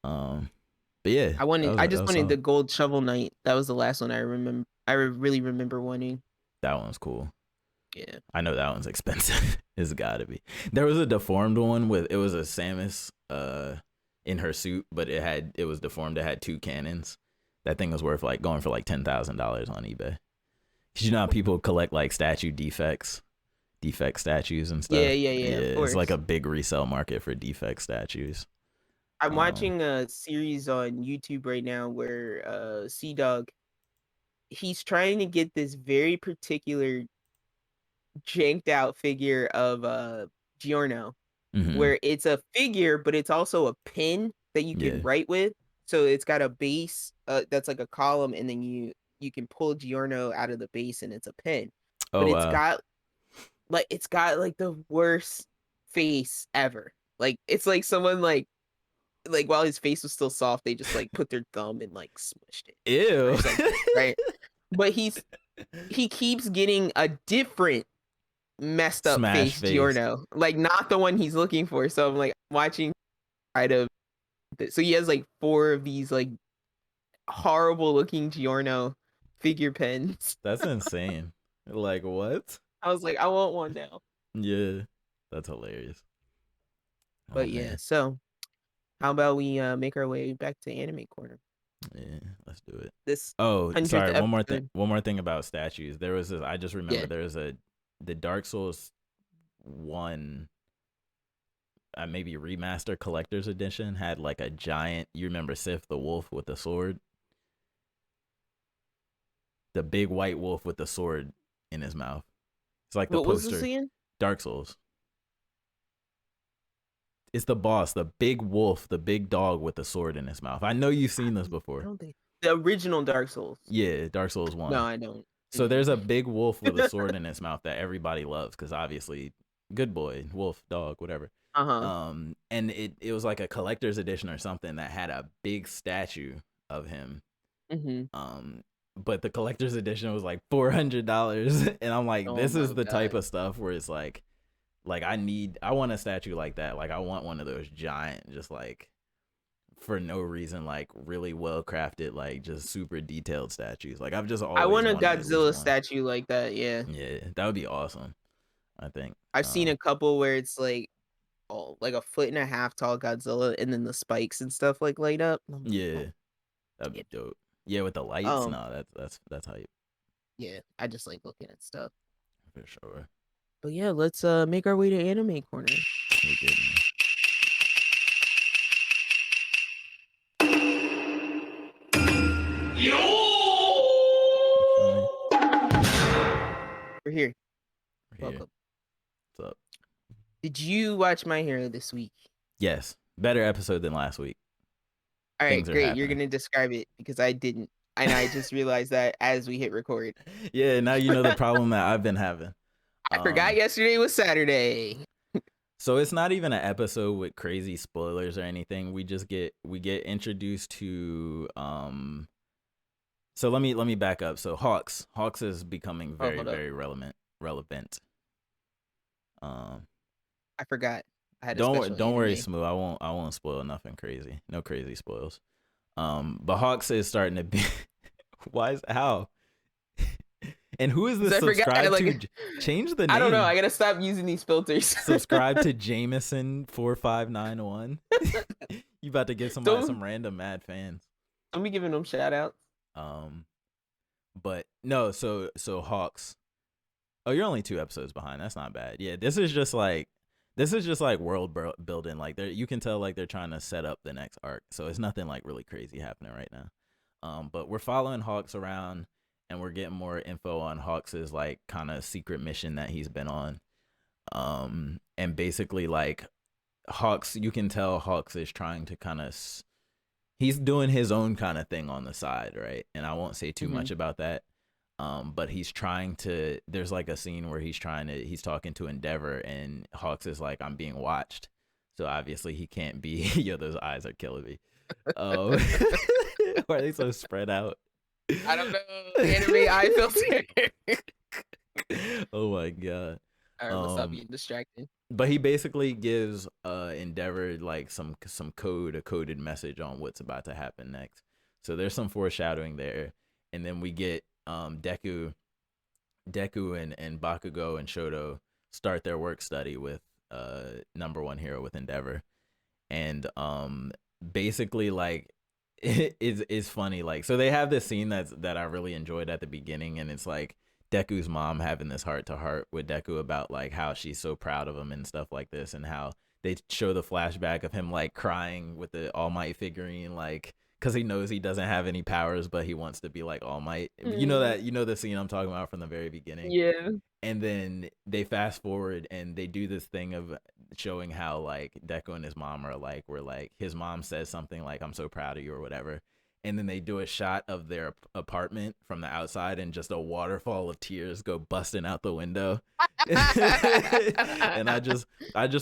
But yeah, I just wanted the gold Shovel Knight. That was the last one I remember. I really remember wanting. That one's cool. Yeah, I know that one's expensive. It's gotta be. There was a deformed one it was a Samus in her suit, but it was deformed. It had 2 cannons. That thing was worth like going for like $10,000 on eBay. Cause you know how people collect like defect statues and stuff. Yeah. It's like a big resale market for defect statues. I'm watching a series on YouTube right now where Sea Dog, he's trying to get this very particular janked out figure of Giorno, where it's a figure, but it's also a pen that you can write with. So it's got a base that's like a column, and then you can pull Giorno out of the base, and it's a pen. But it's got like the worst face ever. Like it's like someone like while his face was still soft, they just like put their thumb and like smushed it. Ew. Right. But he keeps getting a different messed up face Giorno, like not the one he's looking for. So I'm like watching so he has like 4 of these like horrible looking Giorno figure pens. That's insane. Like what? I was like, I want one now. Yeah, that's hilarious. But yeah, so how about we make our way back to Anime Corner? Yeah, let's do it. Sorry, one more thing about statues. There was I just remember there was the Dark Souls 1 maybe remaster collector's edition had like a giant, you remember Sif the wolf with the sword? The big white wolf with the sword in his mouth. It's like the poster. What was this again? Dark Souls. It's the boss, the big wolf, the big dog with the sword in his mouth. I know you've seen this before. I don't think the original Dark Souls. Yeah, Dark Souls 1. No, I don't. So there's a big wolf with a sword in his mouth that everybody loves because obviously, good boy, wolf, dog, whatever. And it was like a collector's edition or something that had a big statue of him. But the collector's edition was like $400, and I'm like, this is the type of stuff where it's like I want a statue like that. Like I want one of those giant, just like for no reason, like really well crafted, like just super detailed statues. Like I've just always I want a Godzilla statue like that. Yeah, that would be awesome. I think I've seen a couple where it's like like a 1.5 foot tall Godzilla, and then the spikes and stuff like light up. Yeah, that'd be dope. Yeah, with the lights. No, that's hype. Yeah, I just like looking at stuff for sure. But yeah, let's make our way to Anime Corner. We're here. Welcome. What's up? Did you watch My Hero this week? Yes. Better episode than last week. All right, great. You're going to describe it because I didn't. And I just realized that as we hit record. Yeah, now you know the problem that I've been having. I forgot yesterday was Saturday. So it's not even an episode with crazy spoilers or anything. We get introduced to so let me back up. So Hawks is becoming Oh, very hold up. very relevant. Um I forgot. I had a special don't worry, anime. Smooth. I won't spoil nothing crazy. No crazy spoils. But Hawks is starting to be why is how? And who is 'Cause this I forgot. subscribed to? Like, Change the I don't know. I name. gotta stop using these filters. Subscribe to Jameson4591. You about to get somebody don't some random mad fans. don't be giving them shout outs. But no, so Hawks. Oh, you're only 2 episodes behind. That's not bad. Yeah, this is just like world building. Like you can tell like they're trying to set up the next arc. So it's nothing like really crazy happening right now. But we're following Hawks around and we're getting more info on Hawks's like kind of secret mission that he's been on. And basically like Hawks, you can tell Hawks is trying to kind of he's doing his own kind of thing on the side, right? And I won't say too much about that. But he's trying to there's like a scene where he's talking to Endeavor and Hawks is like, I'm being watched. So obviously he can't be yo, those eyes are killing me. Why are they so spread out? I don't know. Anime eye filter. Oh my god. All right, let's stop being distracted. But he basically gives Endeavor like some a coded message on what's about to happen next. So there's some foreshadowing there. And then we get Deku and Bakugo and Shoto start their work study with number one hero with Endeavor. And basically like it's funny, like so they have this scene that I really enjoyed at the beginning, and it's like Deku's mom having this heart to heart with Deku about like how she's so proud of him and stuff like this, and how they show the flashback of him like crying with the All Might figurine, like because he knows he doesn't have any powers, but he wants to be like All Might. You know the scene I'm talking about from the very beginning. Yeah. And then they fast forward and they do this thing of showing how like Deku and his mom are like, where like his mom says something like, I'm so proud of you or whatever. And then they do a shot of their apartment from the outside and just a waterfall of tears go busting out the window. And I just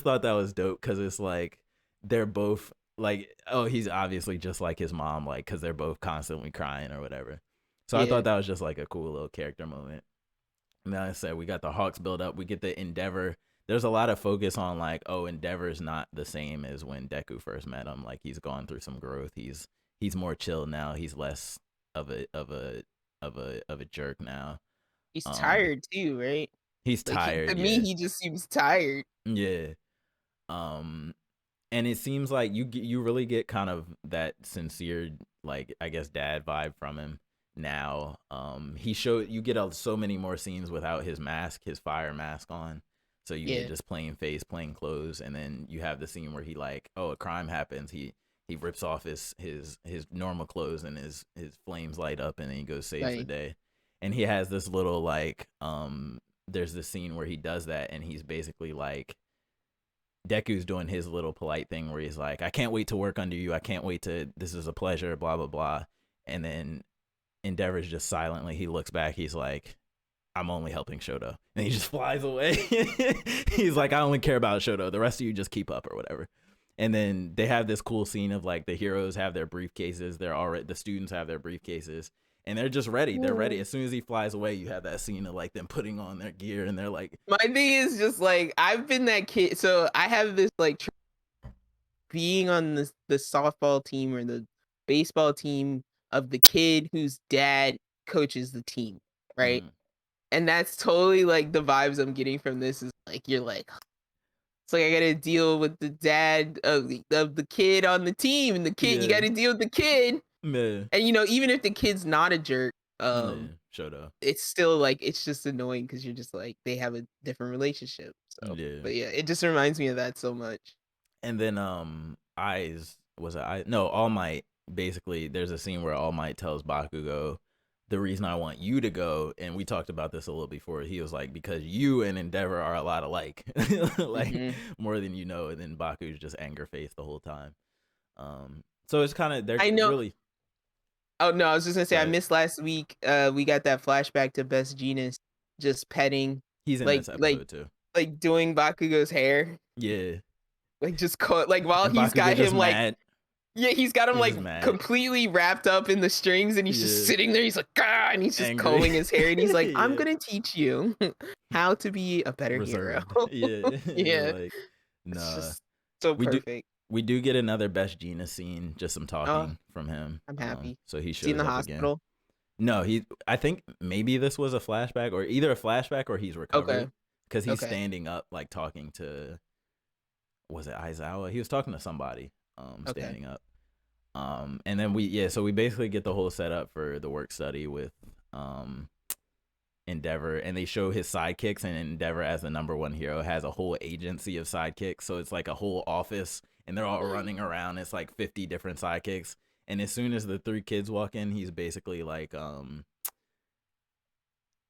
thought that was dope because it's like they're both like, oh, he's obviously just like his mom, like because they're both constantly crying or whatever. So I thought that was just like a cool little character moment. And then I said we got the Hawks build up. We get the Endeavor. There's a lot of focus on like, oh, Endeavor's not the same as when Deku first met him. Like he's gone through some growth. He's more chill now. He's less of a jerk now. He's tired too, right? He's like tired. To me, he just seems tired. Yeah. And it seems like you really get kind of that sincere, like I guess dad vibe from him now. You get so many more scenes without his mask, his fire mask on. So you get just plain face, plain clothes, and then you have the scene where he like, oh, a crime happens. He rips off his normal clothes and his flames light up, and then he goes saves the day. And he has this little like there's this scene where he does that, and he's basically like, Deku's doing his little polite thing where he's like, I can't wait to work under you. I can't wait this is a pleasure, blah, blah, blah. And then Endeavor's just silently, he looks back, he's like, I'm only helping Shoto. And he just flies away. He's like, I only care about Shoto. The rest of you just keep up or whatever. And then they have this cool scene of like the heroes have their briefcases. The students have their briefcases. And they're just ready. They're ready. As soon as he flies away, you have that scene of like them putting on their gear and they're like. My thing is just like, I've been that kid. So I have this like being on the softball team or the baseball team of the kid whose dad coaches the team, right? And that's totally like the vibes I'm getting from this is like, you're like, it's like I gotta deal with the dad of the kid on the team, and the kid, you gotta deal with the kid. And even if the kid's not a jerk, Shoto, it's still like, it's just annoying because you're just like, they have a different relationship. So but yeah, it just reminds me of that so much. And then All Might, basically there's a scene where All Might tells Bakugo, the reason I want you to go, and we talked about this a little before, he was like, because you and Endeavor are a lot alike. Like more than you know. And then Baku's just anger faced the whole time. So it's kind of, they're really. Oh no, I was just gonna say, I missed last week. We got that flashback to Best Genius just petting. He's in this episode too. like doing Bakugo's hair, Yeah. like just like while And he's Bakugo got just him like mad. yeah, he's got him He's like just mad. completely wrapped up in the strings, and he's just Yeah. sitting there. He's like, ah, and he's just Angry. combing his hair, and he's like, I'm Yeah. gonna teach you how to be a better hero. Reserved. Yeah. You're Yeah, like, it's nah. just so We do perfect. we do get another Best Gina scene, just some Oh, talking from him. I'm happy. So he Is he in shows the up again. hospital? No, I think maybe this was a flashback, or either a flashback or he's Okay. recovered. Because he's Okay. standing up, like talking to, was it Aizawa? He was talking to somebody, Okay. standing up. And then so we basically get the whole setup for the work study with Endeavor, and they show his sidekicks, and Endeavor, as the number one hero, has a whole agency of sidekicks. So it's like a whole office, and they're all running around. It's like 50 different sidekicks. And as soon as the three kids walk in, he's basically like,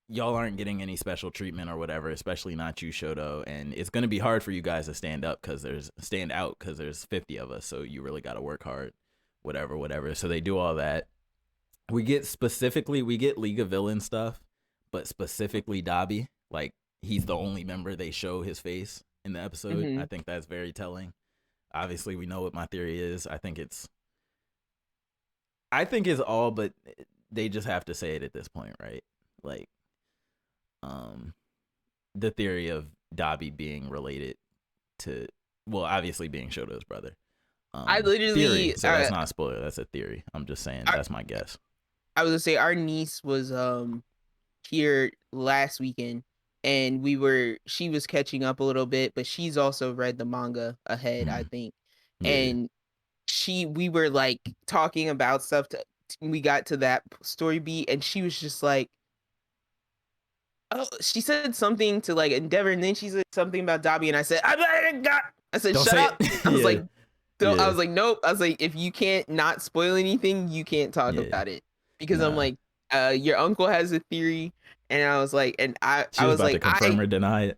y'all aren't getting any special treatment or whatever, especially not you, Shoto. And it's going to be hard for you guys to stand out because there's 50 of us. So you really got to work hard, whatever. So they do all that. We get League of Villains stuff, but specifically Dabi. Like, he's the only member they show his face in the episode. Mm-hmm. I think that's very telling. Obviously, we know what my theory is. I think it's all, but they just have to say it at this point, right? Like, the theory of Dabi being related to, well, obviously being Shoto's brother. I literally theory, so that's not a spoiler. That's a theory. I'm just saying that's my guess. I was gonna say our niece was here last weekend, and she was catching up a little bit, but she's also read the manga ahead, I think. Yeah. And we were like talking about stuff we got to that story beat, and she was just like, oh, she said something to like Endeavor, and then she said something about Dabi, and I said, I said, Don't shut say up. it. I was Yeah. like, Yeah. I was like, nope. I was like, if you can't not spoil anything, you can't talk Yeah. about it, because Nah. I'm like, your uncle has a theory, and I was like, and I She was about like, to confirm or deny it.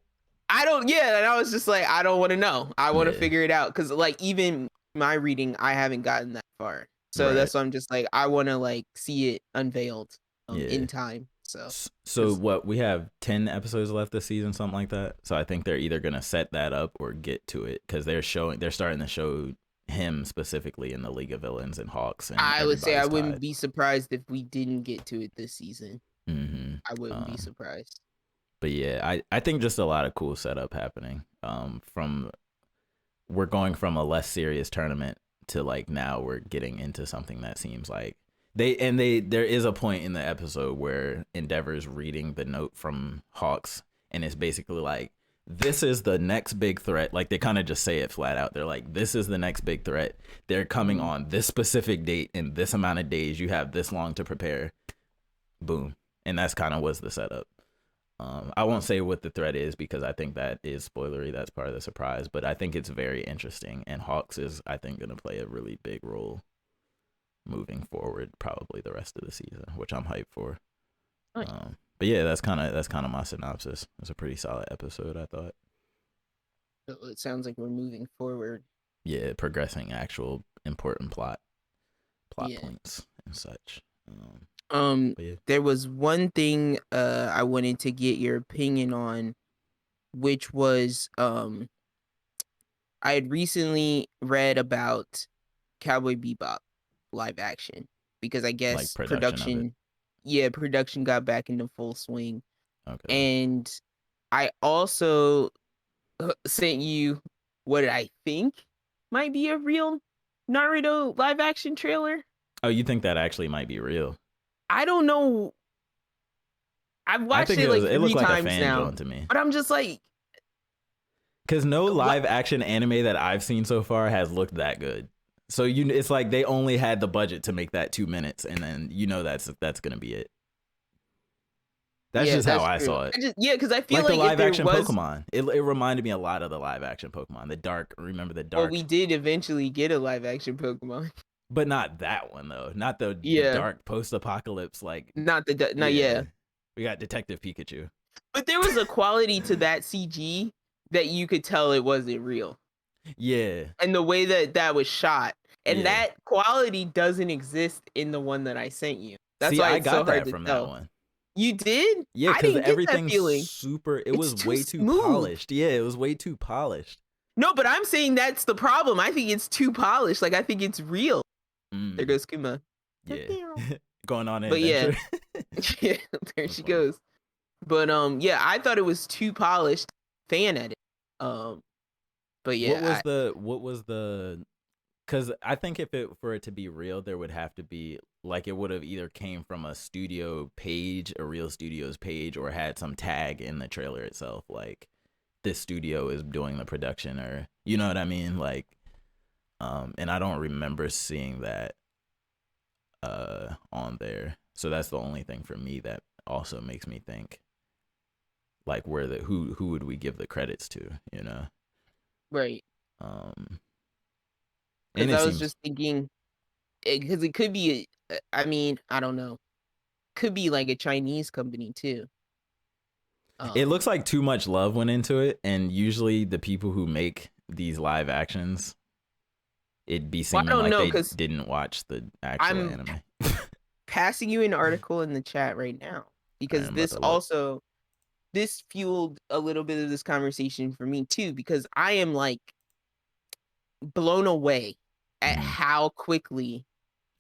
I don't, yeah, and I was just like, I don't want to know. I want to Yeah. figure it out, because like even my reading, I haven't gotten that far, so Right. that's why I'm just like, I want to like see it unveiled Yeah. in time. So what, we have 10 episodes left this season, something like that. So I think they're either gonna set that up or get to it, because they're starting to show him specifically in the League of Villains and Hawks. And I would say I everybody's wouldn't tied. be surprised if we didn't get to it this season. Mm-hmm. I wouldn't be surprised. But yeah, I think just a lot of cool setup happening. We're going from a less serious tournament to like now we're getting into something that seems like there is a point in the episode where Endeavor's reading the note from Hawks, and it's basically like, this is the next big threat. Like, they kind of just say it flat out. They're like, this is the next big threat. They're coming on this specific date in this amount of days. You have this long to prepare. Boom. And that's kind of was the setup. I won't say what the threat is, because I think that is spoilery. That's part of the surprise. But I think it's very interesting. And Hawks is, I think, going to play a really big role moving forward, probably the rest of the season, which I'm hyped for. Nice. But yeah, that's kind of my synopsis. It's a pretty solid episode, I thought. So it sounds like we're moving forward. Yeah, progressing actual important plot Yeah. points and such. Yeah. There was one thing I wanted to get your opinion on, which was I had recently read about Cowboy Bebop live action, because I guess Like production production got back into full swing. Okay. And I also sent you what I think might be a real Naruto live action trailer. Oh, you think that actually might be real? I don't know. I've watched it like 3 times now, to me. but I'm just like, because no live action anime that I've seen so far has looked that good. So it's like they only had the budget to make that 2 minutes, and then that's gonna be it. That's just how I saw it. Because I feel like the like live action was... Pokemon. It reminded me a lot of the live action Pokemon. Remember the dark? Well, we did eventually get a live action Pokemon, but not that one though. Not the dark post apocalypse like. Not the We got Detective Pikachu. But there was a quality to that CG that you could tell it wasn't real. Yeah. And the way that was shot. And that quality doesn't exist in the one that I sent you. That's why it's so hard to tell. That one. You did? Yeah, I because didn't get that everything's feeling. super. It It's was too way too smooth. polished. Yeah, it was way too polished. No, but I'm saying that's the problem. I think it's too polished. Like, I think it's real. There Mm, goes Kuma. yeah, going on an But yeah, adventure. yeah, there That's she funny. goes. But yeah, I thought it was too polished. Fan edit. Um, but What yeah, was the? What was the? Because I think if it for it to be real, there would have to be like it would have either came from a studio page, a real studio's page, or had some tag in the trailer itself, like this studio is doing the production, or you know what I mean, like. And I don't remember seeing that on there, so that's the only thing for me that also makes me think like where the who would we give the credits to, you know? right. Um, and Because it I was seems just thinking, because it could be. I mean, I don't know. Could be like a Chinese company too. it Um, looks like too much love went into it, and usually the people who make these live actions, it'd be well, I seeming don't like know they because didn't watch the actual I'm anime. passing you an article in the chat right now because I'm about this to look. also this fueled a little bit of this conversation for me too because I am like blown away at Hmm. how quickly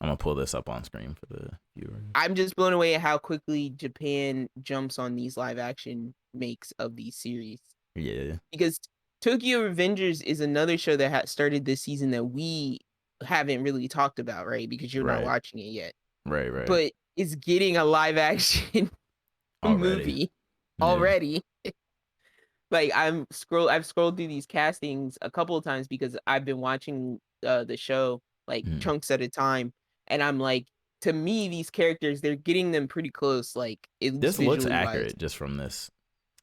I'm gonna pull this up on screen for the viewers. I'm just blown away at how quickly Japan jumps on these live action makes of these series Yeah, because Tokyo Revengers is another show that started this season that we haven't really talked about, right? Because you're not right, watching it yet, right. but it's getting a live action Already, movie yeah. already. Like I've scrolled through these castings a couple of times because I've been watching the show like Mm. chunks at a time, and I'm like, to me, these characters they're getting them pretty close, like at least This looks visually wise. accurate just from this,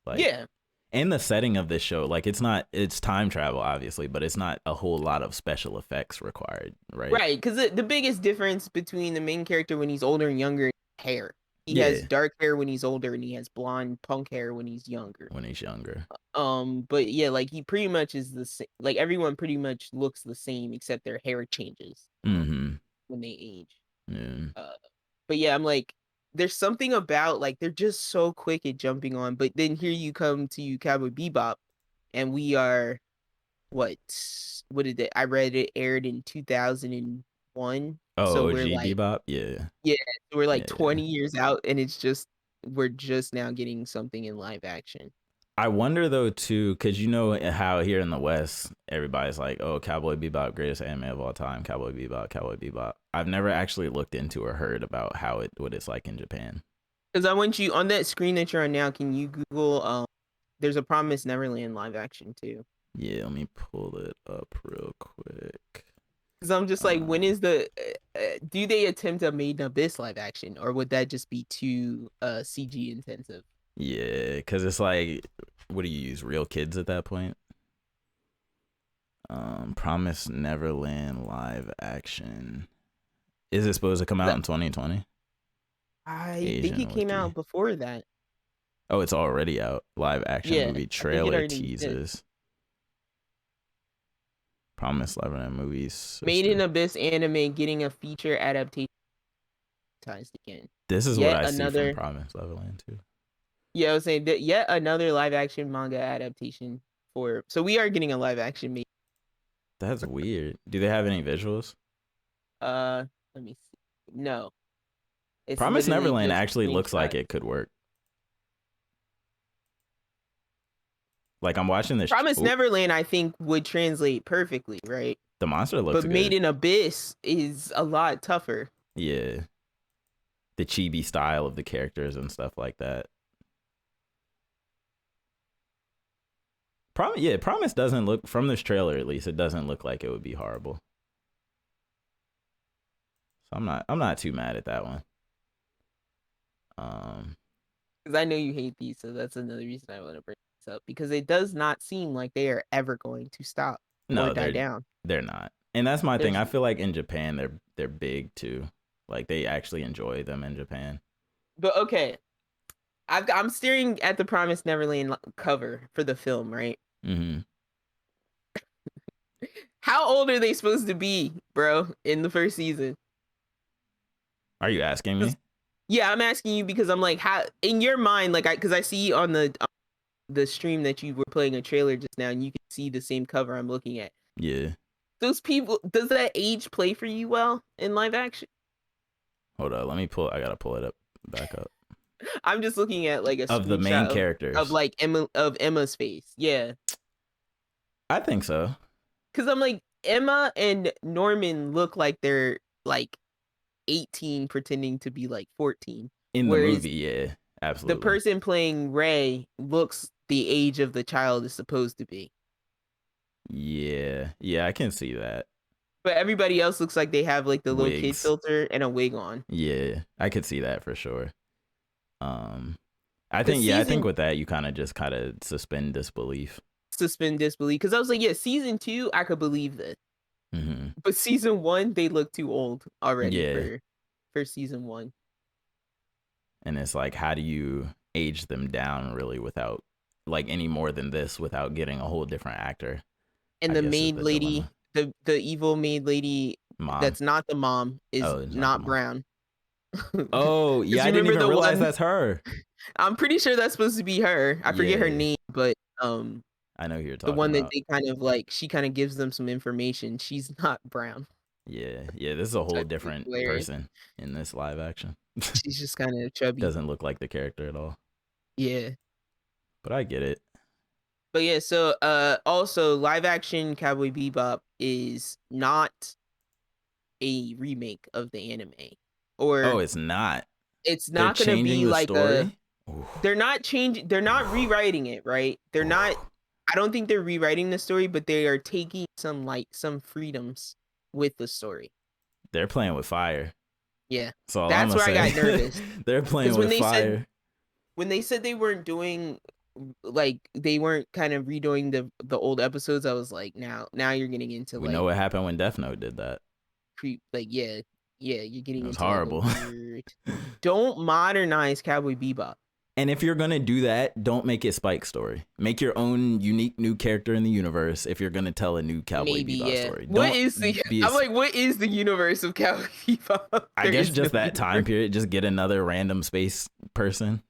like, Yeah, and the setting of this show. Like, it's time travel, obviously, but it's not a whole lot of special effects required, right? right. Because the biggest difference between the main character when he's older and younger is hair. He has Yeah, dark hair when he's older, and he has blonde punk hair when he's younger. when he's younger. But yeah, like he pretty much is the same. Like everyone pretty much looks the same except their hair changes Mm-hmm. when they age. Yeah. Uh, but yeah, I'm like, there's something about like they're just so quick at jumping on. But then here you come to Cowboy Bebop, and we are what? What did it? I read it aired in 2001, so Oh, we're OG like, Bebop. Yeah, yeah, so we're like yeah. 20 years out, and it's just we're just now getting something in live action. I wonder though too, because you know how here in the West everybody's like, "Oh, Cowboy Bebop, greatest anime of all time." Cowboy Bebop, Cowboy Bebop. I've never actually looked into or heard about what it's like in Japan. Because I want you on that screen that you're on now. Can you Google? There's a Promise Neverland live action too. Yeah, let me pull it up real quick. Because I'm just like, when Um, is the? Do they attempt a Made in Abyss live action, or would that just be too CG intensive? yeah, because it's like, what do you use? Real kids at that point? Promise Neverland live action. Is it supposed to come out in 2020? I think Asian it came Wiki. out before that. Oh, it's already out. Live action Yeah, movie I think it trailer already exists. teasers. Promise Neverland movies Made in sister. Abyss anime getting a feature adaptation again. This is what Yet I see from another. Promise Neverland too. Yeah, I was saying that yet another live action manga adaptation for. So we are getting a live action made. That's weird. Do they have any visuals? Let me see. No, it's Promise literally Neverland just actually looks like screenshot. it could work. Like I'm watching this. Promise Oh, Neverland, I think, would translate perfectly, right? the monster looks But Made good. in Abyss is a lot tougher. Yeah, the chibi style of the characters and stuff like that. Promise doesn't look from this trailer at least. It doesn't look like it would be horrible. So I'm not too mad at that one. Um, Because I know you hate these, so that's another reason I want to bring this up. Because it does not seem like they are ever going to stop or no, die they're down. they're not. And that's my thing. There's, I feel like in Japan they're big too. Like they actually enjoy them in Japan. but okay, I'm staring at the Promise Neverland cover for the film, right? Mm-hmm. How old are they supposed to be, bro, in the first season? Are you asking me? Yeah, I'm asking you because I'm like, how in your mind, like, because I see on the stream that you were playing a trailer just now, and you can see the same cover I'm looking at. Yeah. Those people, does that age play for you well in live action? Hold on, let me pull. I gotta pull it up back up. I'm just looking at like a Of the main screenshot characters. of like Emma's face. Yeah, I think so. because I'm like, Emma and Norman look like they're like 18 pretending to be like 14. In the Whereas movie, yeah, absolutely. the person playing Ray looks the age of the child is supposed to be. Yeah, I can see that. But everybody else looks like they have like the little kid Wigs. filter and a wig on. Yeah, I could see that for sure. I think with that you kind of suspend disbelief. Because I was like, yeah, season 2 I could believe this, but season 1 they look too old already for season 1. And it's like, how do you age them down really without like any more than this without getting a whole different actor? And the maid lady, the evil maid lady, mom. That's not the mom, is not brown. Oh yeah, I didn't even realize that's her. I'm pretty sure that's supposed to be her. I forget her name, but I know who you're talking about. The one that they kind of like, she kind of gives them some information. She's not brown. Yeah, this is a whole different person in this live action. She's just kind of chubby. Doesn't look like the character at all. Yeah, but I get it. But yeah, so also live action Cowboy Bebop is not a remake of the anime. Or it's not. It's not going to be like they're not rewriting it, right? They're not. I don't think they're rewriting the story, but they are taking some freedoms with the story. They're playing with fire. Yeah, that's where I got nervous. They're playing with fire. When they said they weren't doing, like, they weren't kind of redoing the old episodes, I was like, now you're getting into we know what happened when Death Note did that. You're getting into horrible. Don't modernize Cowboy Bebop. And if you're gonna do that, don't make it Spike's story. Make your own unique new character in the universe. If you're gonna tell a new Cowboy Bebop story, what is the universe of Cowboy Bebop? I guess just that time period. Just get another random space person.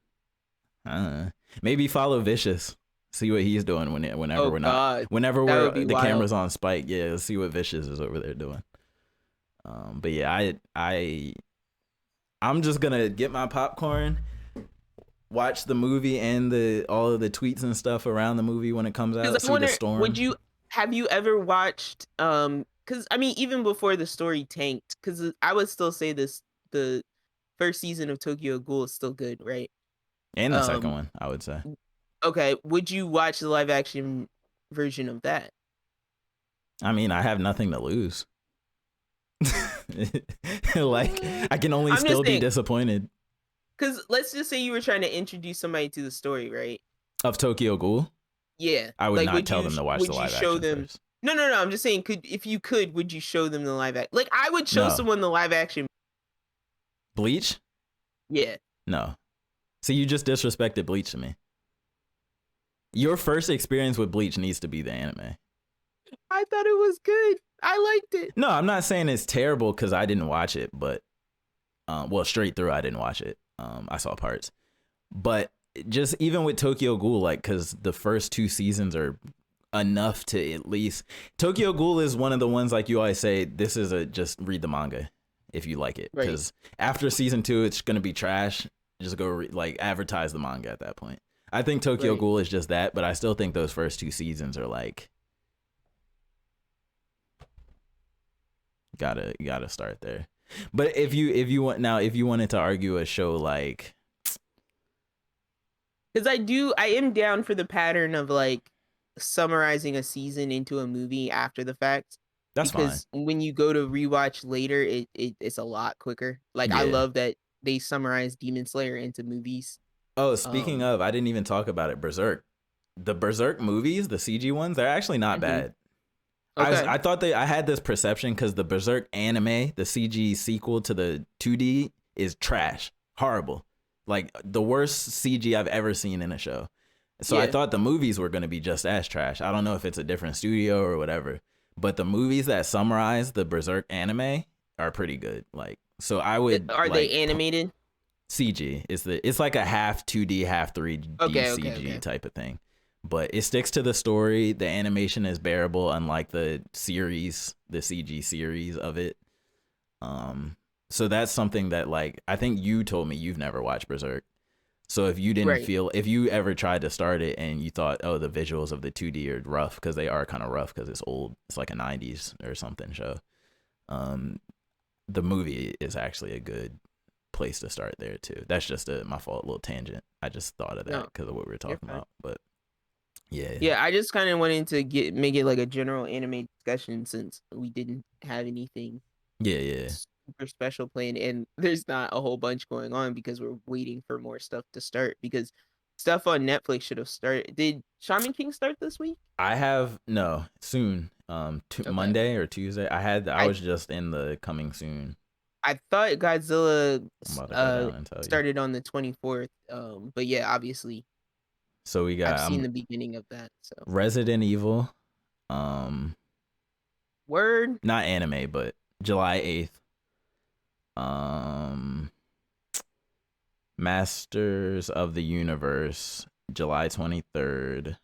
Maybe follow Vicious. See what he's doing whenever the camera's on Spike. Yeah, let's see what Vicious is over there doing. But yeah, I'm just gonna get my popcorn, watch the movie and all of the tweets and stuff around the movie when it comes out. See the storm. Have you ever watched? Because I mean, even before the story tanked, because I would still say the first season of Tokyo Ghoul is still good, right? And the second one, I would say. Okay, would you watch the live action version of that? I mean, I have nothing to lose. Like, I can only still be disappointed. Because let's just say you were trying to introduce somebody to the story, right? Of Tokyo Ghoul? Yeah. I would not tell them to watch the live action first. No. I'm just saying, would you show them the live action? Like, I would show someone the live action. Bleach? Yeah. No. See, you just disrespected Bleach to me. Your first experience with Bleach needs to be the anime. I thought it was good. I liked it. No, I'm not saying it's terrible because I didn't watch it, but straight through I didn't watch it. I saw parts, but just even with Tokyo Ghoul, like, because the first 2 seasons are enough to at least. Tokyo Ghoul is one of the ones, like you always say, this is just read the manga if you like it, because after season 2 it's gonna be trash. Just go advertise the manga at that point. I think Tokyo Ghoul is just that, but I still think those first 2 seasons are like, you gotta start there. But if you wanted to argue a show like, because I am down for the pattern of like summarizing a season into a movie after the fact. That's fine. Because when you go to rewatch later, it's a lot quicker. Like, I love that they summarize Demon Slayer into movies. Oh, speaking of, I didn't even talk about it. Berserk. The Berserk movies, the CG ones, they're actually not bad. Okay. I thought I had this perception because the Berserk anime, the CG sequel to the 2D, is trash. Horrible. Like, the worst CG I've ever seen in a show. So I thought the movies were going to be just as trash. I don't know if it's a different studio or whatever. But the movies that summarize the Berserk anime are pretty good. Like, so I would... Are they animated? CG. It's like a half 2D, half 3D CG type of thing. But it sticks to the story. The animation is bearable, unlike the CG series of it. So that's something that, like, I think you told me you've never watched Berserk. So if you didn't if you ever tried to start it and you thought, oh, the visuals of the 2D are rough, because they are kind of rough because it's old. It's like a 90s or something show. The movie is actually a good place to start there too. That's just my fault, little tangent. I just thought of that because of what we were talking about. But yeah, I just kind of wanted to make it like a general anime discussion since we didn't have anything super special planned, and there's not a whole bunch going on because we're waiting for more stuff to start, because stuff on Netflix should have started. Did Shaman King start this week? I have soon. Monday or Tuesday. I was just in the coming soon. I thought Godzilla I'm about to go down and tell started on the 24th. But yeah, obviously. So we got. I've seen the beginning of that. So Resident Evil. Word. Not anime, but July 8th. Masters of the Universe, July 23rd.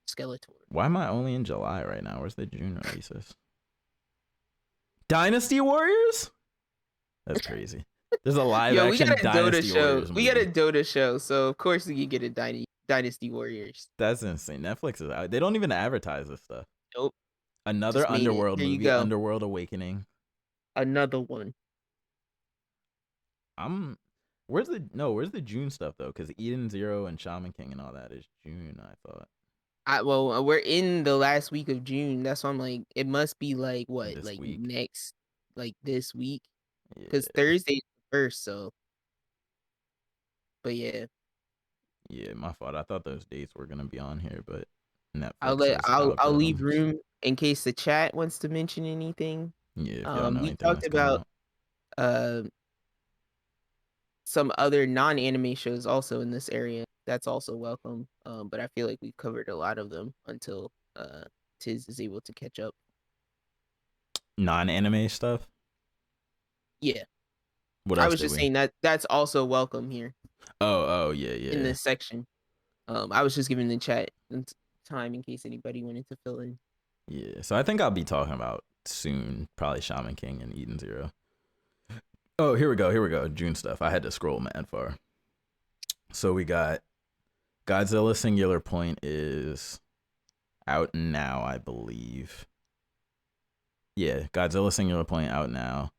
Skeletor. Why am I only in July right now? Where's the June releases? Dynasty Warriors? That's crazy. There's a live action Dynasty Warriors movie. We got a Dota show, so of course we can get a Dynasty Warriors. That's insane. Netflix is out. They don't even advertise this stuff. Nope. Another Underworld movie, Underworld Awakening. Another one. Where's the June stuff though? Because Eden Zero and Shaman King and all that is June, I thought. Well, we're in the last week of June. That's why I'm like, it must be like what, this like week. next, like this week, because Thursday is the first. So, but yeah. Yeah, my fault. I thought those dates were gonna be on here, but Netflix. I'll leave room in case the chat wants to mention anything. Yeah, if y'all know we anything talked about some other non-anime shows also in this area. That's also welcome. But I feel like we've covered a lot of them until Tiz is able to catch up. Non-anime stuff? Yeah. What I else was just saying that's also welcome here. Oh, yeah. In this section. I was just giving the chat time in case anybody wanted to fill in. Yeah, so I think I'll be talking about soon, probably Shaman King and Eden Zero. Oh, here we go. June stuff. I had to scroll mad far. So we got Godzilla Singular Point is out now, I believe. Yeah, Godzilla Singular Point out now.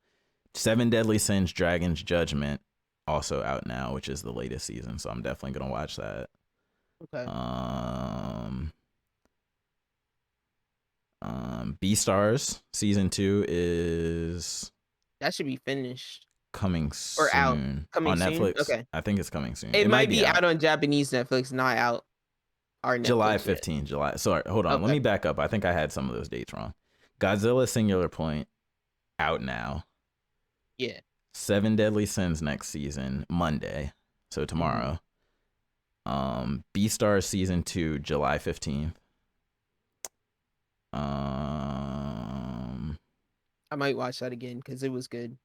Seven Deadly Sins Dragon's Judgment also out now, which is the latest season, so I'm definitely gonna watch that. Okay. Beastars season 2 is that should be finished. Coming soon. Or out. Coming on Netflix. Soon? Okay. I think it's coming soon. It might be out on Japanese Netflix, not out our Netflix July 15th. July. Sorry, hold on. Okay. Let me back up. I think I had some of those dates wrong. Godzilla Singular Point out now. Yeah. Seven Deadly Sins next season, Monday. So tomorrow. Beastars season 2, July 15th. I might watch that again because it was good.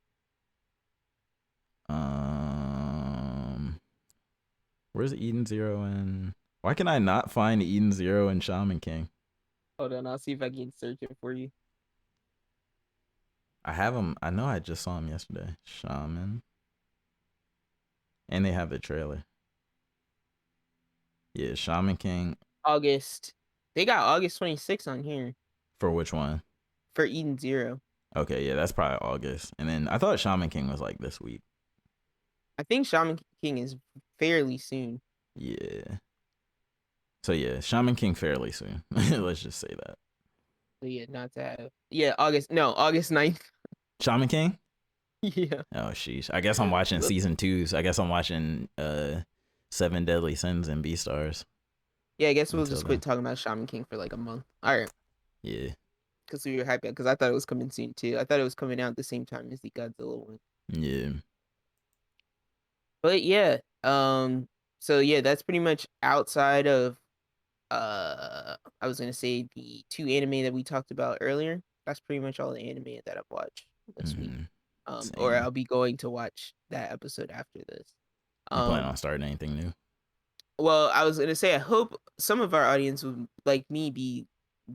Where's Eden Zero and why can I not find Eden Zero and Shaman King? Hold on, I'll see if I can search it for you. I have them. I know I just saw him yesterday. Shaman. And they have the trailer. Yeah, Shaman King. August. They got August 26th on here. For which one? For Eden Zero. Okay, yeah, that's probably August. And then I thought Shaman King was like this week. I think Shaman King is fairly soon. Yeah. So yeah, Shaman King fairly soon. Let's just say that. So yeah, not to have. Yeah, August 9th. Shaman King? Yeah. Oh sheesh. I guess I'm watching season 2. So I guess I'm watching Seven Deadly Sins and Beastars. Yeah, I guess we'll just quit talking about Shaman King for like a month. All right. Yeah. Because we were happy because I thought it was coming soon too. I thought it was coming out at the same time as the Godzilla one. Yeah. But yeah, so yeah, that's pretty much outside of I was gonna say the 2 anime that we talked about earlier. That's pretty much all the anime that I've watched this week. Or Same. I'll be going to watch that episode after this. You plan on Um, starting anything new? well, I was gonna say I hope some of our audience would like me be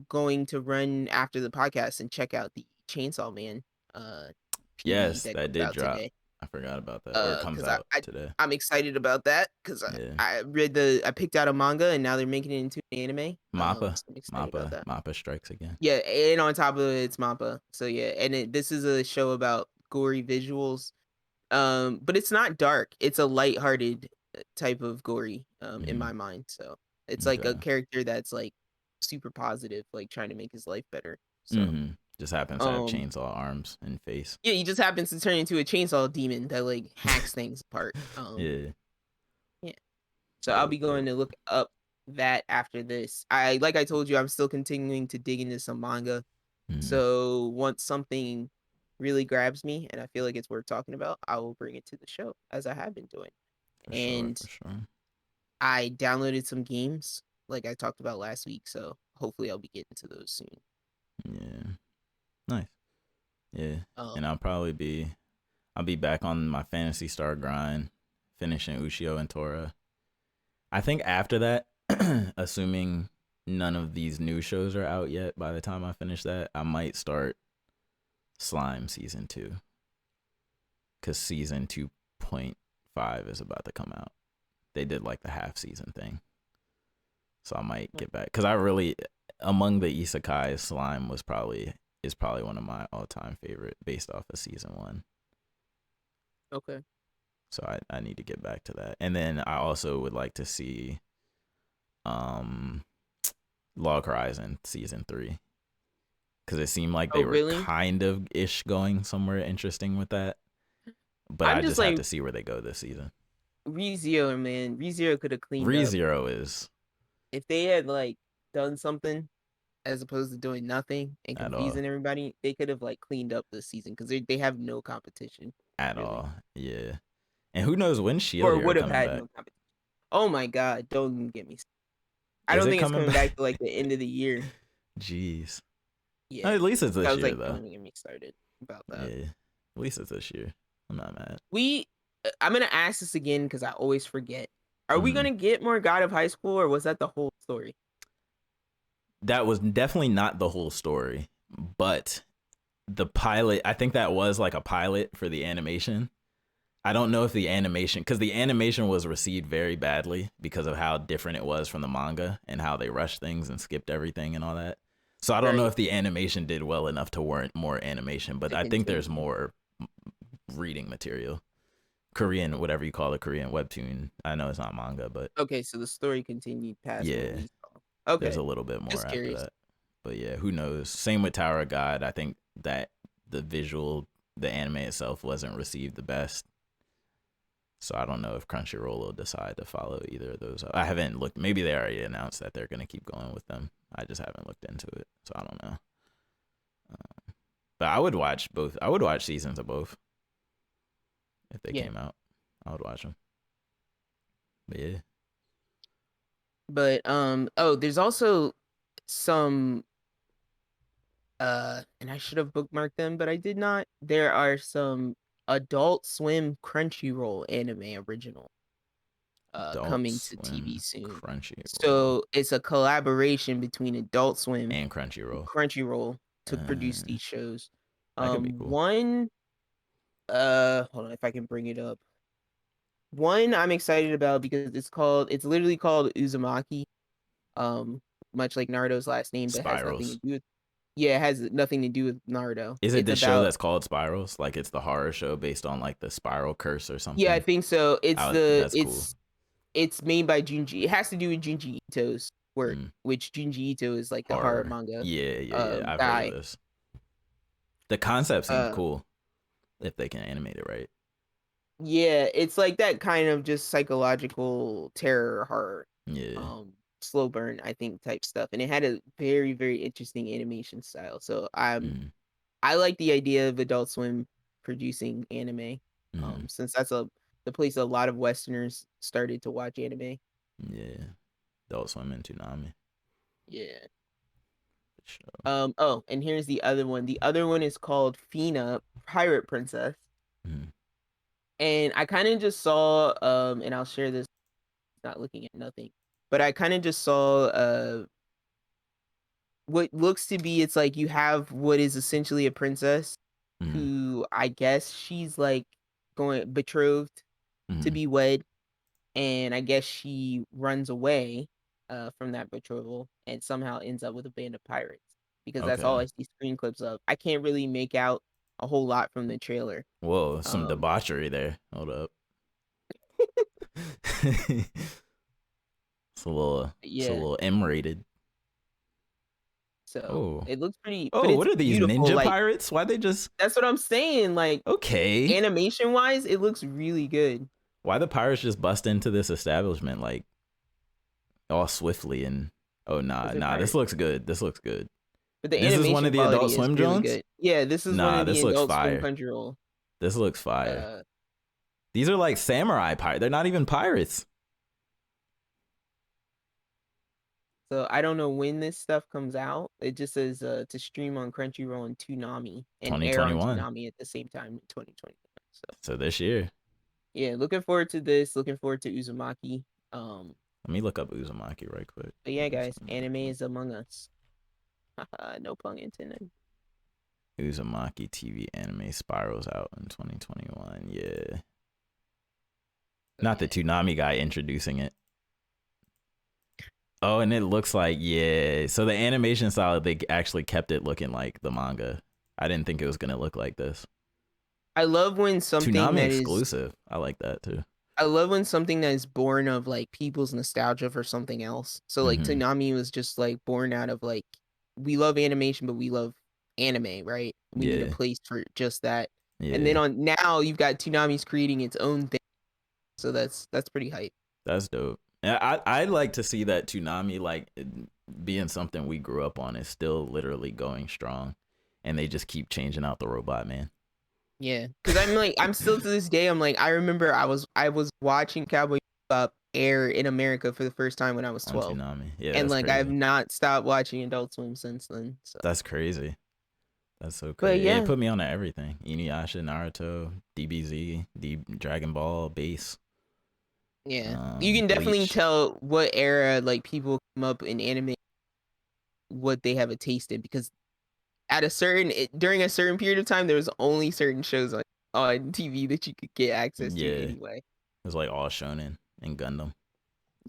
going to run after the podcast and check out the Chainsaw Man uh PV Yes, that that comes did out drop. today. I forgot about that. Or it comes Because out today. I'm excited about that because Yeah. I picked out a manga and now they're making it into an anime. Mappa. So I'm excited about Mappa. that. Mappa strikes again. Yeah, and on top of it, it's Mappa. So yeah, and this is a show about gory visuals. But it's not dark. It's a lighthearted type of gory, in Mm, my mind. So it's like a okay. character that's like super positive, like trying to make his life better. So Mm-hmm. Just happens to have um chainsaw arms and face. yeah, he just happens to turn into a chainsaw demon that like hacks things apart. Yeah. Yeah. So I'll Dope, be going dope. to look up that after this. Like I told you, I'm still continuing to dig into some manga. Mm, So once something really grabs me and I feel like it's worth talking about, I will bring it to the show as I have been doing. for sure, And for sure. I downloaded some games like I talked about last week, so hopefully I'll be getting to those soon. Yeah. Nice. Yeah. Um, And I'll be back on my Fantasy Star grind, finishing Ushio and Tora. I think after that, assuming none of these new shows are out yet by the time I finish that, I might start Slime season 2. Cause season 2.5 is about to come out. They did like the half season thing. So I might get back. Cause I really among the isekai, Slime is probably one of my all time favorite based off of season 1. okay. So I need to get back to that. And then I also would like to see um Log Horizon season 3. Cause it seemed like Oh, they were really? kind of ish going somewhere interesting with that. But I'm I just just have like to see where they go this season. ReZero, man. ReZero could have cleaned up ReZero is if they had like done something as opposed to doing nothing and at all. confusing everybody. They could have like cleaned up this season because they have no competition At really, all. Yeah. And who knows when Shield or Hero would have coming had back? no competition. Oh my god! Don't even get me. I Is don't it think it's coming coming back? back to like the end of the year. Jeez. Yeah, At least it's I this was year like, though. don't even get me started about that. Yeah. At least it's this year. I'm not mad. I'm gonna ask this again because I always forget. Are we Mhm. gonna get more God of High School, or was that the whole story? That was definitely not the whole story, but the pilot, I think that was like a pilot for the animation. I don't know if the animation, because the animation was received very badly because of how different it was from the manga and how they rushed things and skipped everything and all that. So I don't know Right. if the animation did well enough to warrant more animation, but To I think there's continue. more reading material. Korean, whatever you call it, Korean webtoon. I know it's not manga, but Okay, so the story continued past what yeah, we saw. there's Okay, a little bit more just after curious. that. But yeah, who knows? Same with Tower of God. I think that the anime itself wasn't received the best. So I don't know if Crunchyroll will decide to follow either of those. I haven't looked. Maybe they already announced that they're gonna keep going with them. I just haven't looked into it, so I don't know. But I would watch both. I would watch seasons of both if they Yeah, came out. I would watch them. But yeah, but oh, there's also some and I should have bookmarked them, but I did not. There are some Adult Swim Crunchyroll anime original Adult coming to TV Swim, soon. Crunchyroll, So it's a collaboration between Adult Swim and and Crunchyroll. Crunchyroll to produce Uh, these shows. that could be cool. One hold on if I can bring it up. One I'm excited about because it's literally called Uzumaki. Um much like Naruto's last name, but has nothing to Spirals. do with yeah, it has nothing to do with Naruto. Is it It's this show about that's called Spirals? Like it's the horror show based on like the spiral curse or yeah, I something? think so. That's cool. It's made by Junji. It has to do with Junji Ito's work, Mm, which Junji Ito is like the horror horror. manga Yeah, yeah, yeah. I've heard of guy. this. The concept seems Uh cool if they can animate it right. yeah, it's like that kind of just psychological terror horror. Yeah. Um slow burn, I think, type stuff. And it had a very, very interesting animation style. So Mm, I like the idea of Adult Swim producing anime. mm, Since that's the place a lot of Westerners started to watch anime. yeah. Adult Swim and Toonami. Yeah. Show. Oh, and here's the other one. The other one is called Phenup. pirate princess, Mhm. and I kind of just saw and I'll share this. Not looking at nothing, but I kind of just saw what looks to be, it's like you have what is essentially a princess Mhm. who I guess she's like going betrothed to Mhm. be wed, and I guess she runs away from that betrothal and somehow ends up with a band of pirates, because that's all Okay. I see screen clips of. I can't really make out a whole lot from the trailer. Whoa, some Um, debauchery there. Hold up. It's a yeah, little M-rated. so Oh. it looks pretty, but Oh, it's what are these beautiful. ninja Like pirates? Why they just that's what I'm saying. Like okay? animation wise, it looks really good. Why the pirates just bust into this establishment like all swiftly and oh Because they're nah, this pirates. looks good. This looks good. But the This is one animation of the Adult quality is Swim really Jones? good. Yeah, this is one Nah, of the this looks Adult Swim fire. Crunchyroll. This looks fire. Uh, These are like samurai pirates. They're not even pirates. so I don't know when this stuff comes out. It just says to stream on Crunchyroll and Toonami and air on 2021. Toonami at the same time in 2021. So So this year. yeah, looking forward to this. Looking forward to Uzumaki. Let me look up Uzumaki right quick. But yeah, guys, anime is among us. No pun intended. Uzumaki TV anime spirals out in 2021. Yeah. So, Not the yeah. Toonami guy introducing it. Oh, and it looks like, yeah. So the animation style, they actually kept it looking like the manga. I didn't think it was going to look like this. I love when something Toonami that is exclusive. I like that too. I love when something that is born of like people's nostalgia for something else. So like Mm-hmm. Toonami was just like born out of like we love animation, but we love anime, right? We need a Yeah. place for just that. And then Yeah. on now you've got Toonami's creating its own thing. So that's pretty hype. That's dope. And I'd like to see that Toonami, like, being something we grew up on, is still literally going strong. And they just keep changing out the robot, man. Yeah, because I'm like I'm still to this day I'm like I remember I was watching Cowboy Bebop air in America for the first time when I was On 12, Toonami. Yeah, and that's like I've crazy. not stopped watching Adult Swim since then. So, That's crazy. That's so but crazy. It yeah, put me on to everything. Inuyasha, Naruto, DBZ, Dragon Ball, Base, yeah, you can definitely Bleach. tell what era like people come up in anime, what they have a taste in, because at a during a certain period of time there was only certain shows on TV that you could get access to Yeah, anyway. it's like all shonen and Gundam,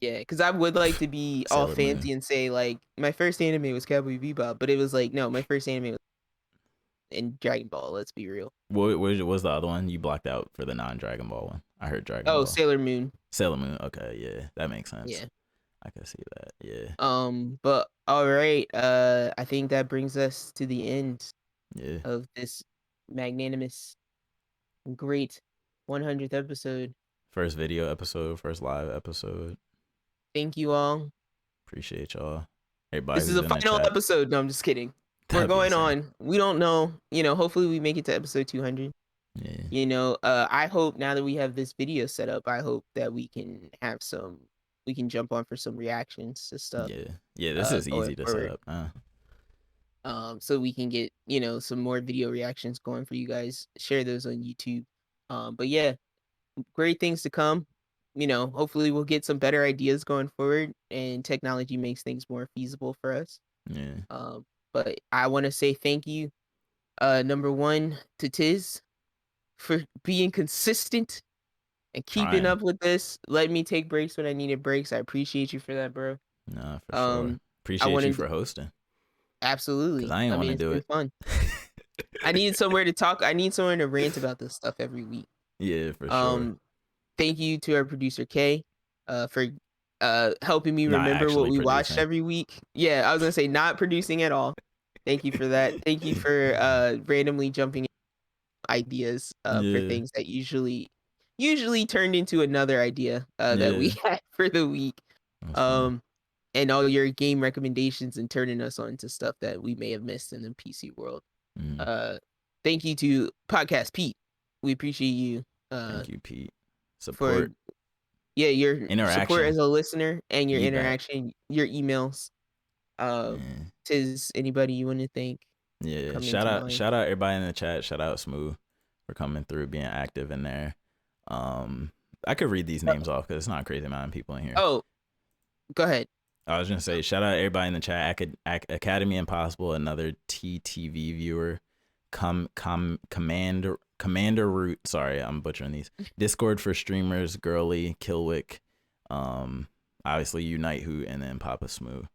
Yeah, because I would like to be all Sailor Moon. fancy and say like my first anime was Cowboy Bebop, but it was like no, my first anime was in Dragon Ball. Let's be real. What was the other one you blocked out for the non-Dragon Ball one? I heard Dragon Oh, Ball. Sailor Moon. Sailor Moon. Okay, yeah, that makes sense. Yeah. I can see that. Yeah, But all right. I think that brings us to the end yeah. of this magnanimous, great 100th episode. First video episode, first live episode. Thank you all. Appreciate y'all. Everybody This is who's a in the final chat. episode. No, I'm just kidding. We're That'd be going insane. on. We don't know. Hopefully we make it to episode 200. Yeah, I hope now that we have this video set up, I hope that we can jump on for some reactions to stuff yeah, yeah. This is going easy to set forward. up. So we can get, some more video reactions going for you guys. Share those on YouTube. But yeah, great things to come. Hopefully we'll get some better ideas going forward and technology makes things more feasible for us. Yeah, But I want to say thank you, number one, to Tiz for being consistent and keeping trying. up with this. Let me take breaks when I needed breaks. I appreciate you for that, bro. Nah, for sure. Um, I Appreciate you wanted for hosting. Cause absolutely. I ain't I want mean, to it's do been it. fun. I needed somewhere to talk. I need somewhere to rant about this stuff every week. Yeah, for sure. Um, Thank you to our producer Kay, for helping me Not remember what actually we watched producing. every week. Yeah, I was gonna say not producing at all. Thank you for that. Thank you for randomly jumping in ideas for Yeah, things that usually turned into another idea that we yeah. had for the week. That's funny. Um, and all your game recommendations and turning us on to stuff that we may have missed in the PC world. Mm, Uh, Thank you to Podcast Pete. We appreciate you thank you, Pete. for Support, your support interaction, as a listener and your feedback. interaction, your emails. Uh, Yeah, Tis anybody you want to thank yeah. come into mind? Shout out everybody in the chat. Shout out Smooth. for coming through, being active in there. I could read these names off because it's not a crazy amount of people in here. Oh, go ahead. I was gonna say shout out everybody in the chat. Academy Impossible, another TTV viewer. Commander Root. Sorry, I'm butchering these. Discord for streamers. Girly, Kilwick. Obviously Unite Hoot, and then Papa Smooth.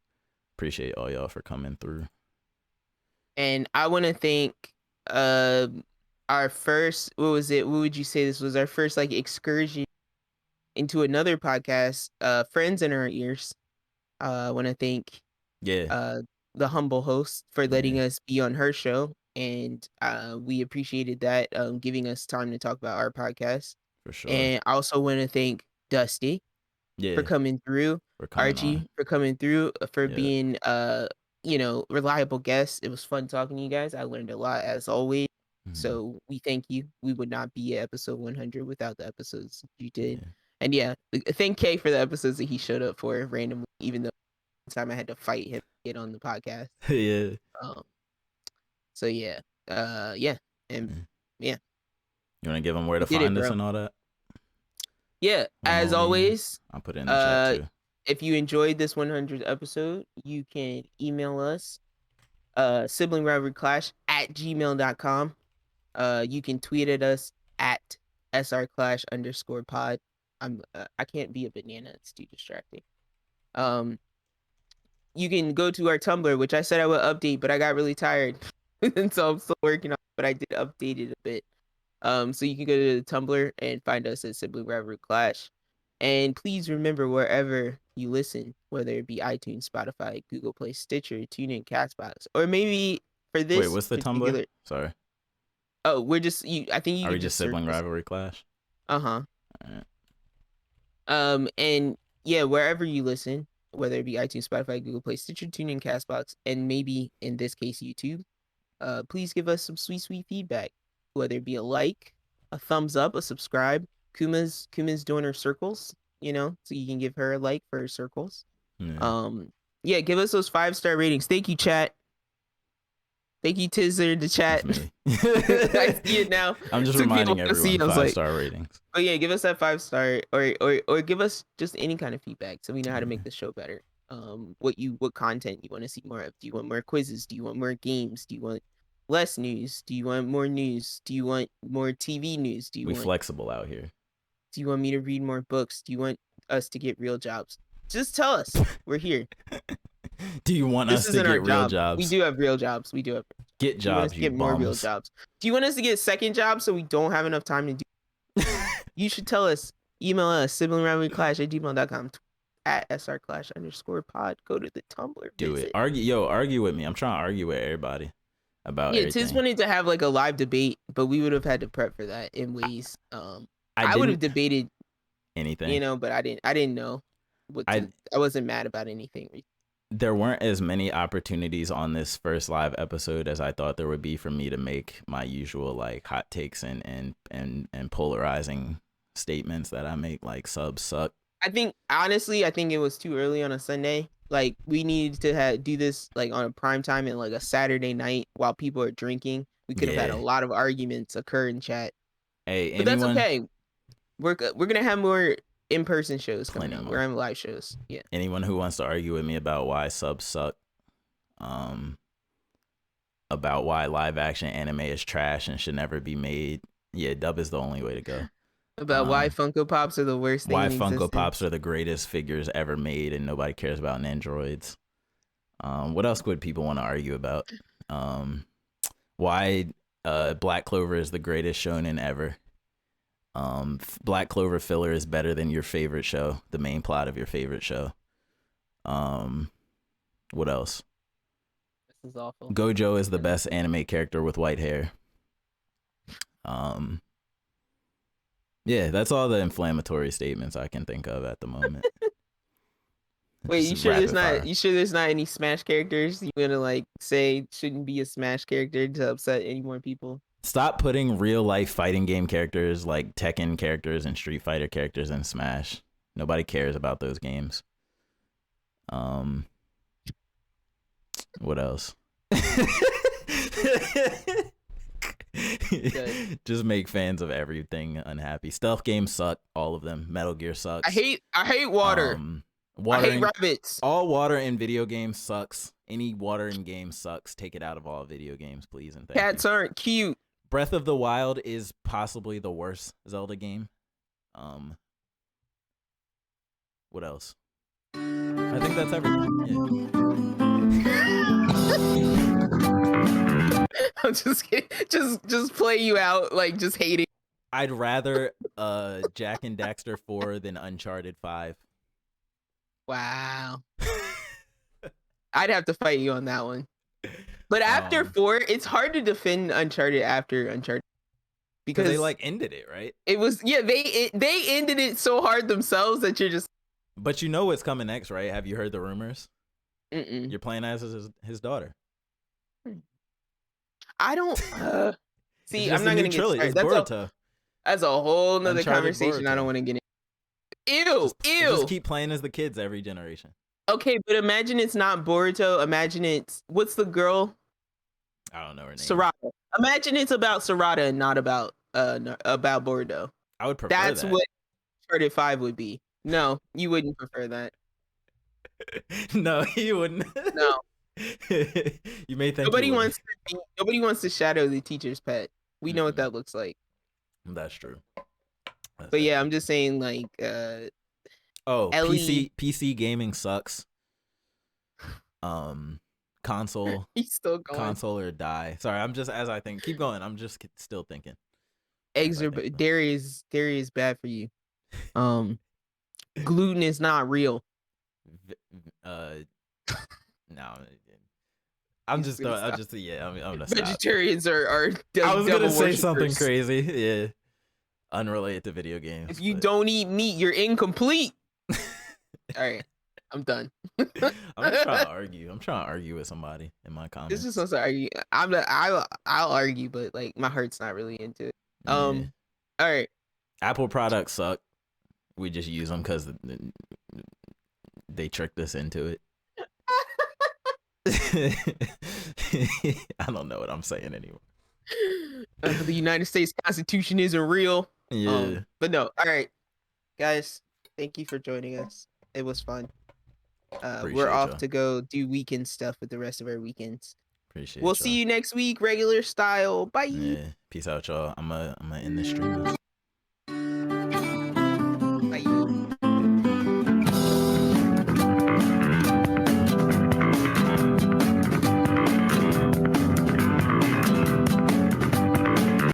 Appreciate all y'all for coming through. And I want to thank our first. What was it? What would you say this was our first like excursion into another podcast? Friends in Our Ears. I want to thank the humble host for letting us be on her show, and we appreciated that, giving us time to talk about our podcast. For sure. And I also want to thank Dusty for coming through, Archie for coming through, for being reliable guests. It was fun talking to you guys. I learned a lot as always. So we thank you. We would not be at episode 100 without the episodes you did. And thank Kay for the episodes that he showed up for randomly, even though time I had to fight him to get on the podcast. You want to give them where to find us and all that? As always, I'll put it in the chat too. If you enjoyed this 100th episode, you can email us siblingrivalryclash@gmail.com. You can tweet at us at @srclash_pod. I can't be a banana, it's too distracting. You can go to our Tumblr, which I said I would update, but I got really tired. And so I'm still working on it, but I did update it a bit. So you can go to the Tumblr and find us at Sibling Rivalry Clash. And please remember, wherever you listen, whether it be iTunes, Spotify, Google Play, Stitcher, TuneIn, Castbox, or maybe for this. Wait, what's the Tumblr? Sorry. Oh, we're just I think you are can we just Sibling Rivalry Clash? All right. And wherever you listen, whether it be iTunes, Spotify, Google Play, Stitcher, TuneIn, Castbox, and maybe in this case YouTube, please give us some sweet feedback. Whether it be a like, a thumbs up, a subscribe. Kuma's doing her circles, so you can give her a like for her circles. Give us those 5-star ratings. Thank you, chat. Thank you, YoTizzler, in the chat. I see it now. I'm just reminding everyone 5-star ratings. Oh yeah, give us that 5-star, or give us just any kind of feedback so we know how to make the show better. What content you want to see more of? Do you want more quizzes? Do you want more games? Do you want less news? Do you want more news? Do you want more TV news? We flexible out here. Do you want me to read more books? Do you want us to get real jobs? Just tell us. We're here. Do you want us to get real jobs? We do have real jobs. We do have get jobs. Get more real jobs. Do you want us to get second jobs so we don't have enough time to do? You should tell us. Email us siblingrivalryclash@gmail.com, at @srclash_pod. Go to the Tumblr. Do it. Argue with me. I'm trying to argue with everybody about everything. Tiz wanted to have like a live debate, but we would have had to prep for that in ways. I would have debated anything, but I didn't know. I wasn't mad about anything. There weren't as many opportunities on this first live episode as I thought there would be for me to make my usual like hot takes and polarizing statements that I make, like subs suck. I think it was too early on a Sunday. Like we needed to do this like on a prime time and like a Saturday night while people are drinking. We could have had a lot of arguments occur in chat. But that's okay. We're gonna have more in-person shows coming up. We're on live shows. Yeah. Anyone who wants to argue with me about why subs suck, about why live action anime is trash and should never be made, dub is the only way to go. About why Funko Pops are the worst thing. Why Funko Pops are the greatest figures ever made and nobody cares about androids. What else would people want to argue about? Why Black Clover is the greatest shonen ever. Black Clover filler is better than your favorite show, the main plot of your favorite show. What else? This is awful. Gojo is the best anime character with white hair. That's all the inflammatory statements I can think of at the moment. Wait, you sure there's not any Smash characters you gonna like say shouldn't be a Smash character to upset any more people? Stop putting real life fighting game characters like Tekken characters and Street Fighter characters in Smash. Nobody cares about those games. What else? Good. Just make fans of everything unhappy. Stealth games suck, all of them. Metal Gear sucks. I hate water. I hate rabbits. All water in video games sucks. Any water in games sucks. Take it out of all video games, please and thank Cats you. aren't cute. Breath of the Wild is possibly the worst Zelda game. What else? I think that's everything. I'm just kidding. Just play you out, like just hating. I'd rather Jack and Daxter 4 than Uncharted 5. Wow. I'd have to fight you on that one. But after 4, it's hard to defend Uncharted after Uncharted. Because they like ended it, right? It was they ended it so hard themselves that you're just. But you know what's coming next, right? Have you heard the rumors? Mm-mm. You're playing as his daughter. I don't see. I'm not gonna get started. That's a whole nother Uncharted conversation. Boruto. I don't want to get in. Ew. Just keep playing as the kids every generation. Okay, but imagine it's not Boruto. Imagine it's what's the girl? I don't know her name. Sarada. Imagine it's about Sarada and not about Boruto. I would prefer That's that. what Uncharted 5 would be. No, you wouldn't prefer that. No, you wouldn't. No. You may think nobody wants to shadow the teacher's pet. We know what that looks like. That's true. But yeah, I'm just saying like Ellie... PC gaming sucks. Console. He's still going. Console or die. Sorry, I'm just as I think. Keep going. I'm just still thinking. Eggs are dairy is bad for you. Gluten is not real. No. I'm Vegetarians are I was gonna say something crazy. Yeah. Unrelated to video games. If you don't eat meat, you're incomplete. All right. I'm done. I'm trying to argue. I'm trying to argue with somebody in my comments. This is supposed to argue. I'll argue, but like my heart's not really into it. All right. Apple products suck. We just use them because they tricked us into it. I don't know what I'm saying anymore. The United States Constitution isn't real. Yeah. But no. All right, guys. Thank you for joining us. It was fun. We're off to go do weekend stuff with the rest of our weekends. Appreciate We'll y'all. see you next week, regular style. Bye. Yeah. Peace out, y'all. I'm gonna end the stream.